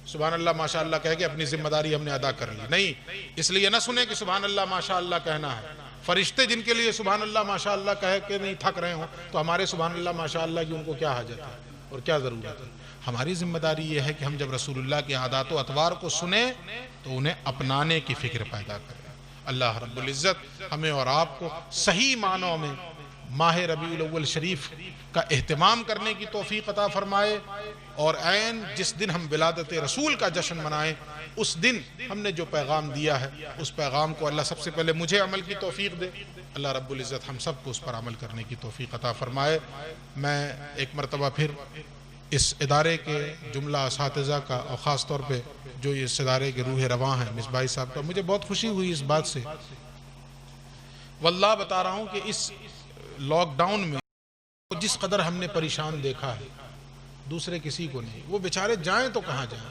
سبحان اللہ ماشاء اللہ کہہ کے اپنی ذمہ داری ہم نے ادا کر لی۔ نہیں، اس لیے نہ سنیں کہ سبحان اللہ ماشاء اللہ کہنا ہے۔ فرشتے جن کے لیے سبحان اللہ ماشاء اللہ کہہ کے نہیں تھک رہے ہوں تو ہمارے سبحان اللہ ماشاء اللہ کی ان کو کیا حاجت ہے اور کیا ضرورت ہے؟ ہماری ذمہ داری یہ ہے کہ ہم جب رسول اللہ کے عادات و اطوار کو سنیں تو انہیں اپنانے کی فکر پیدا کریں۔ اللہ رب العزت ہمیں اور آپ کو صحیح معنوں میں ماہ ربیع الاول شریف کا اہتمام کرنے کی توفیق عطا فرمائے، اور عین جس دن ہم ولادت رسول کا جشن منائیں اس دن ہم نے جو پیغام دیا ہے اس پیغام کو اللہ سب سے پہلے مجھے عمل کی توفیق دے، اللہ رب العزت ہم سب کو اس پر عمل کرنے کی توفیق عطا فرمائے۔ میں ایک مرتبہ پھر اس ادارے کے جملہ اساتذہ کا اور خاص طور پہ جو اس ادارے کے روح رواں ہیں مصباحی صاحب کا، مجھے بہت خوشی ہوئی اس بات سے، واللہ بتا رہا ہوں کہ اس لاک ڈاؤن میں جس قدر ہم نے پریشان دیکھا ہے دوسرے کسی کو نہیں۔ وہ بیچارے جائیں تو کہاں جائیں،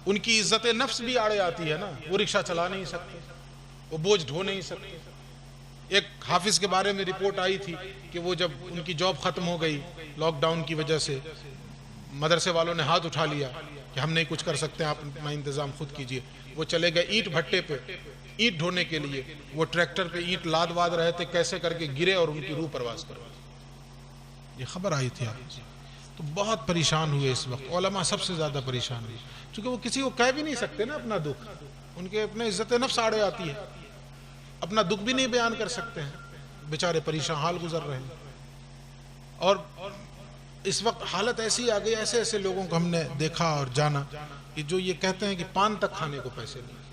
ان کی عزت نفس بھی آڑے آتی ہے نا، وہ رکشہ چلا نہیں سکتے، وہ بوجھ ڈھو نہیں سکتے۔ ایک حافظ کے بارے میں رپورٹ آئی تھی کہ وہ جب ان کی جاب ختم ہو گئی لاک ڈاؤن کی وجہ سے، مدرسے والوں نے ہاتھ اٹھا لیا کہ ہم نہیں کچھ کر سکتے، آپ اپنا انتظام خود کیجئے۔ وہ چلے گئے اینٹ بھٹے پہ اینٹ ڈھونے کے لیے، وہ ٹریکٹر پہ اینٹ لاد واد رہے تھے، کیسے کر کے گرے اور ان کی روح پرواز کروا۔ یہ خبر آئی تھی آپ، تو بہت پریشان ہوئے اس وقت، علماء سب سے زیادہ پریشان ہوئے، چونکہ وہ کسی کو کہہ بھی نہیں سکتے نا اپنا دکھ، ان کے اپنے عزت نفس آڑے آتی ہے، اپنا دکھ بھی نہیں بیان کر سکتے ہیں، بیچارے پریشان حال گزر رہے ہیں۔ اور اس وقت حالت ایسی آ گئی، ایسے ایسے لوگوں کو ہم نے دیکھا اور جانا کہ جو یہ کہتے ہیں کہ پان تک کھانے کو پیسے نہیں،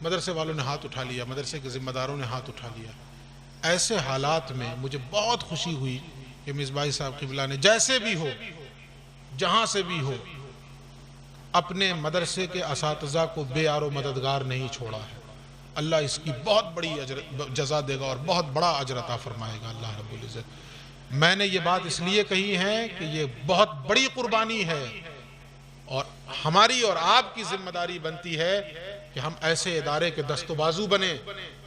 مدرسے والوں نے ہاتھ اٹھا لیا، مدرسے کے ذمہ داروں نے ہاتھ اٹھا لیا۔ ایسے حالات میں مجھے بہت خوشی ہوئی کہ مصباحی صاحب قبلہ نے جیسے بھی ہو، جہاں سے بھی ہو، اپنے مدرسے کے اساتذہ کو بے یار و مددگار نہیں چھوڑا ہے۔ اللہ اس کی بہت بڑی جزا دے گا اور بہت بڑا اجر عطا فرمائے گا اللہ رب العزت۔ میں نے یہ بات اس لیے کہی ہے کہ یہ بہت بڑی قربانی ہے، اور ہماری اور آپ کی ذمہ داری بنتی ہے کہ ہم ایسے ادارے کے دست و بازو بنیں،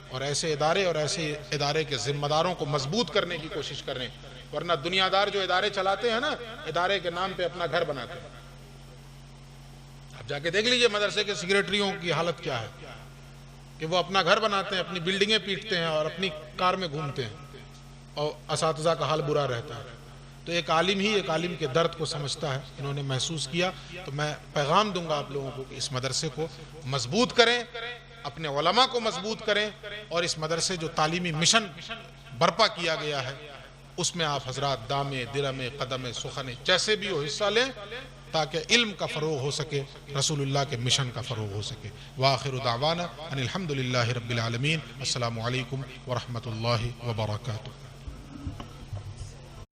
اور ایسے ادارے کے ذمہ داروں کو مضبوط کرنے کی کوشش کریں، ورنہ دنیا دار جو ادارے چلاتے ہیں نا، ادارے کے نام پہ اپنا گھر بناتے ہیں۔ آپ جا کے دیکھ لیجئے مدرسے کے سیکریٹریوں کی حالت کیا ہے، کہ وہ اپنا گھر بناتے ہیں، اپنی بلڈنگیں پیٹتے ہیں اور اپنی کار میں گھومتے ہیں، اور اساتذہ کا حال برا رہتا ہے۔ تو ایک عالم ہی ایک عالم کے درد کو سمجھتا ہے، انہوں نے محسوس کیا۔ تو میں پیغام دوں گا آپ لوگوں کو کہ اس مدرسے کو مضبوط کریں، اپنے علماء کو مضبوط کریں، اور اس مدرسے جو تعلیمی مشن برپا کیا گیا ہے اس میں آپ حضرات دامے درمے قدمے سخنے جیسے بھی ہو حصہ لیں، تاکہ علم کا فروغ ہو سکے، رسول اللہ کے مشن کا فروغ ہو سکے۔ وآخر دعوانا ان الحمدللہ رب العالمین۔ السلام علیکم ورحمۃ اللہ وبرکاتہ۔